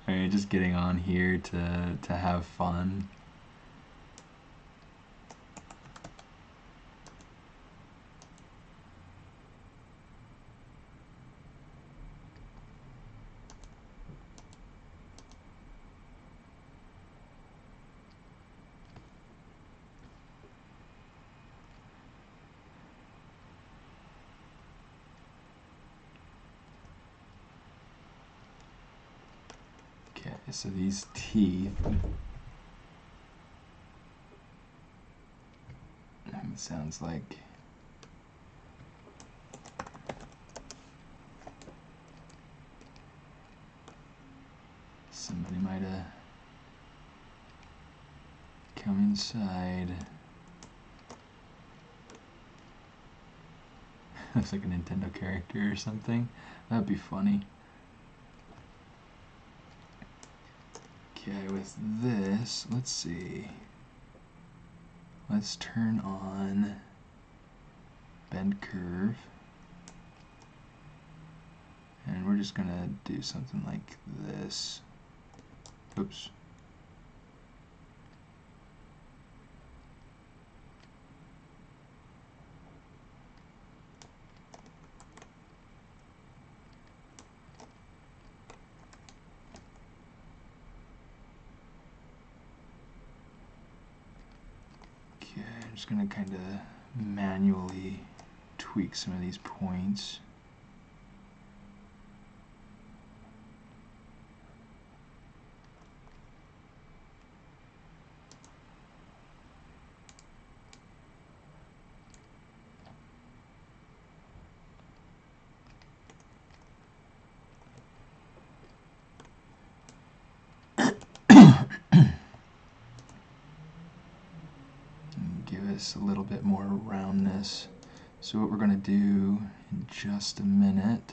I mean, just getting on here to have fun. Okay, so these teeth, it sounds like somebody might have come inside. Looks like a Nintendo character or something. That'd be funny. Okay, with this, let's see. Let's turn on bend curve. And we're just gonna do something like this. Oops. Okay, I'm just gonna kind of manually tweak some of these points. Give us a little bit more roundness. So what we're going to do in just a minute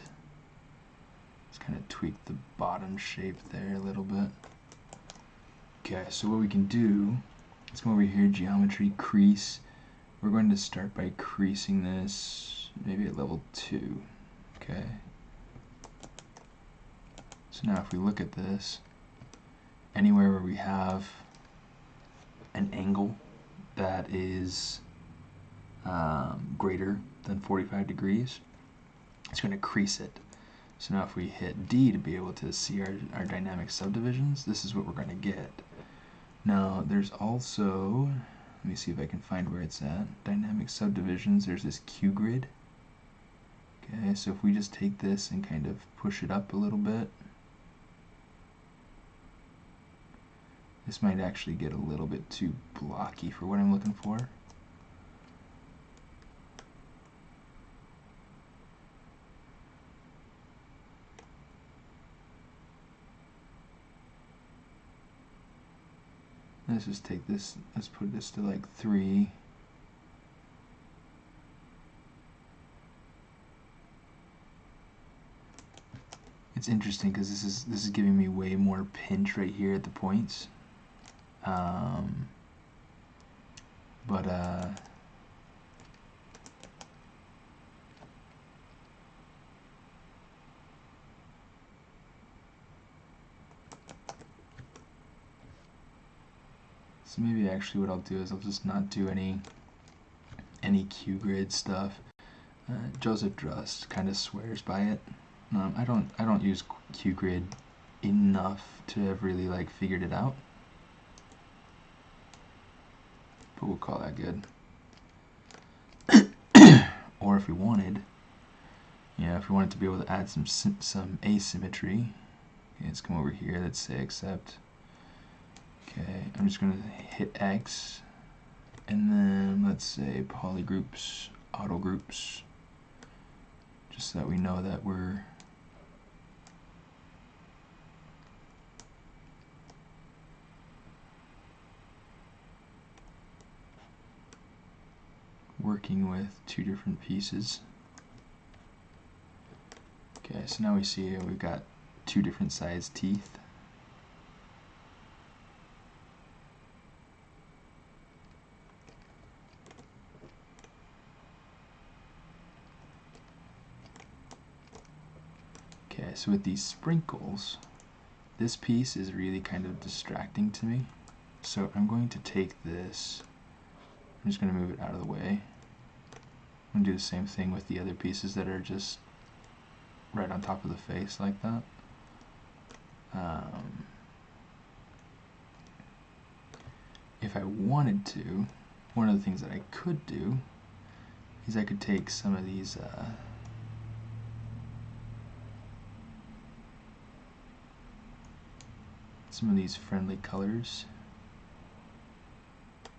is kind of tweak the bottom shape there a little bit. Okay, so what we can do, let's go over here, geometry, crease. We're going to start by creasing this maybe at level 2. Okay. So now if we look at this, anywhere where we have an angle that is greater than 45 degrees, it's going to crease it. So now if we hit D to be able to see our dynamic subdivisions, this is what we're going to get. Now there's also, let me see if I can find where it's at, dynamic subdivisions, there's this Q grid. Okay, so if we just take this and kind of push it up a little bit, this might actually get a little bit too blocky for what I'm looking for. Let's just take this, let's put this to like 3. It's interesting because this is giving me way more pinch right here at the points. So maybe actually what I'll do is I'll just not do any Q grid stuff. Joseph Drust kind of swears by it. I don't use Q grid enough to have really like figured it out, but we'll call that good. Or if we wanted, if we wanted to be able to add some asymmetry, okay, let's come over here. Let's say accept. Okay, I'm just going to hit X, and then let's say polygroups, auto groups, just so that we know that we're working with 2 different pieces. Okay, so now we see we've got 2 different sized teeth. Okay, so with these sprinkles, this piece is really kind of distracting to me. So I'm going to take this, I'm just going to move it out of the way. I'm going to do the same thing with the other pieces that are just right on top of the face like that. If I wanted to, one of the things that I could do is I could take some of these some of these friendly colors.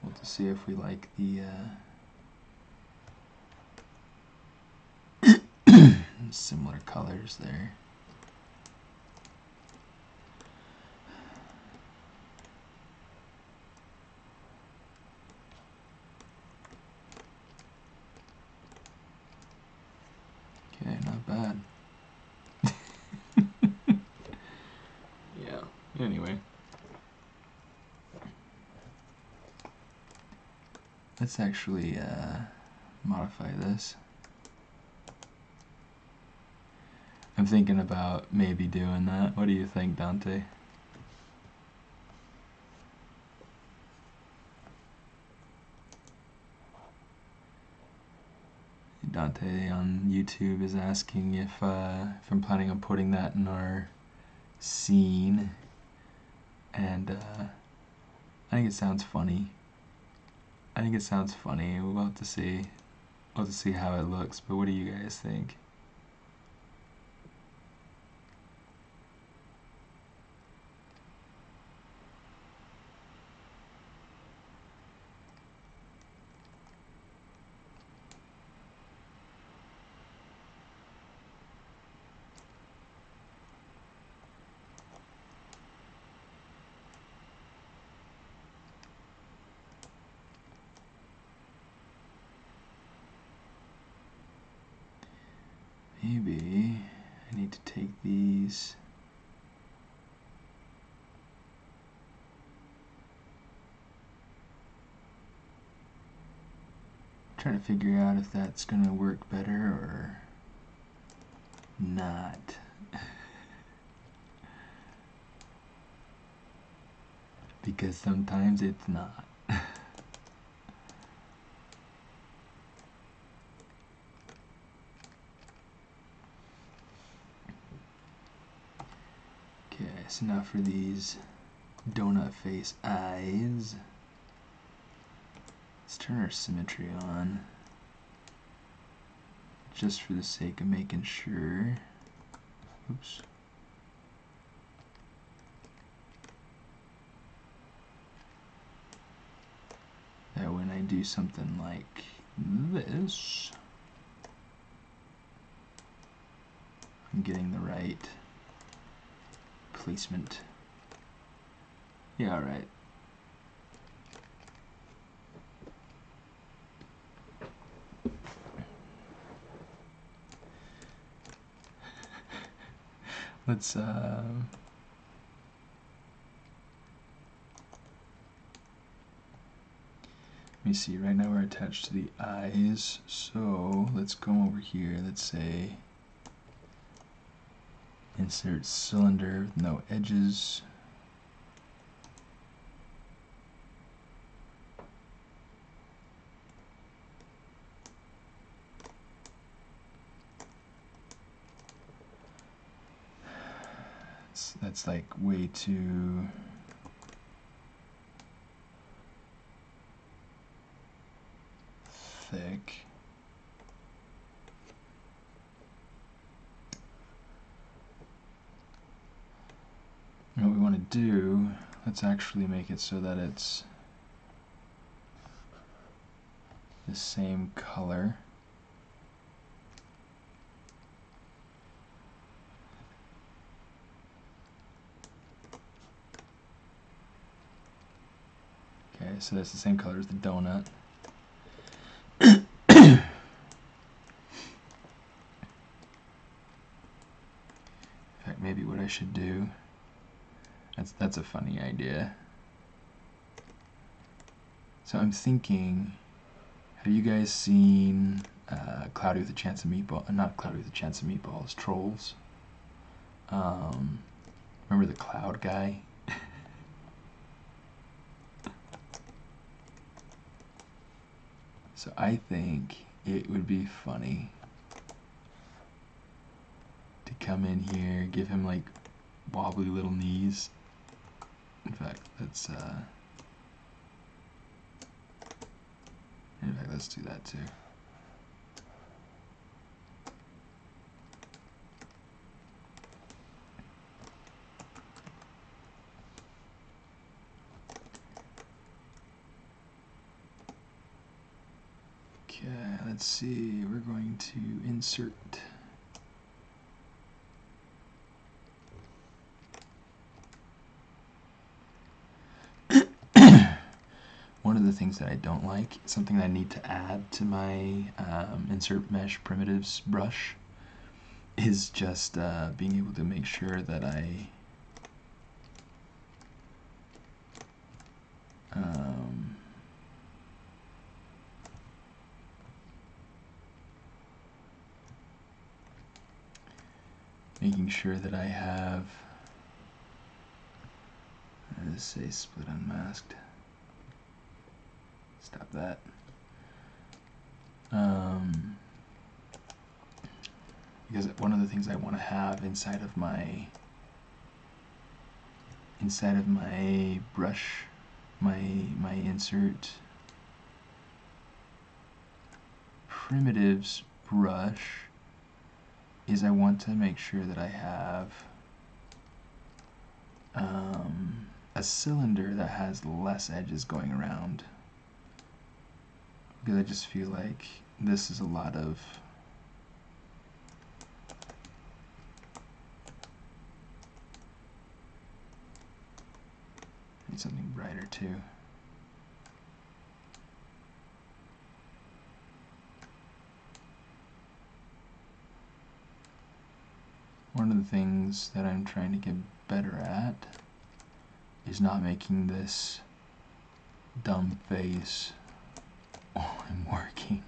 We'll just see if we like the similar colors there. Okay, not bad. Yeah, anyway. Let's actually modify this. I'm thinking about maybe doing that. What do you think, Dante? Dante on YouTube is asking if I'm planning on putting that in our scene, and I think it sounds funny. We'll have to see. We'll have to see how it looks. But what do you guys think? Maybe I need to take these. Trying to figure out if that's going to work better or not. Because sometimes it's not. Okay, so now for these donut face eyes, let's turn our symmetry on, just for the sake of making sure. Oops. That when I do something like this, I'm getting the right placement. Yeah, alright. Let's let me see, right now we're attached to the eyes, so let's go over here. Let's say insert cylinder with no edges. That's like way too thick. And what we want to do, let's actually make it so that it's the same color. Okay, so that's the same color as the donut. In fact, maybe what I should do, that's a funny idea. So I'm thinking, have you guys seen Cloudy with a Chance of Meatballs? Not Cloudy with a Chance of Meatballs, Trolls. Remember the cloud guy? So I think it would be funny to come in here, give him like wobbly little knees. In fact, let's do that too. let's see, we're going to insert. One of the things that I don't like, something that I need to add to my insert mesh primitives brush, is just being able to make sure that I making sure that I have, let's say split unmasked. Stop that. Because one of the things I want to have inside of my brush, my insert primitives brush, is I want to make sure that I have a cylinder that has less edges going around, because I just feel like this is a lot of need something brighter too. One of the things that I'm trying to get better at is not making this dumb face while I'm working.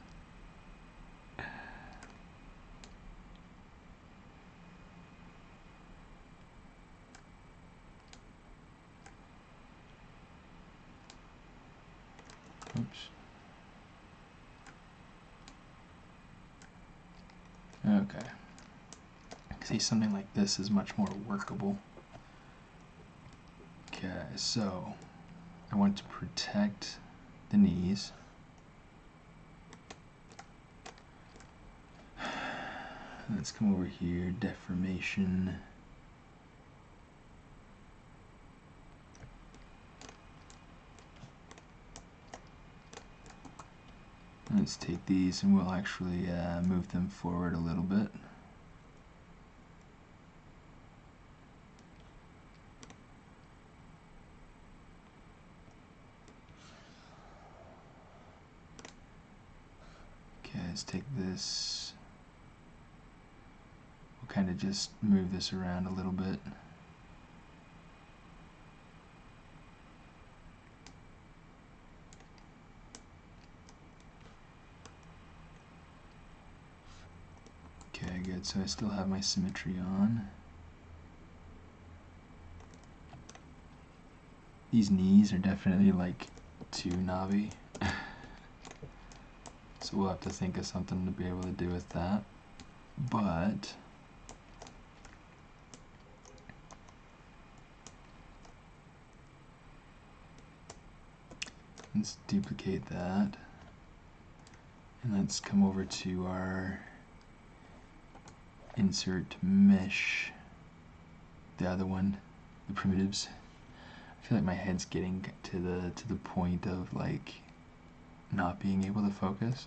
Oops. Okay. See, something like this is much more workable. Okay, so I want to protect the knees. Let's come over here, deformation. Let's take these and we'll actually move them forward a little bit. Okay, let's take this. We'll kind of just move this around a little bit. Okay, good. So I still have my symmetry on. These knees are definitely like too knobby. So we'll have to think of something to be able to do with that. But let's duplicate that. And let's come over to our insert mesh, the other one, the primitives. I feel like my head's getting to the point of like not being able to focus.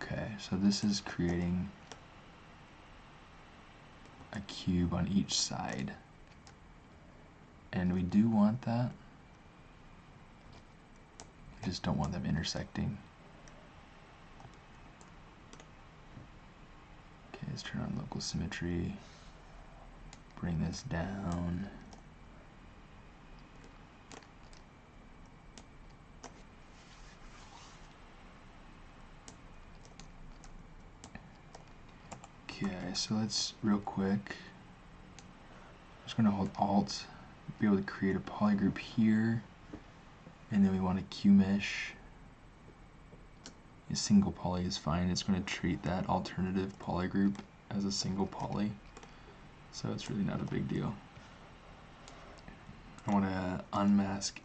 Okay, so this is creating a cube on each side, and we do want that. We just don't want them intersecting. Okay, let's turn on local symmetry, bring this down. Okay, so let's real quick, I'm just going to hold Alt, be able to create a polygroup here, and then we want a Q-mesh. A single poly is fine. It's going to treat that alternative polygroup as a single poly, so it's really not a big deal. I want to unmask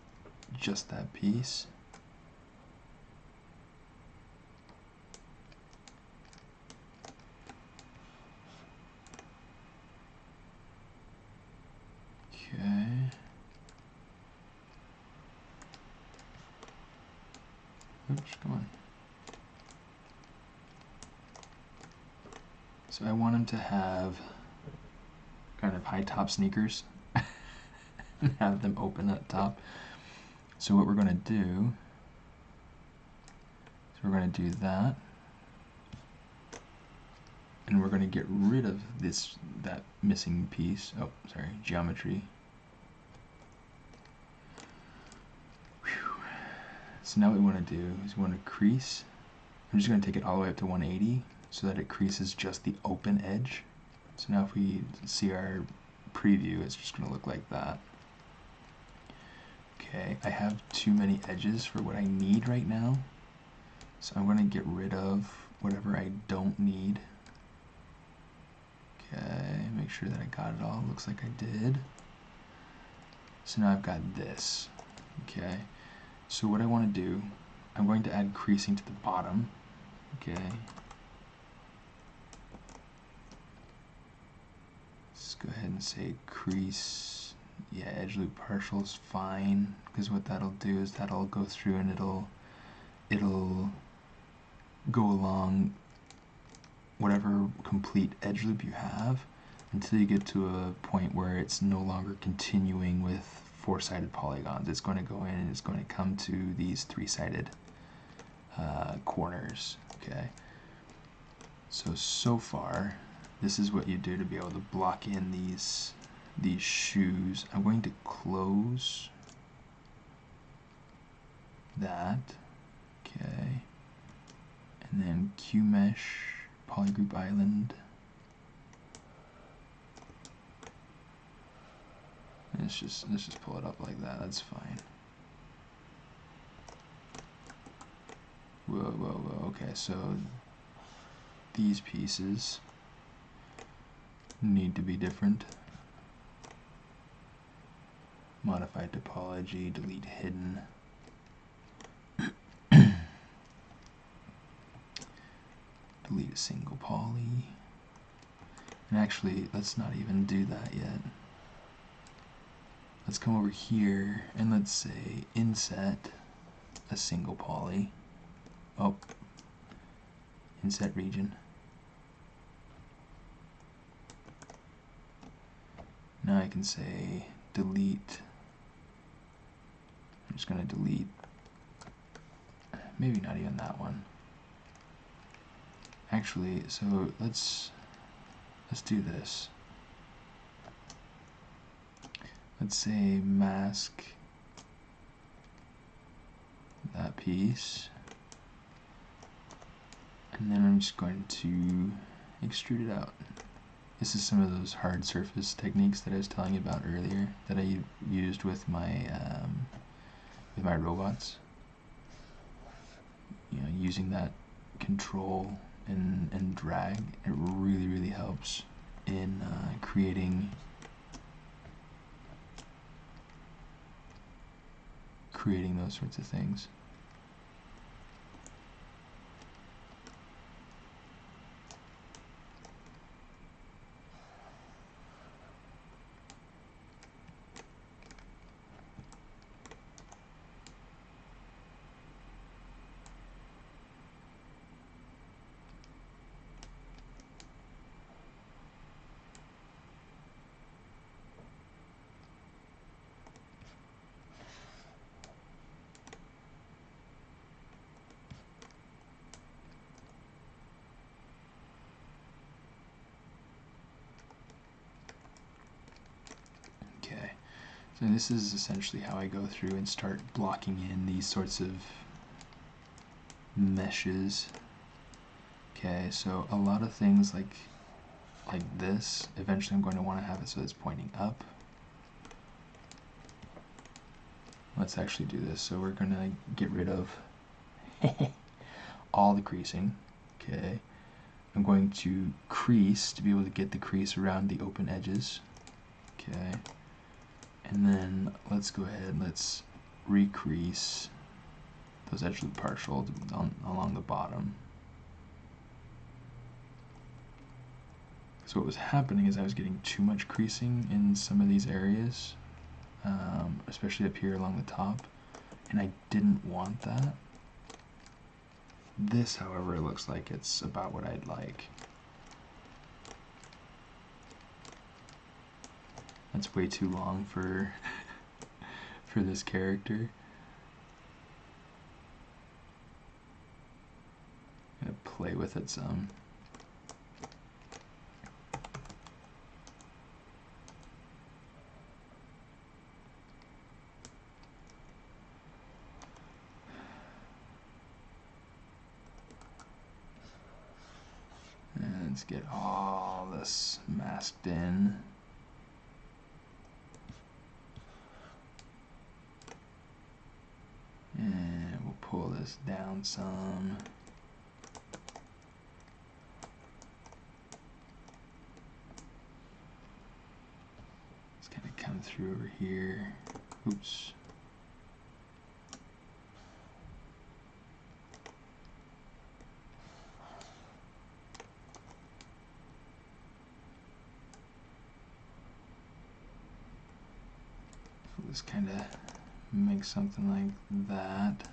just that piece. Okay. Oops, come on. So I want him to have kind of high top sneakers and have them open at top. So what we're going to do is we're going to do that, and we're going to get rid of that missing piece. Oh, sorry, geometry. Whew. So now what we want to do is we want to crease. I'm just going to take it all the way up to 180 so that it creases just the open edge. So now if we see our preview, it's just going to look like that. Okay, I have too many edges for what I need right now, so I'm going to get rid of whatever I don't need. Okay, make sure that I got it all. Looks like I did. So now I've got this. Okay, so what I want to do, I'm going to add creasing to the bottom. Okay. Let's go ahead and say crease. Yeah, edge loop partial is fine, because what that'll do is that'll go through and it'll go along whatever complete edge loop you have until you get to a point where it's no longer continuing with four-sided polygons. It's going to go in and it's going to come to these three-sided corners. Okay. So far, this is what you do to be able to block in these shoes. I'm going to close that. Okay. And then QMesh, Polygroup Island. Let's just pull it up like that. That's fine. Whoa. Okay, so these pieces need to be different. Modify topology, delete hidden. Delete a single poly. And actually, let's not even do that yet. Let's come over here and let's say inset a single poly. Oh, inset region. Now I can say delete. I'm just going to delete, maybe not even that one. Actually, so let's do this. Let's say mask that piece, and then I'm just going to extrude it out. This is some of those hard surface techniques that I was telling you about earlier that I used with my robots. You know, using that control and drag, it really helps in creating those sorts of things. So this is essentially how I go through and start blocking in these sorts of meshes. Okay, so a lot of things like this, eventually I'm going to want to have it so it's pointing up. Let's actually do this. So we're going to get rid of all the creasing. Okay, I'm going to crease to be able to get the crease around the open edges. Okay. And then let's go ahead, let's recrease those edge loop partial along the bottom. So what was happening is I was getting too much creasing in some of these areas, especially up here along the top, and I didn't want that. This, however, looks like it's about what I'd like. That's way too long for for this character. I'm gonna play with it some. And let's get all this masked in. And we'll pull this down some. It's kind of come through over here. Oops. We'll just kind of make something like that.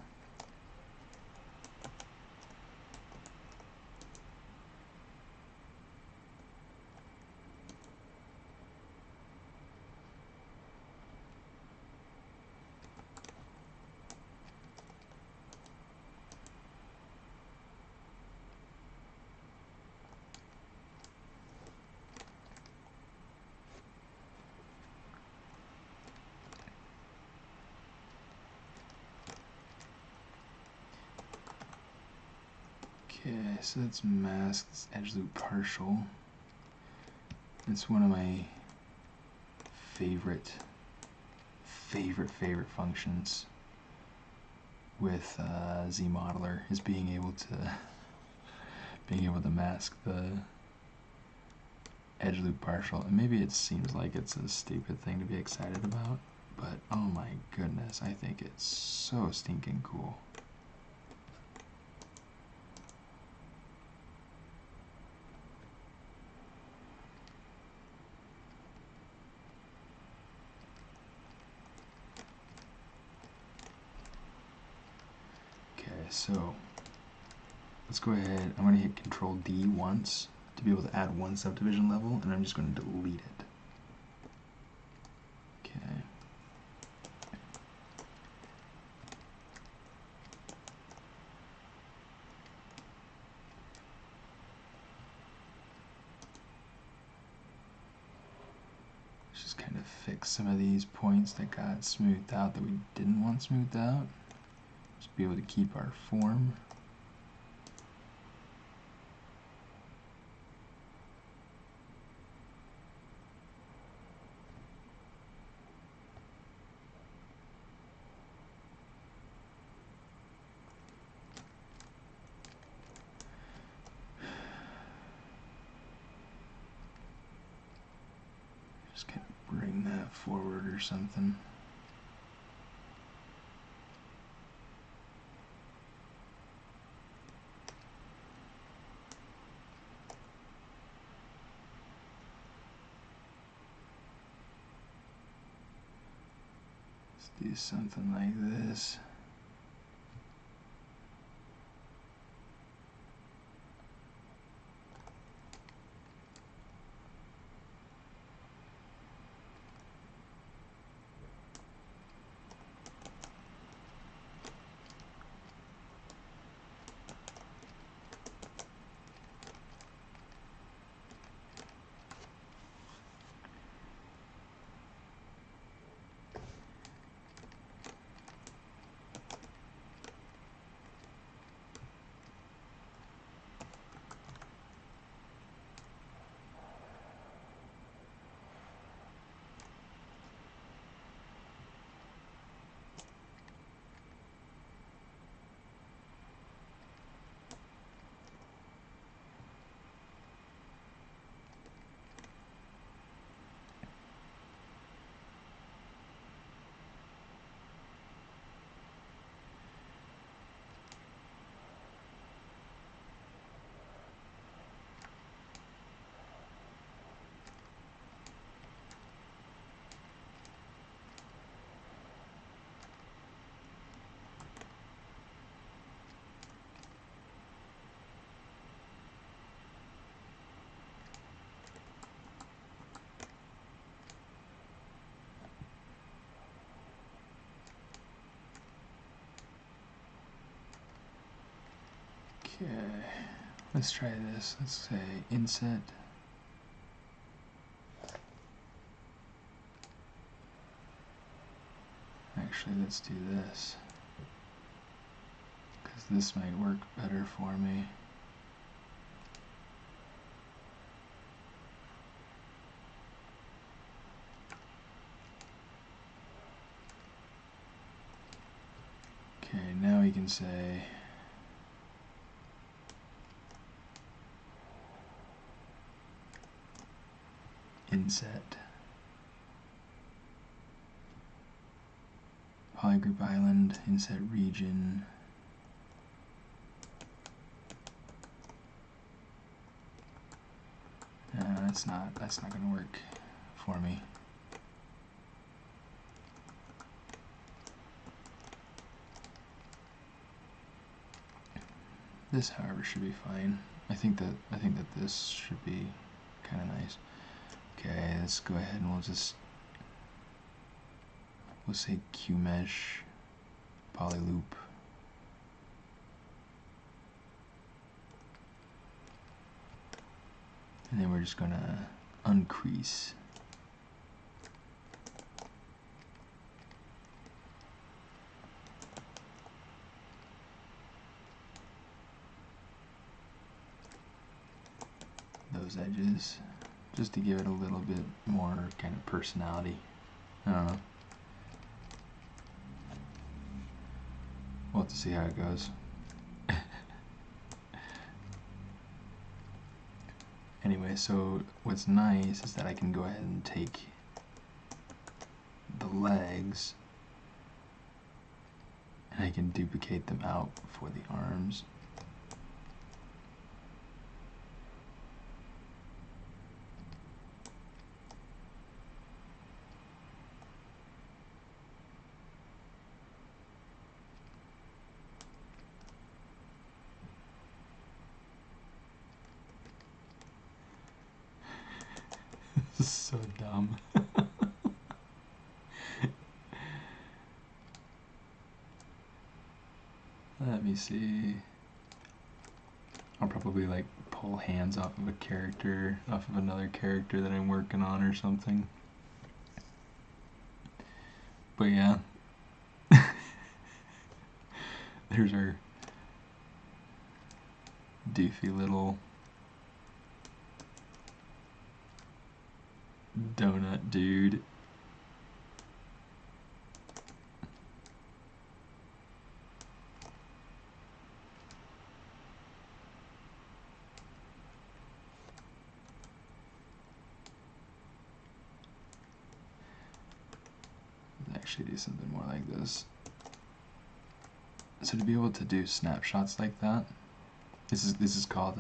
Okay, so that's mask, it's edge loop partial. It's one of my favorite functions with Zmodeler is being able to mask the edge loop partial. And maybe it seems like it's a stupid thing to be excited about, but oh my goodness, I think it's so stinking cool. So let's go ahead, I'm going to hit Control D once to be able to add one subdivision level, and I'm just going to delete it. Okay. Let's just kind of fix some of these points that got smoothed out that we didn't want smoothed out. Just be able to keep our form. Just kind of bring that forward or something. Do something like this. Okay, let's try this. Let's say inset. Actually, let's do this, because this might work better for me. Okay, now we can say inset. Polygroup island, inset region. That's not going to work for me. This, however, should be fine. I think that this should be kind of nice. Okay, let's go ahead and we'll say QMesh polyloop. And then we're just gonna uncrease. Those edges, just to give it a little bit more kind of personality. I don't know. We'll have to see how it goes. Anyway, so what's nice is that I can go ahead and take the legs and I can duplicate them out for the arms. This is so dumb. Let me see. I'll probably like pull hands off of a character, off of another character that I'm working on or something. But yeah. There's our doofy little donut dude. Let's actually do something more like this. So to be able to do snapshots like that, this is called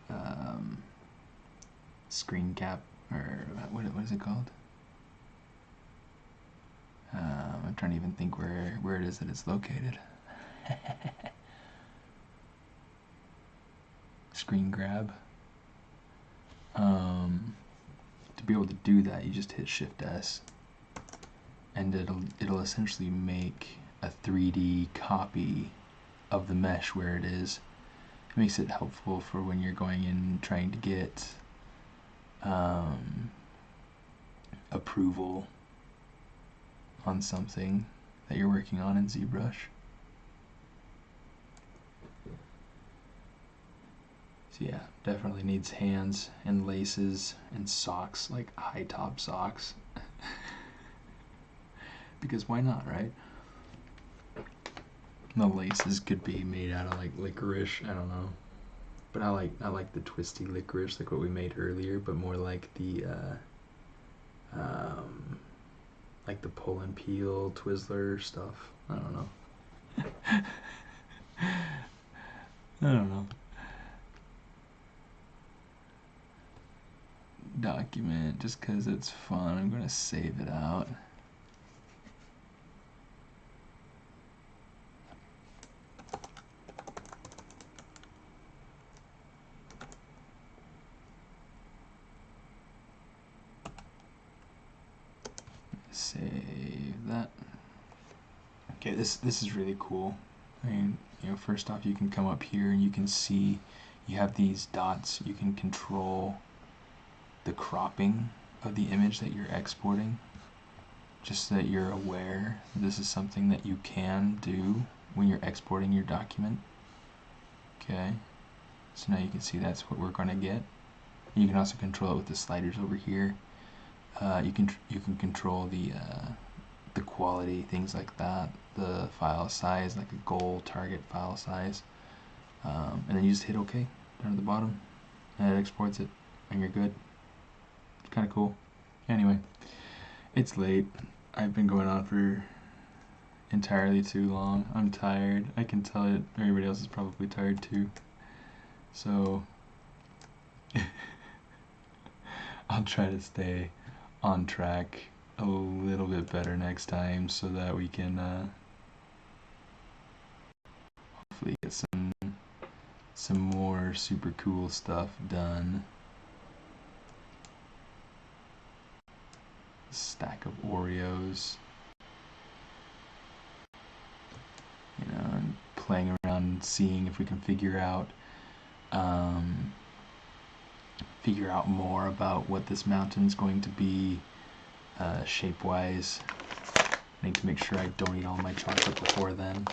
a screen cap, or what is it called? I'm trying to even think where it is that it's located. Screen grab. To be able to do that, you just hit Shift S, and it'll essentially make a 3D copy of the mesh where it is. It makes it helpful for when you're going in trying to get approval on something that you're working on in ZBrush. So yeah, definitely needs hands and laces and socks, like high top socks. Because why not, right? The laces could be made out of like licorice, I don't know. But I like the twisty licorice, like what we made earlier, but more like the pull and peel Twizzler stuff. I don't know. I don't know. Document, just because it's fun, I'm gonna save it out. Save that. Okay, this is really cool. I mean, first off, you can come up here and you can see you have these dots. You can control the cropping of the image that you're exporting, just so that you're aware this is something that you can do when you're exporting your document. Okay, so now you can see that's what we're going to get. You can also control it with the sliders over here. You can control the quality, things like that, the file size, like a goal target file size, and then you just hit OK down at the bottom, and it exports it, and you're good. It's kind of cool. Anyway, it's late. I've been going on for entirely too long. I'm tired. I can tell it. Everybody else is probably tired too. So I'll try to stay on track a little bit better next time, so that we can hopefully get some more super cool stuff done. Stack of Oreos, and playing around and seeing if we can figure out more about what this mountain's going to be shape-wise. I need to make sure I don't eat all my chocolate before then.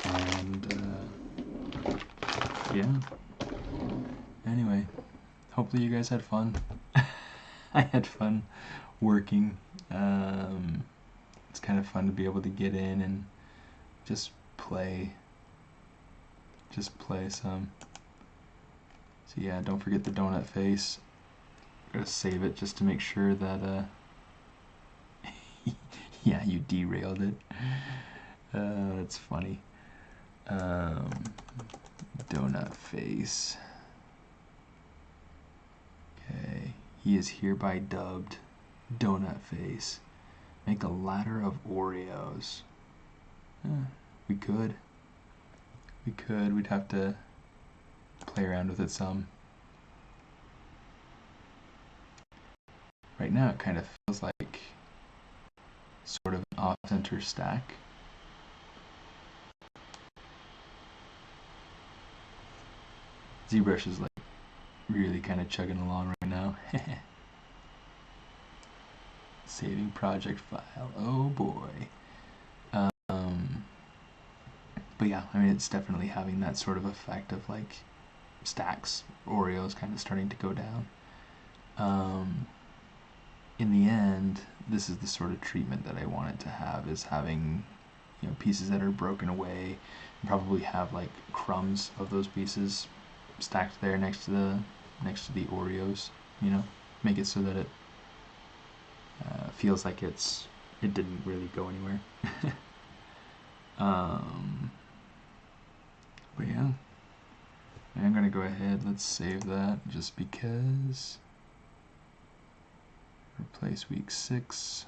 And yeah. Anyway, hopefully you guys had fun. I had fun working. It's kind of fun to be able to get in and just play some. So yeah, don't forget the donut face. Gotta save it just to make sure that yeah, you derailed it. That's funny. Donut face. Okay, he is hereby dubbed Donut Face. Make a ladder of Oreos. We could. We'd have to play around with it some. Right now it kind of feels like sort of an off-center stack. Zbrush is like really kind of chugging along right now. Saving project file. Oh boy. But yeah, I mean, it's definitely having that sort of effect of like stacks, Oreos kind of starting to go down. In the end, this is the sort of treatment that I want it to have, is having pieces that are broken away, and probably have like crumbs of those pieces stacked there next to the Oreos. Make it so that it feels like it didn't really go anywhere. But yeah, I'm gonna go ahead, let's save that just because. Replace week 6.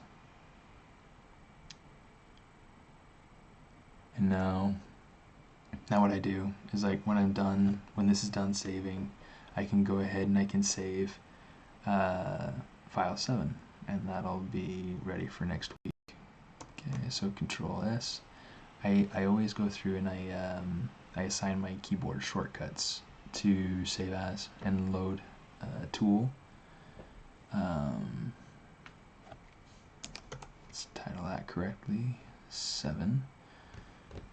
And now what I do is, like, when this is done saving, I can go ahead and I can save file 7, and that'll be ready for next week. Okay, so Control S. I always go through and I assign my keyboard shortcuts to save as and load tool. Let's title that correctly. 7.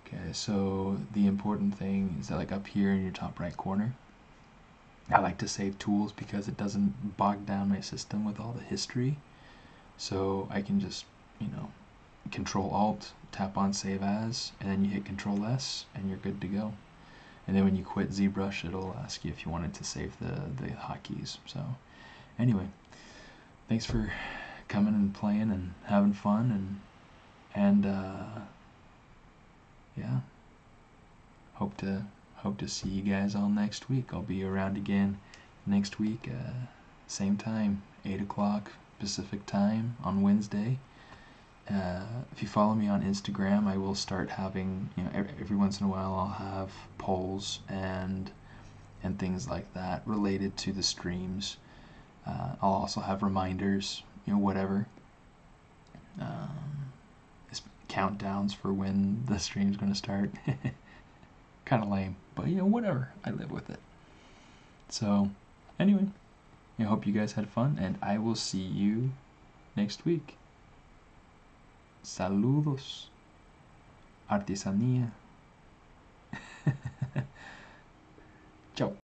Okay, so the important thing is that, like, up here in your top right corner, I like to save tools because it doesn't bog down my system with all the history. So I can just, Control Alt, tap on Save As, and then you hit Control S, and you're good to go. And then when you quit ZBrush, it'll ask you if you wanted to save the hotkeys. So anyway, thanks for coming and playing and having fun, and yeah, hope to see you guys all next week. I'll be around again next week, same time, 8 o'clock Pacific time on Wednesday. If you follow me on Instagram, I will start having, every once in a while I'll have polls and things like that related to the streams. I'll also have reminders, whatever. countdowns for when the stream's going to start. Kind of lame, but you know, whatever. I live with it. So, anyway, I hope you guys had fun, and I will see you next week. Saludos. Artesanía. Ciao.